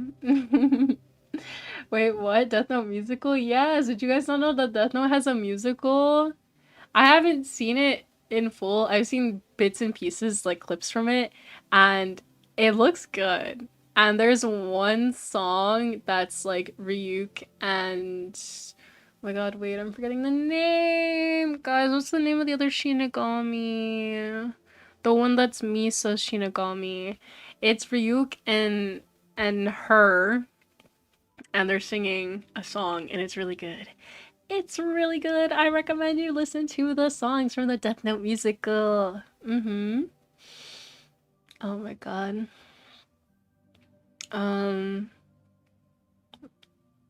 Wait, what? Death Note musical? Yes, did you guys not know that Death Note has a musical? I haven't seen it in full. I've seen bits and pieces, like clips from it, and it looks good. And there's one song that's like Ryuk and oh my god, wait, I'm forgetting the name. Guys, what's the name of the other Shinigami? The one that's Misa's Shinigami. It's Ryuk and her, and they're singing a song, and it's really good. It's really good. I recommend you listen to the songs from the Death Note musical. Oh my god. Um,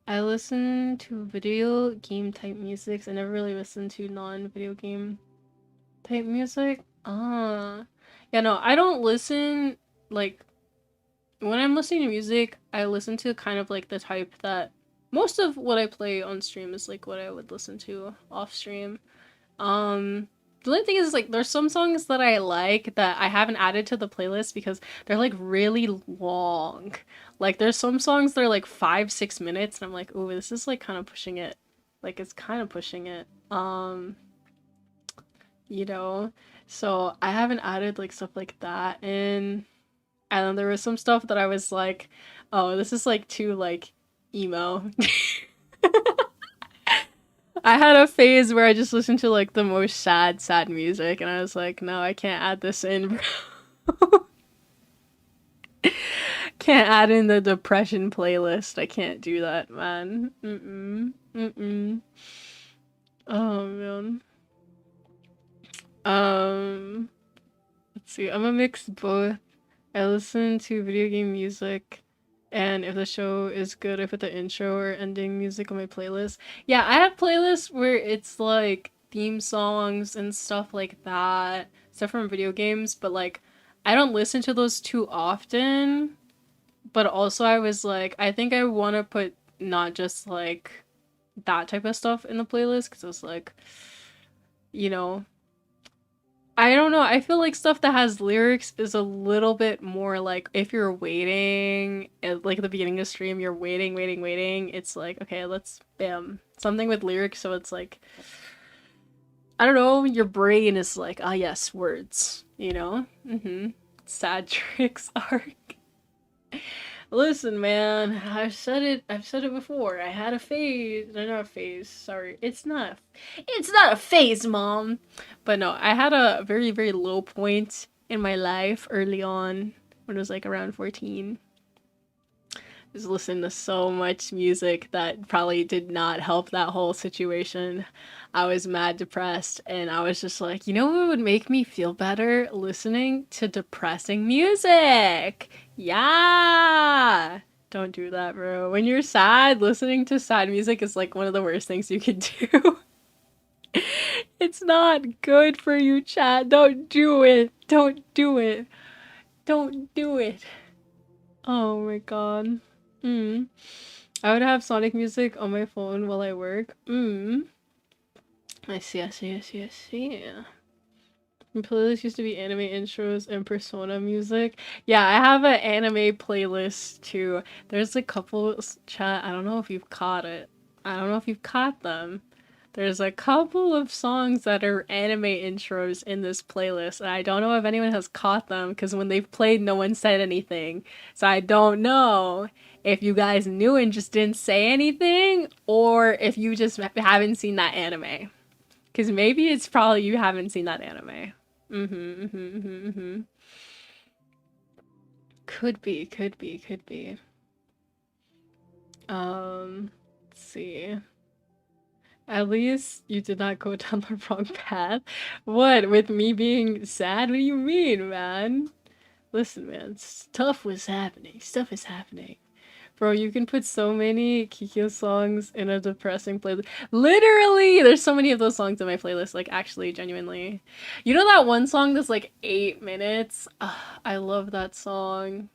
I listen to video game type music. I never really listen to non-video game type music. Yeah, no, I don't listen like when I'm listening to music, I listen to kind of like the type that most of what I play on stream is like what I would listen to off stream. The only thing is like there's some songs that I like that I haven't added to the playlist because they're like really long. Like there's some songs that are like 5-6 minutes and I'm like, ooh, this is like kind of pushing it. Like it's kind of pushing it. You know? So I haven't added like stuff like that in. And then there was some stuff that I was like, oh, this is like too like emo. I had a phase where I just listened to like the most sad music, and I was like, no, I can't add this in, bro. Can't add in the depression playlist. I can't do that, man. Mm-mm. Oh man. Um, let's see. I'm a mix both. I listen to video game music, and if the show is good, I put the intro or ending music on my playlist. Yeah, I have playlists where it's like theme songs and stuff like that, stuff from video games, but like I don't listen to those too often. But also, I was like, I think I want to put not just like that type of stuff in the playlist because it's like, you know, I don't know. I feel like stuff that has lyrics is a little bit more like if you're waiting, like at the beginning of stream, you're waiting. It's like, okay, let's bam. Something with lyrics, so it's like, I don't know, your brain is like, ah, yes, words, you know? Sad tricks arc. Listen, man, I've said it before. I had a phase, no, not a phase, sorry. It's not a phase, mom. But no, I had a very low point in my life early on when I was like around 14. Just listening to so much music that probably did not help that whole situation. I was mad depressed, and I was just like, you know what would make me feel better? Listening to depressing music. Yeah. Don't do that, bro. When you're sad, listening to sad music is like one of the worst things you could do. It's not good for you, chat. Don't do it. Don't do it. Don't do it. Oh my god. I would have Sonic music on my phone while I work. I see. My playlist used to be anime intros and Persona music. Yeah, I have an anime playlist too. There's a couple, chat, I don't know if you've caught it. I don't know if you've caught them. There's a couple of songs that are anime intros in this playlist, and I don't know if anyone has caught them because when they've played, no one said anything. So I don't know if you guys knew and just didn't say anything, or if you just haven't seen that anime. Because maybe it's probably you haven't seen that anime. Could be, could be, could be. Let's see. At least you did not go down the wrong path. What, with me being sad? What do you mean, man? Listen, man, stuff was happening. Stuff is happening. Bro, you can put so many Kikyo songs in a depressing playlist. Literally, there's so many of those songs in my playlist, like, actually, genuinely. You know that one song that's like 8 minutes? Ugh, I love that song.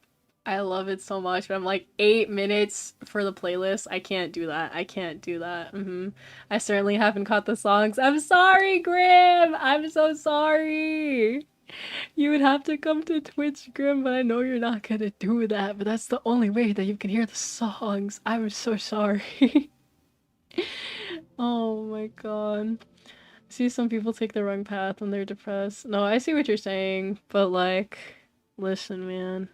I love it so much, but I'm like 8 minutes for the playlist. I can't do that. I can't do that. I certainly haven't caught the songs. I'm sorry, Grim. I'm so sorry. You would have to come to Twitch, Grim, but I know you're not gonna do that. But that's the only way that you can hear the songs. I'm so sorry. Oh my god. I see some people take the wrong path when they're depressed. No, I see what you're saying, but like, listen, man.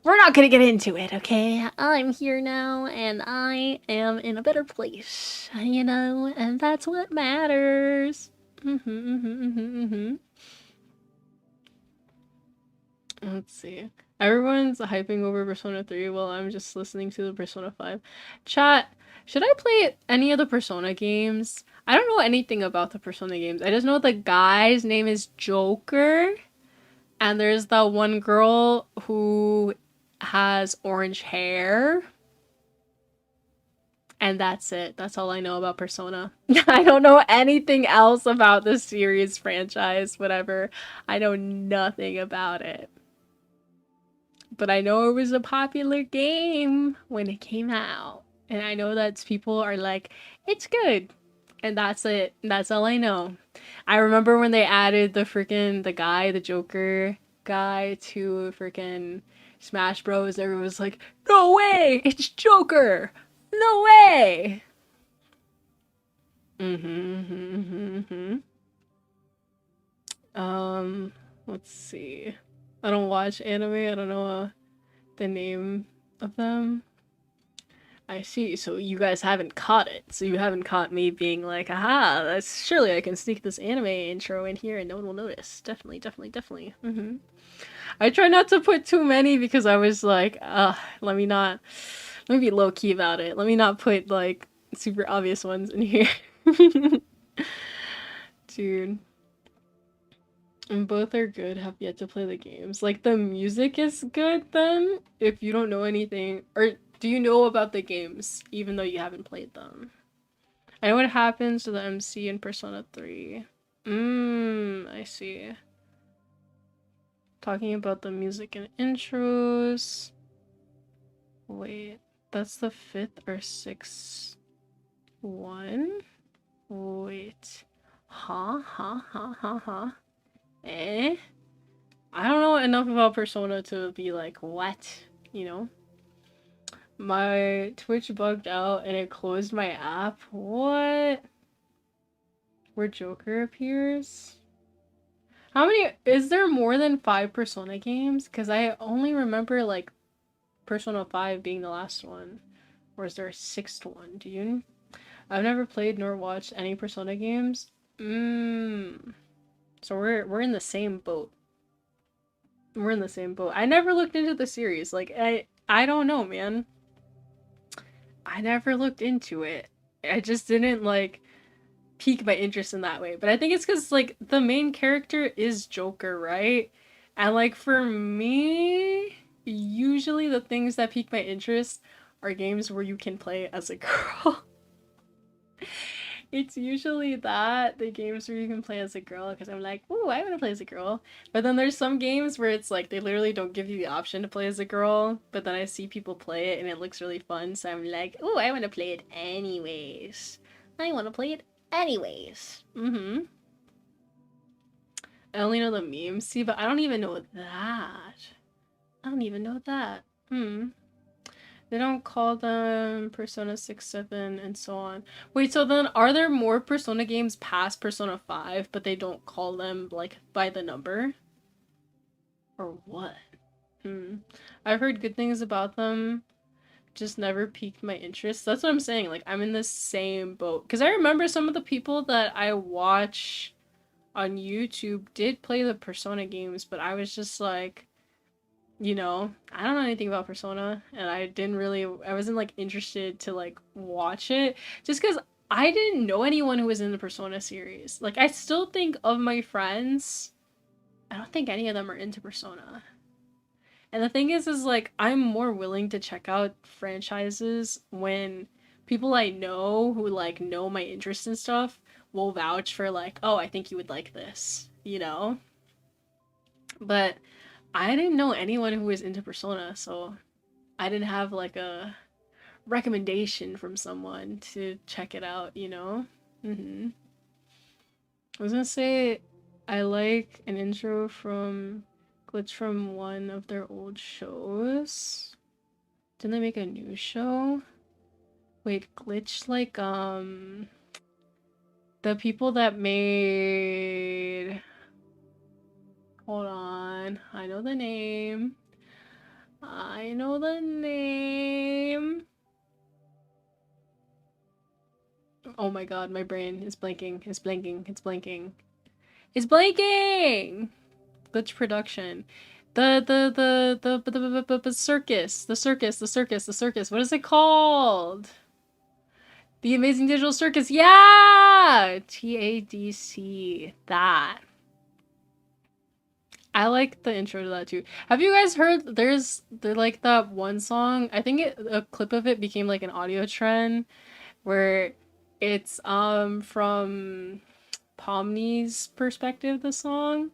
We're not gonna get into it, okay? I'm here now, and I am in a better place, you know, and that's what matters. Let's see. Everyone's hyping over Persona 3 while I'm just listening to the Persona 5. Chat, should I play any of the Persona games? I don't know anything about the Persona games. I just know the guy's name is Joker. And there's that one girl who has orange hair. And that's it. That's all I know about Persona. I don't know anything else about the series, franchise, whatever. I know nothing about it. But I know it was a popular game when it came out. And I know that people are like, it's good. And that's it. That's all I know. I remember when they added the Joker guy to freaking Smash Bros. Everyone was like, no way! It's Joker! No way! Let's see. I don't watch anime. I don't know the name of them. I see. So you guys haven't caught it. So you haven't caught me being like, aha, that's surely I can sneak this anime intro in here and no one will notice. Definitely, definitely, definitely. I try not to put too many because I was like, let me be low key about it. Let me not put like super obvious ones in here. Dude. And both are good, have yet to play the games. Like, the music is good then, if you don't know anything. Or do you know about the games, even though you haven't played them? I know what happens to the MC in Persona 3. I see. Talking about the music and intros. Wait, that's the 5th or 6th one? Wait. Huh? Eh? I don't know enough about Persona to be like, what? You know? My Twitch bugged out and it closed my app. What? Where Joker appears? How many? Is there more than 5 Persona games? Because I only remember, like, Persona 5 being the last one. Or is there a 6th one? Do you? I've never played nor watched any Persona games. So we're in the same boat. We're in the same boat. I never looked into the series. Like, I don't know, man. I never looked into it. I just didn't, like, pique my interest in that way. But I think it's because, like, the main character is Joker, right? And, like, for me, usually the things that pique my interest are games where you can play as a girl. It's usually the games where you can play as a girl, because I'm like, ooh, I want to play as a girl. But then there's some games where it's like, they literally don't give you the option to play as a girl, but then I see people play it and it looks really fun, so I'm like, ooh, I want to play it anyways. I want to play it anyways. I only know the memes, see, but I don't even know that. I don't even know that. They don't call them Persona 6, 7, and so on. Wait, so then are there more Persona games past Persona 5, but they don't call them, like, by the number? Or what? I've heard good things about them, just never piqued my interest. That's what I'm saying, like, I'm in the same boat. Because I remember some of the people that I watch on YouTube did play the Persona games, but I was just like, I don't know anything about Persona, and I wasn't like interested to like watch it just because I didn't know anyone who was in the Persona series. Like, I still think of my friends, I don't think any of them are into Persona. And the thing is like, I'm more willing to check out franchises when people I know who like know my interests and stuff will vouch for like, oh, I think you would like this, you know? But I didn't know anyone who was into Persona, so I didn't have like a recommendation from someone to check it out, you know? I was gonna say I like an intro from Glitch from one of their old shows. Didn't they make a new show? Wait, Glitch like the people that made, hold on, I know the name. I know the name. Oh my god, my brain is blanking. It's blanking. It's blanking. It's blanking! Glitch production. The circus. The circus. The circus. The circus. What is it called? The Amazing Digital Circus. Yeah! TADC. That. I like the intro to that too. Have you guys heard there's like that one song? I think a clip of it became like an audio trend where it's from Pomni's perspective, the song.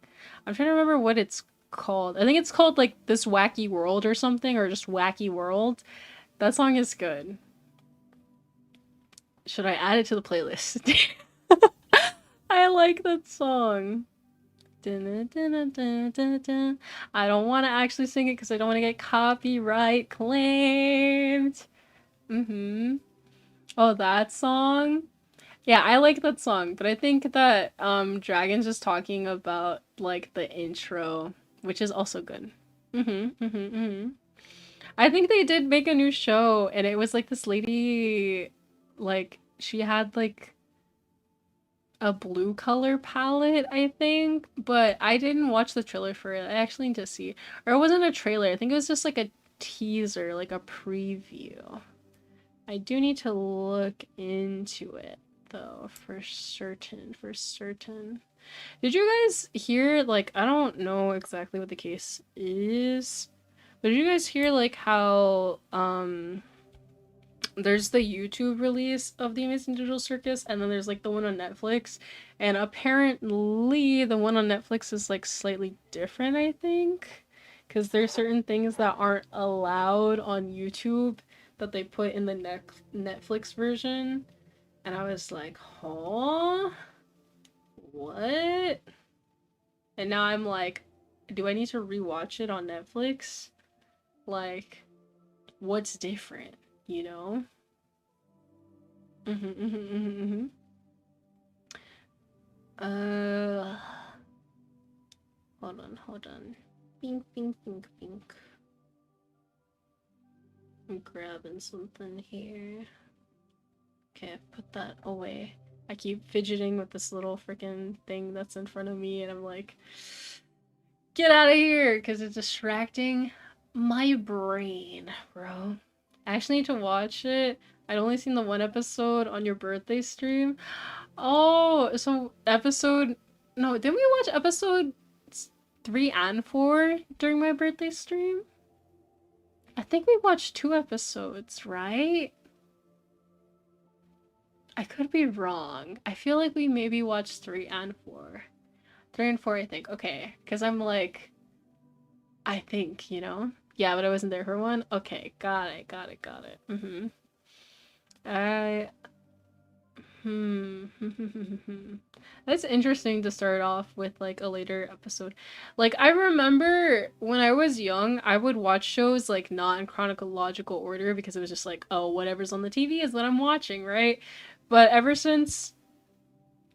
I'm trying to remember what it's called. I think it's called like This Wacky World or something, or just Wacky World. That song is good. Should I add it to the playlist? I like that song. I don't want to actually sing it because I don't want to get copyright claimed. Oh, that song? Yeah, I like that song, but I think that Dragon's just talking about like the intro, which is also good. I think they did make a new show, and it was like this lady, like she had like a blue color palette, I think, but I didn't watch the trailer for it. I actually need to see. Or it wasn't a trailer. I think it was just like a teaser, like a preview. I do need to look into it though, for certain, for certain. Did you guys hear, like, I don't know exactly what the case is, but did you guys hear like how there's the YouTube release of The Amazing Digital Circus, and then there's like the one on Netflix, and apparently the one on Netflix is like slightly different, I think, because there's certain things that aren't allowed on YouTube that they put in the Netflix version, and I was like, huh? What? And now I'm like, do I need to rewatch it on Netflix? Like, what's different, you know? Uh, hold on, hold on. Bink, bink, bink, bink. I'm grabbing something here. Okay, put that away. I keep fidgeting with this little freaking thing that's in front of me, and I'm like, get out of here, because it's distracting my brain, bro. I actually need to watch it. I'd only seen the one episode on your birthday stream. Oh, so episode... No, didn't we watch episode 3 and 4 during my birthday stream? I think we watched 2 episodes, right? I could be wrong. I feel like we maybe watched 3 and 4. 3 and 4, I think. Okay, because I'm like... I think, you know? Yeah, but I wasn't there for one? Okay, got it, got it, got it. I... That's interesting to start off with like a later episode. Like, I remember when I was young, I would watch shows like not in chronological order because it was just like, oh, whatever's on the TV is what I'm watching, right? But ever since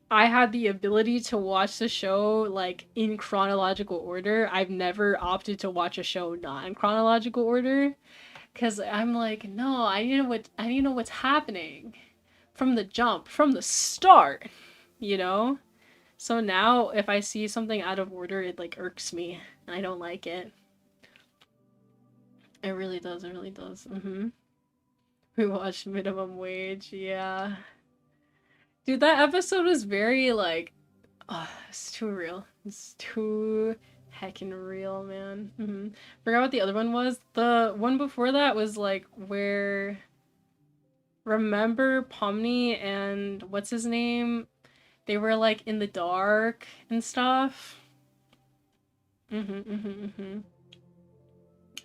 I had the ability to watch the show like in chronological order, I've never opted to watch a show not in chronological order. Cause I'm like, no, I need to know what's happening from the jump, from the start, you know? So now if I see something out of order, it like irks me and I don't like it. It really does, it really does. We watched Minimum Wage, yeah. Dude, that episode was very like, oh, it's too real. It's too heckin' real, man. Forgot what the other one was. The one before that was like where, remember Pomni and what's his name? They were like in the dark and stuff.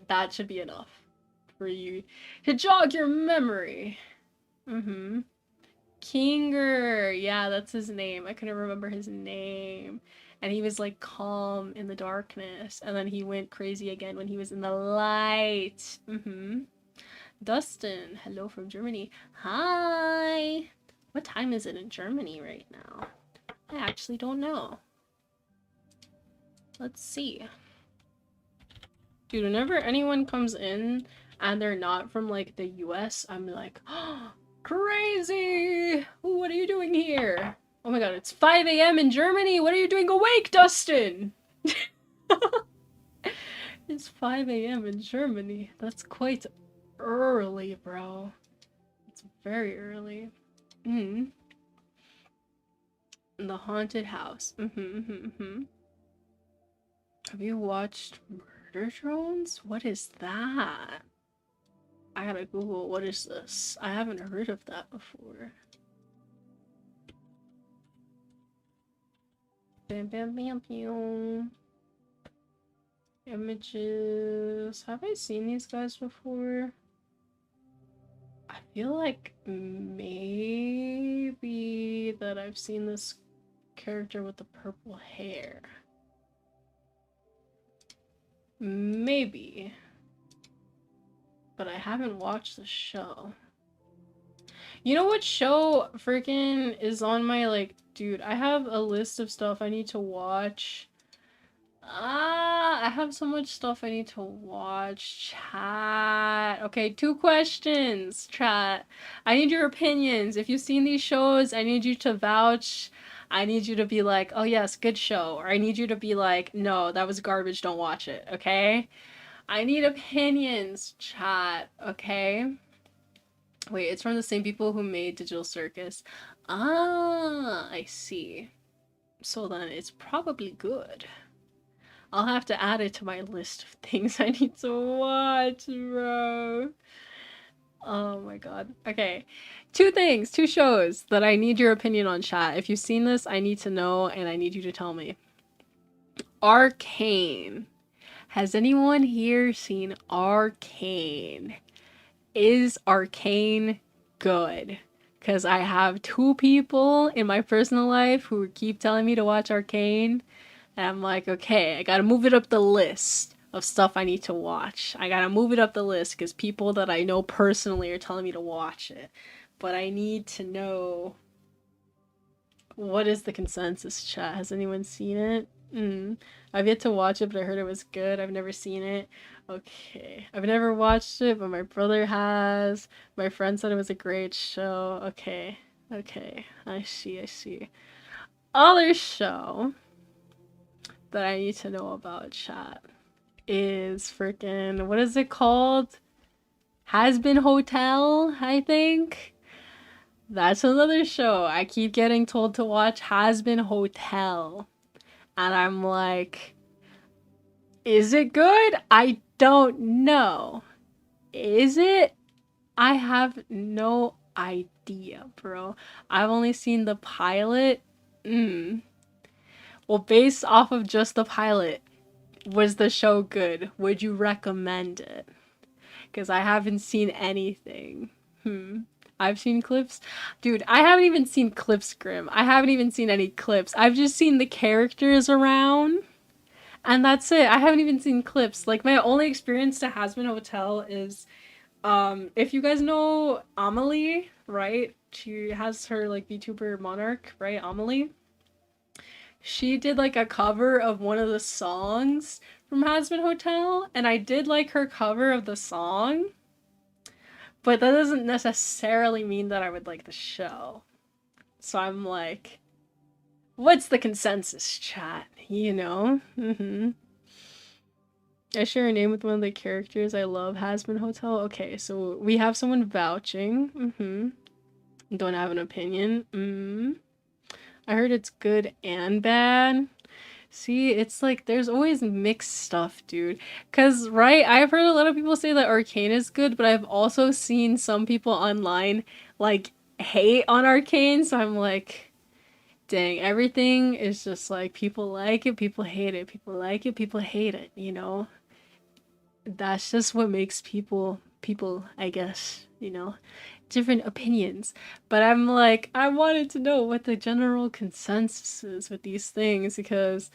That should be enough for you to jog your memory. Kinger, yeah, that's his name. I couldn't remember his name. And he was like calm in the darkness, and then he went crazy again when he was in the light. Dustin, hello from Germany. Hi. What time is it in Germany right now? I actually don't know. Let's see. Dude, whenever anyone comes in and they're not from like the US, I'm like, oh, crazy! What are you doing here? Oh my god, it's 5 a.m. in Germany! What are you doing awake, Dustin? It's 5 a.m. in Germany. That's quite early, bro. It's very early. The haunted house. Have you watched Murder Drones? What is that? I gotta Google, what is this? I haven't heard of that before. Bam bam bam bam. Images. Have I seen these guys before? I feel like maybe that I've seen this character with the purple hair. Maybe. But I haven't watched the show. You know what show freaking is on my, like, dude, I have a list of stuff I need to watch. I have so much stuff I need to watch. Chat. Okay, 2 questions, chat. I need your opinions. If you've seen these shows, I need you to vouch. I need you to be like, oh yes, good show. Or I need you to be like, no, that was garbage, don't watch it, okay? I need opinions, chat, okay? Wait, it's from the same people who made Digital Circus. Ah, I see. So then it's probably good. I'll have to add it to my list of things I need to watch, bro. Oh my god. Okay. 2 things, 2 shows that I need your opinion on, chat. If you've seen this, I need to know and I need you to tell me. Arcane. Has anyone here seen Arcane? Is Arcane good? Because I have 2 people in my personal life who keep telling me to watch Arcane. And I'm like, okay, I gotta move it up the list of stuff I need to watch. I gotta move it up the list because people that I know personally are telling me to watch it. But I need to know, what is the consensus, chat? Has anyone seen it? I've yet to watch it, but I heard it was good. I've never seen it. Okay. I've never watched it, but my brother has. My friend said it was a great show. Okay. Okay. I see, I see. Other show that I need to know about, chat, is freaking, what is it called? Has Been Hotel, I think. That's another show. I keep getting told to watch Has Been Hotel. And I'm like, is it good? I don't know. Is it? I have no idea, bro. I've only seen the pilot. Well, based off of just the pilot, was the show good? Would you recommend it? Because I haven't seen anything. I've seen clips. Dude, I haven't even seen clips, Grim. I haven't even seen any clips. I've just seen the characters around. And that's it. I haven't even seen clips. Like, my only experience to Has Been Hotel is, if you guys know Amelie, right? She has her, like, VTuber Monarch, right? Amelie. She did, like, a cover of one of the songs from Has Been Hotel, and I did like her cover of the song. But that doesn't necessarily mean that I would like the show. So I'm like, What's the consensus, chat? You know? Mm-hmm. I share a name with one of the characters I love, Hasbin Hotel. Okay, so we have someone vouching. Mm-hmm. Don't have an opinion. I heard it's good and bad. See, it's like there's always mixed stuff, dude. Cause right, I've heard a lot of people say that Arcane is good, but I've also seen some people online like hate on Arcane, so I'm like, dang, everything is just like people like it, people hate it, people like it, people hate it, you know? That's just what makes people, I guess, you know? Different opinions. But I'm like, I wanted to know what the general consensus is with these things because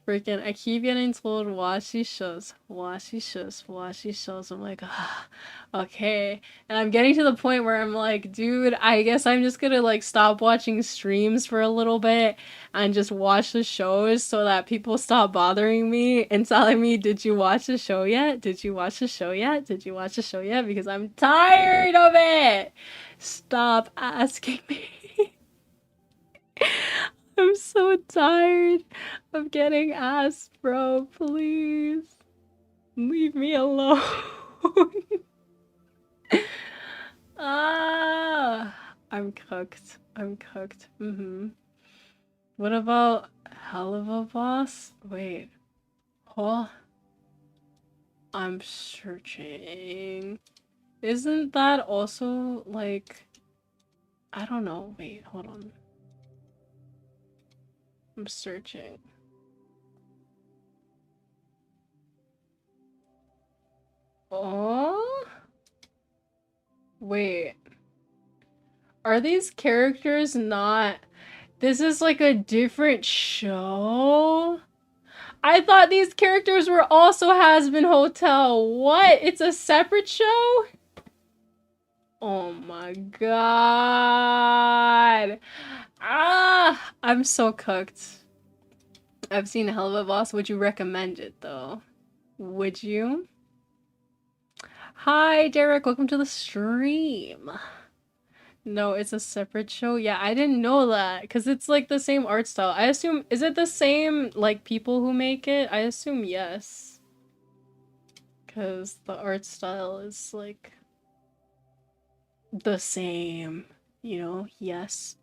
freaking, I keep getting told watch these shows, watch these shows, watch these shows. I'm like, ah, okay. And I'm getting to the point where I'm like, dude, I guess I'm just gonna like stop watching streams for a little bit and just watch the shows so that people stop bothering me and telling me, did you watch the show yet? Did you watch the show yet? Did you watch the show yet? Because I'm tired of it. Stop asking me. I'm so tired of getting asked, bro. Please leave me alone. Ah, I'm cooked. I'm cooked. What about Hell of a Boss? Wait. Oh, I'm searching. Isn't that also like I don't know. Wait, hold on. I'm searching. Oh? Wait. Are these characters not... This is like a different show? I thought these characters were also Has-Been Hotel. What? It's a separate show? Oh my god. Ah! I'm so cooked. I've seen Hell of a Boss. Would you recommend it though? Would you? Hi, Derek. Welcome to the stream. No, it's a separate show. Yeah, I didn't know that because it's like the same art style. I assume, is it the same like people who make it? I assume yes. Because the art style is like the same, you know? Yes.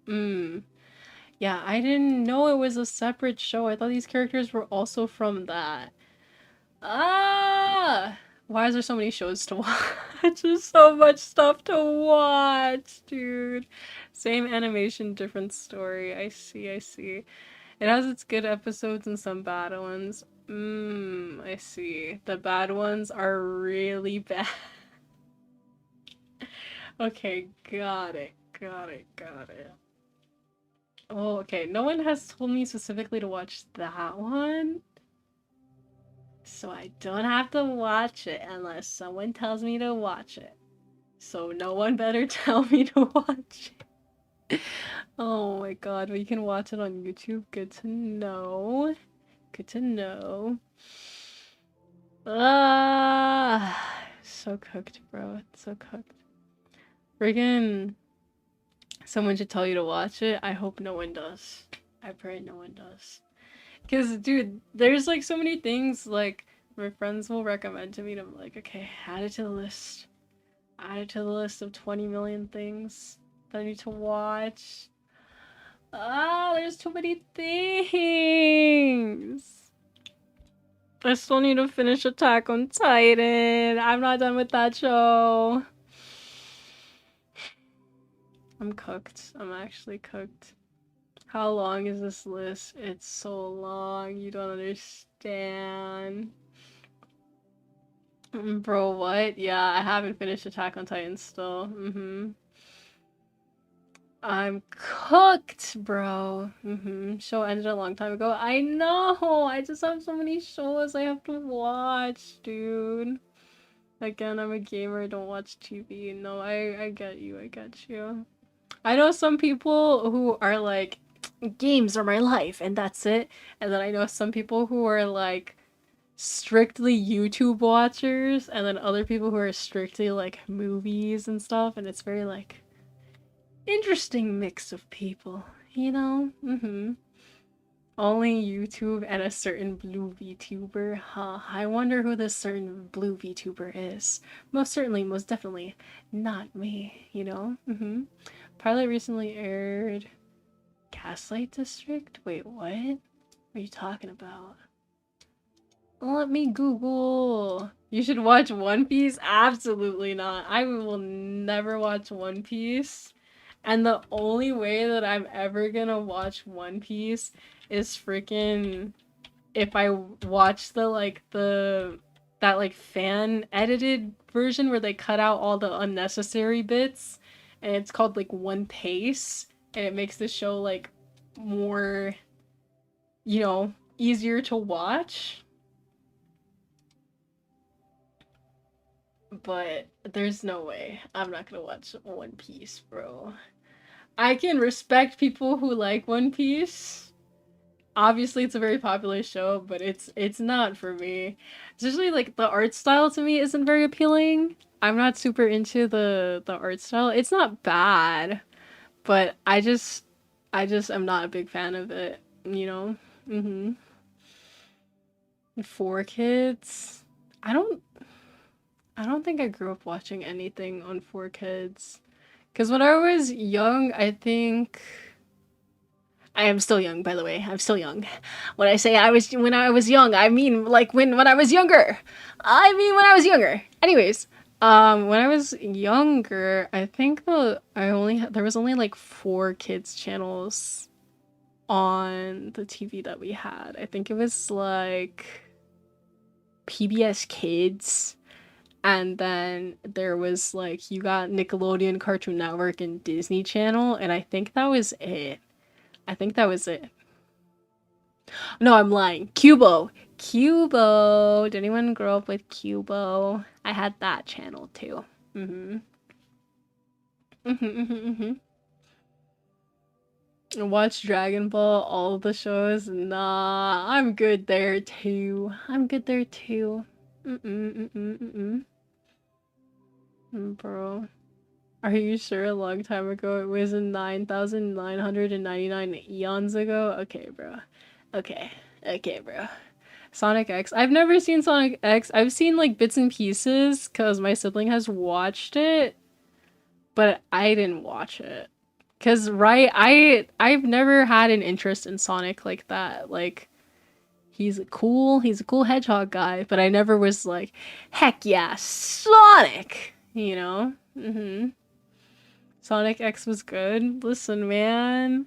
Yeah, I didn't know it was a separate show. I thought these characters were also from that. Ah! Why is there so many shows to watch? There's so much stuff to watch, dude. Same animation, different story. I see, I see. It has its good episodes and some bad ones. I see. The bad ones are really bad. Okay, got it. Got it, got it. Oh, okay. No one has told me specifically to watch that one. So I don't have to watch it unless someone tells me to watch it. So no one better tell me to watch it. Oh my god, we can watch it on YouTube. Good to know. Good to know. Ah, so cooked, bro. So cooked. Friggin' someone should tell you to watch it. I hope no one does. I pray no one does. Cause dude, there's like so many things like my friends will recommend to me and I'm like, okay, add it to the list. Add it to the list of 20 million things that I need to watch. Ah, there's too many things. I still need to finish Attack on Titan. I'm not done with that show. I'm cooked. I'm actually cooked. How long is this list? It's so long. You don't understand. Bro, what? Yeah, I haven't finished Attack on Titan still. I'm cooked, bro. Show ended a long time ago. I know! I just have so many shows I have to watch, dude. Again, I'm a gamer, I don't watch TV. No, I get you, I get you. I know some people who are like, games are my life, and that's it. And then I know some people who are like, strictly YouTube watchers, and then other people who are strictly like movies and stuff, and it's very like interesting mix of people, you know? Only YouTube and a certain blue VTuber. Huh. I wonder who this certain blue VTuber is. Most certainly, most definitely not me, you know? Pilot recently aired Gaslight District? Wait, what? What are you talking about? Let me Google. You should watch One Piece? Absolutely not. I will never watch One Piece. And the only way that I'm ever gonna watch One Piece is freaking if I watch that like fan edited version where they cut out all the unnecessary bits and it's called like One Pace and it makes the show like more, you know, easier to watch. But there's no way I'm not gonna watch One Piece, bro. I can respect people who like One Piece. Obviously, it's a very popular show, but it's not for me. Especially like the art style to me isn't very appealing. I'm not super into the art style. It's not bad, but I just am not a big fan of it, you know? Mhm. Four Kids. I don't I don't think I grew up watching anything on Four Kids. Cuz when I was young, I think I am still young, by the way. I'm still young. When I say when I was young, I mean like when I was younger. I mean when I was younger. Anyways, when I was younger, I think there was only like four kids channels on the TV that we had. I think it was like PBS Kids, and then there was like you got Nickelodeon, Cartoon Network, and Disney Channel, and I think that was it. I think that was it. No, I'm lying. Cubo. Cubo. Did anyone grow up with Cubo? I had that channel too. Mm-hmm. Mm-hmm. Watch Dragon Ball, all the shows. Nah, I'm good there too. I'm good there too. Bro. Are you sure a long time ago? It was in 9,999 eons ago? Okay, bro. Okay. Okay, bro. Sonic X. I've never seen Sonic X. I've seen like bits and pieces because my sibling has watched it, but I didn't watch it. Cause right, I've never had an interest in Sonic like that. Like he's a cool hedgehog guy, but I never was like, heck yeah, Sonic. You know? Sonic X was good. Listen, man.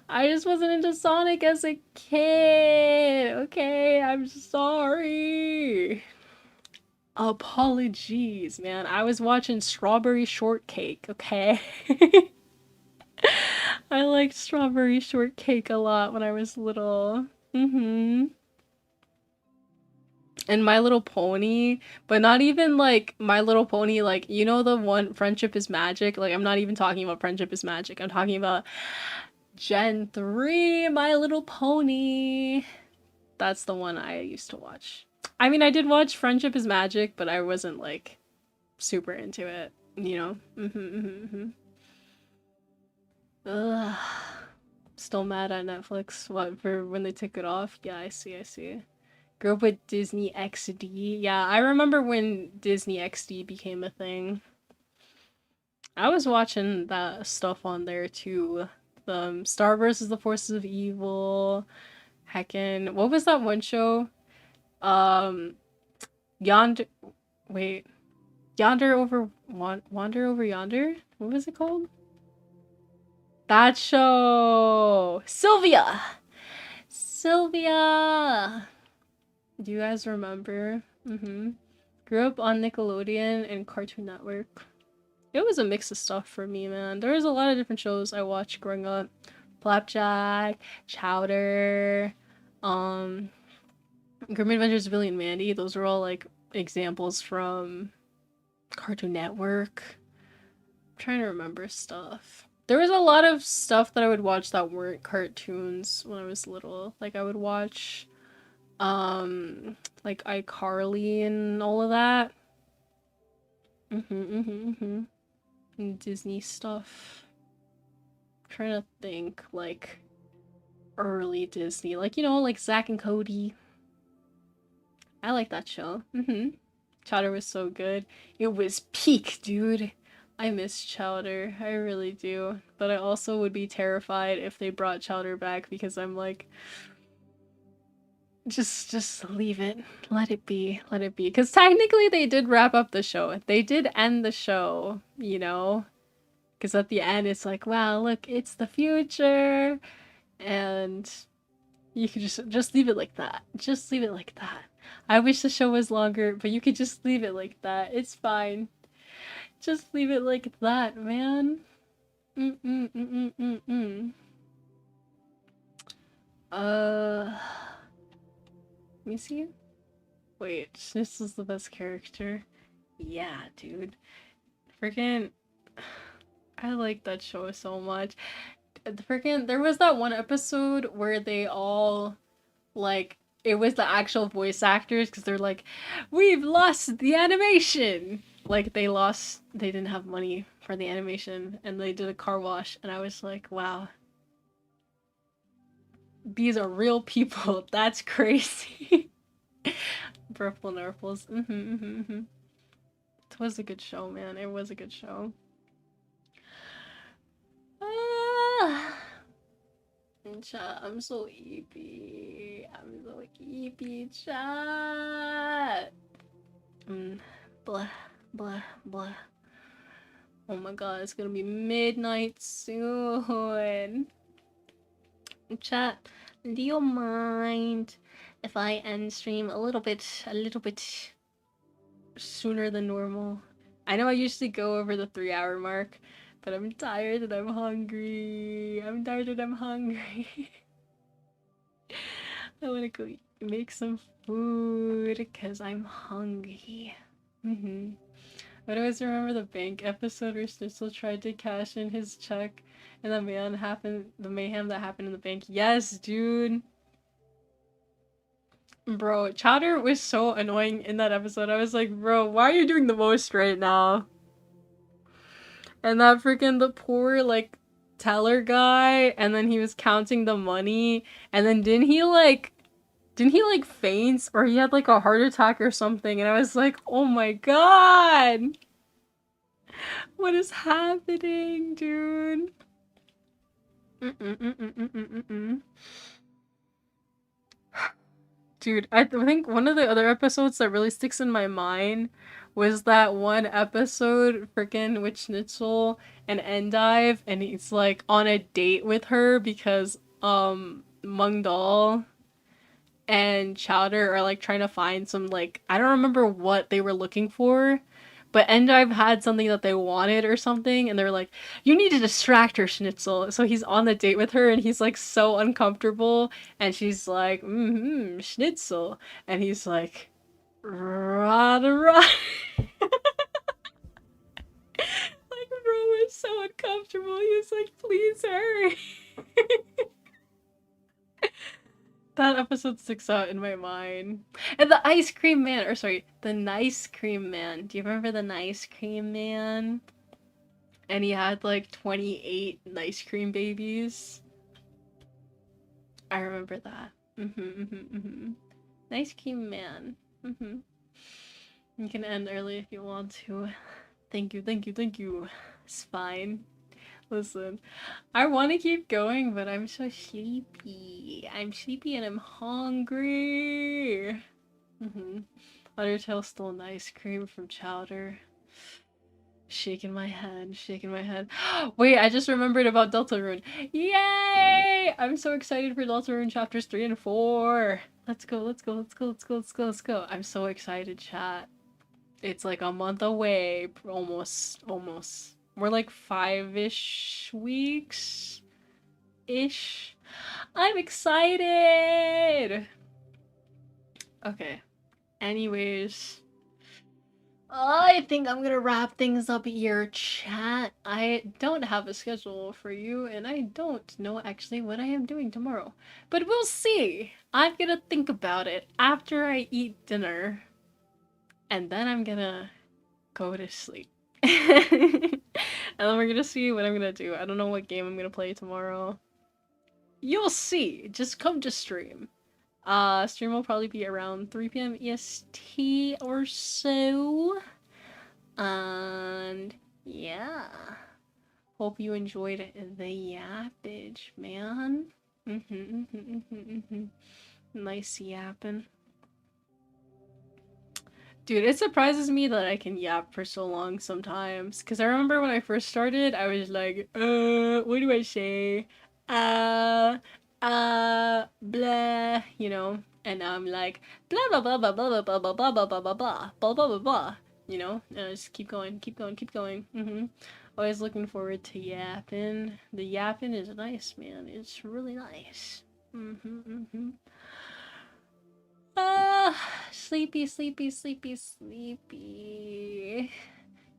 I just wasn't into Sonic as a kid. Okay, I'm sorry. Apologies, man. I was watching Strawberry Shortcake, okay? I liked Strawberry Shortcake a lot when I was little. And My Little Pony, but not even like My Little Pony, like, you know, the one Friendship is Magic? Like, I'm not even talking about Friendship is Magic. I'm talking about Gen 3, My Little Pony. That's the one I used to watch. I mean, I did watch Friendship is Magic, but I wasn't like super into it, you know? Ugh. Still mad at Netflix what for when they took it off. Yeah, I see, I see. Grew up with Disney XD. Yeah, I remember when Disney XD became a thing. I was watching that stuff on there too. Star versus the Forces of Evil. Heckin'. What was that one show? Um, Yonder. Wait. Wander over Yonder? What was it called? That show! Sylvia! Sylvia! Do you guys remember? Grew up on Nickelodeon and Cartoon Network. It was a mix of stuff for me, man. There was a lot of different shows I watched growing up. Flapjack, Chowder, Grim Adventures of Billy and Mandy. Those are all like examples from Cartoon Network. I'm trying to remember stuff. There was a lot of stuff that I would watch that weren't cartoons when I was little. Like I would watch like iCarly and all of that. And Disney stuff. I'm trying to think like early Disney. Like, you know, like Zack and Cody. I like that show. Chowder was so good. It was peak, dude. I miss Chowder. I really do. But I also would be terrified if they brought Chowder back because I'm like, just leave it. Let it be. Let it be. Because technically they did wrap up the show. They did end the show, you know? Because at the end it's like, wow, look, it's the future. And you could just leave it like that. Just leave it like that. I wish the show was longer, but you could just leave it like that. It's fine. Just leave it like that, man. Mm-mm-mm-mm-mm-mm. Let me see. Wait, this is the best character. Yeah, dude. Freaking, I like that show so much. Freaking, there was that one episode where they all, like, it was the actual voice actors because they're like, we've lost the animation. Like, they didn't have money for the animation and they did a car wash. And I was like, wow, these are real people. That's crazy. Purple Nurples. It was a good show, man. It was a good show. Ah. Chat, I'm so eepy. I'm so eepy, chat. Blah, blah, blah. Oh my god, it's gonna be midnight soon. Chat, do you mind if I end stream a little bit sooner than normal? I know I usually go over the 3-hour mark, but I'm tired and I'm hungry. I'm tired and I'm hungry. I wanna go make some food because I'm hungry. But I always remember the bank episode where Schnitzel tried to cash in his check and the mayhem that happened in the bank. Yes, dude. Bro, Chowder was so annoying in that episode. I was like, bro, why are you doing the most right now? And that freaking the poor, like, teller guy, and then he was counting the money, and then didn't he like faint or he had like a heart attack or something? And I was like, oh my god, what is happening, dude? Dude, I think one of the other episodes that really sticks in my mind was that one episode freaking with Schnitzel and Endive, and he's like on a date with her because Mungdal and Chowder are like trying to find some, like, I don't remember what they were looking for, but Endive had something that they wanted or something, and they're like, you need to distract her, Schnitzel. So he's on the date with her and he's like so uncomfortable, and she's like, Schnitzel. And he's like, rada rada. Like, bro was so uncomfortable. He was like, please hurry. That episode sticks out in my mind. And the ice cream man, or sorry, the nice cream man. Do you remember the nice cream man? And he had like 28 nice cream babies. I remember that. Nice cream man. You can end early if you want to. Thank you, thank you, thank you. It's fine. Listen, I want to keep going, but I'm so sleepy. I'm sleepy and I'm hungry. Undertale stole an ice cream from Chowder. Shaking my head, shaking my head. Wait, I just remembered about Deltarune. Yay! I'm so excited for Deltarune chapters 3 and 4. Let's go, let's go, let's go, let's go, let's go, let's go. I'm so excited, chat. It's like a month away, almost. We're like 5-ish weeks-ish. I'm excited! Okay. Anyways, I think I'm gonna wrap things up here, chat. I don't have a schedule for you, and I don't know actually what I am doing tomorrow. But we'll see! I'm gonna think about it after I eat dinner. And then I'm gonna go to sleep. And then we're gonna see what I'm gonna do. I don't know what game I'm gonna play tomorrow. You'll see. Just come to stream. Stream will probably be around 3 p.m. EST or so. And yeah. Hope you enjoyed the yappage, man. Nice yapping. Dude, it surprises me that I can yap for so long sometimes. Because I remember when I first started, I was like, what do I say? Blah, you know? And now I'm like, blah, blah, blah, blah, blah, blah, blah, blah, blah, blah, blah, blah, blah, blah, blah, blah, you know? And I just keep going, keep going, keep going. Always looking forward to yapping. The yapping is nice, man. It's really nice. Ah, sleepy, sleepy, sleepy, sleepy.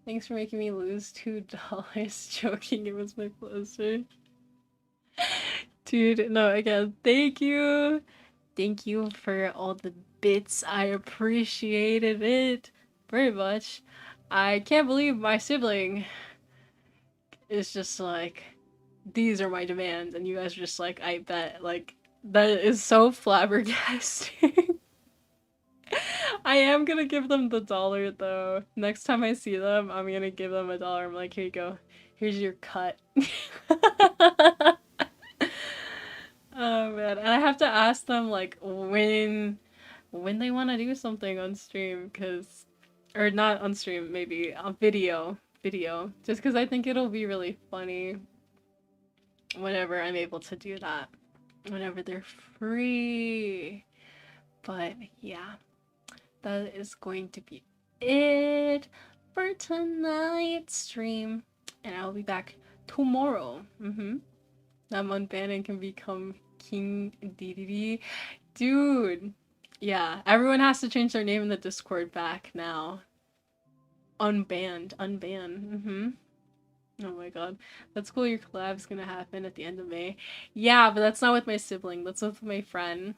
Thanks for making me lose $2. Joking, it was my pleasure. Dude, no, again, thank you. Thank you for all the bits. I appreciated it very much. I can't believe my sibling is just like, these are my demands, and you guys are just like, I bet. Like, that is so flabbergasting. I am gonna give them the dollar though. Next time I see them, I'm gonna give them a dollar. I'm like, here you go. Here's your cut. Oh man. And I have to ask them like when they want to do something on stream cuz or not on stream, maybe on video. Just cuz I think it'll be really funny whenever I'm able to do that. Whenever they're free. But yeah. That is going to be it for tonight's stream. And I'll be back tomorrow. That unbanning can become King DDD. Dude. Yeah, everyone has to change their name in the Discord back now. Unbanned. Unbanned. Oh my god. That's cool, your collab's gonna happen at the end of May. Yeah, but that's not with my sibling. That's with my friend.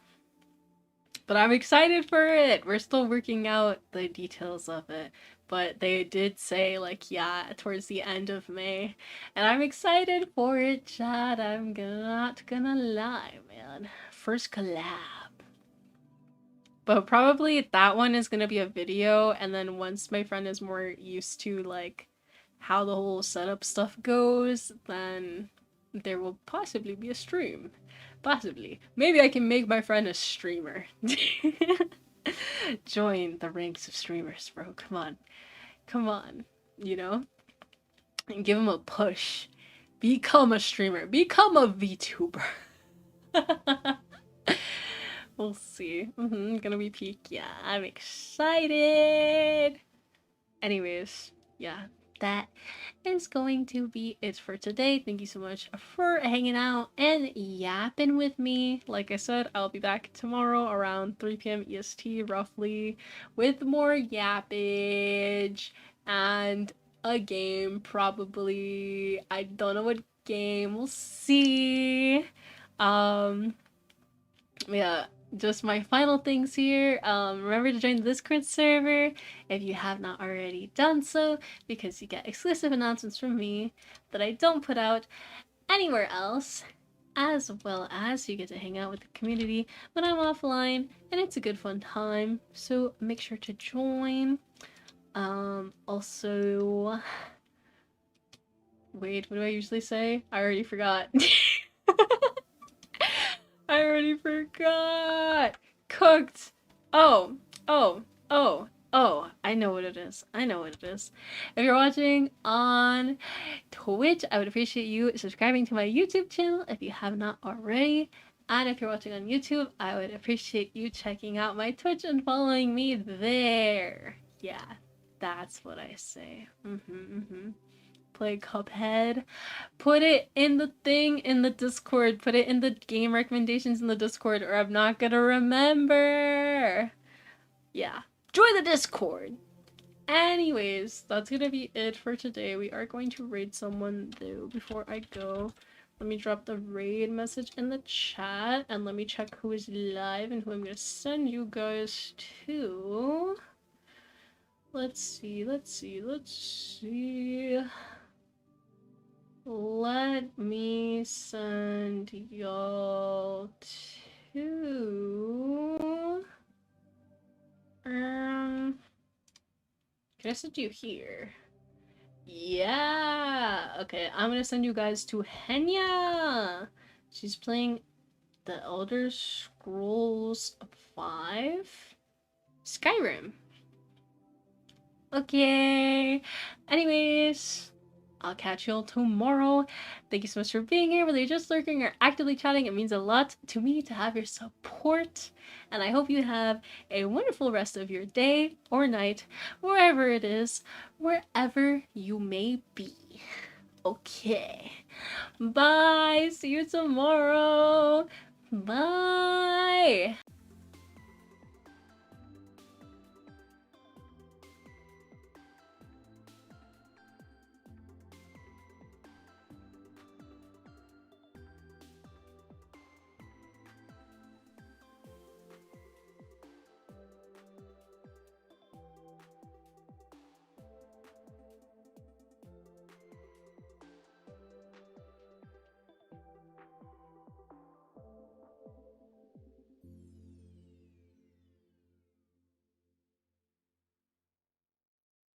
But I'm excited for it. We're still working out the details of it. But they did say, like, yeah, towards the end of May. And I'm excited for it, Chad. I'm not gonna lie, man. First collab. But probably that one is gonna be a video, and then once my friend is more used to, like, how the whole setup stuff goes, then there will possibly be a stream. Possibly. Maybe I can make my friend a streamer. Join the ranks of streamers, bro. Come on. Come on. You know? And give him a push. Become a streamer. Become a VTuber. We'll see. Gonna be peak. Yeah, I'm excited. Anyways, yeah, that is going to be it for today. Thank you so much for hanging out and yapping with me. Like I said, I'll be back tomorrow around 3 p.m. EST roughly with more yappage and a game probably. I don't know what game. We'll see. Yeah, just my final things here. Remember to join the Discord server if you have not already done so, because you get exclusive announcements from me that I don't put out anywhere else, as well as you get to hang out with the community when I'm offline, and it's a good fun time, so make sure to join. Also, wait, what do I usually say? I already forgot. I already forgot. Cooked. Oh, I know what it is. I know what it is. If you're watching on Twitch, I would appreciate you subscribing to my YouTube channel if you have not already. And if you're watching on YouTube, I would appreciate you checking out my Twitch and following me there. Yeah, that's what I say. Play Cuphead. Put it in the thing in the Discord. Put it in the game recommendations in the Discord, or I'm not gonna remember. Yeah. Join the Discord. Anyways, that's gonna be it for today. We are going to raid someone though before I go. Let me drop the raid message in the chat, and let me check who is live and who I'm gonna send you guys to. Let's see. Let me send y'all to can I send you here? Yeah. Okay, I'm gonna send you guys to Henya. She's playing the Elder Scrolls 5 Skyrim. Okay. Anyways, I'll catch y'all tomorrow. Thank you so much for being here, whether you're just lurking or actively chatting. It means a lot to me to have your support. And I hope you have a wonderful rest of your day or night, wherever it is, wherever you may be. Okay. Bye. See you tomorrow. Bye.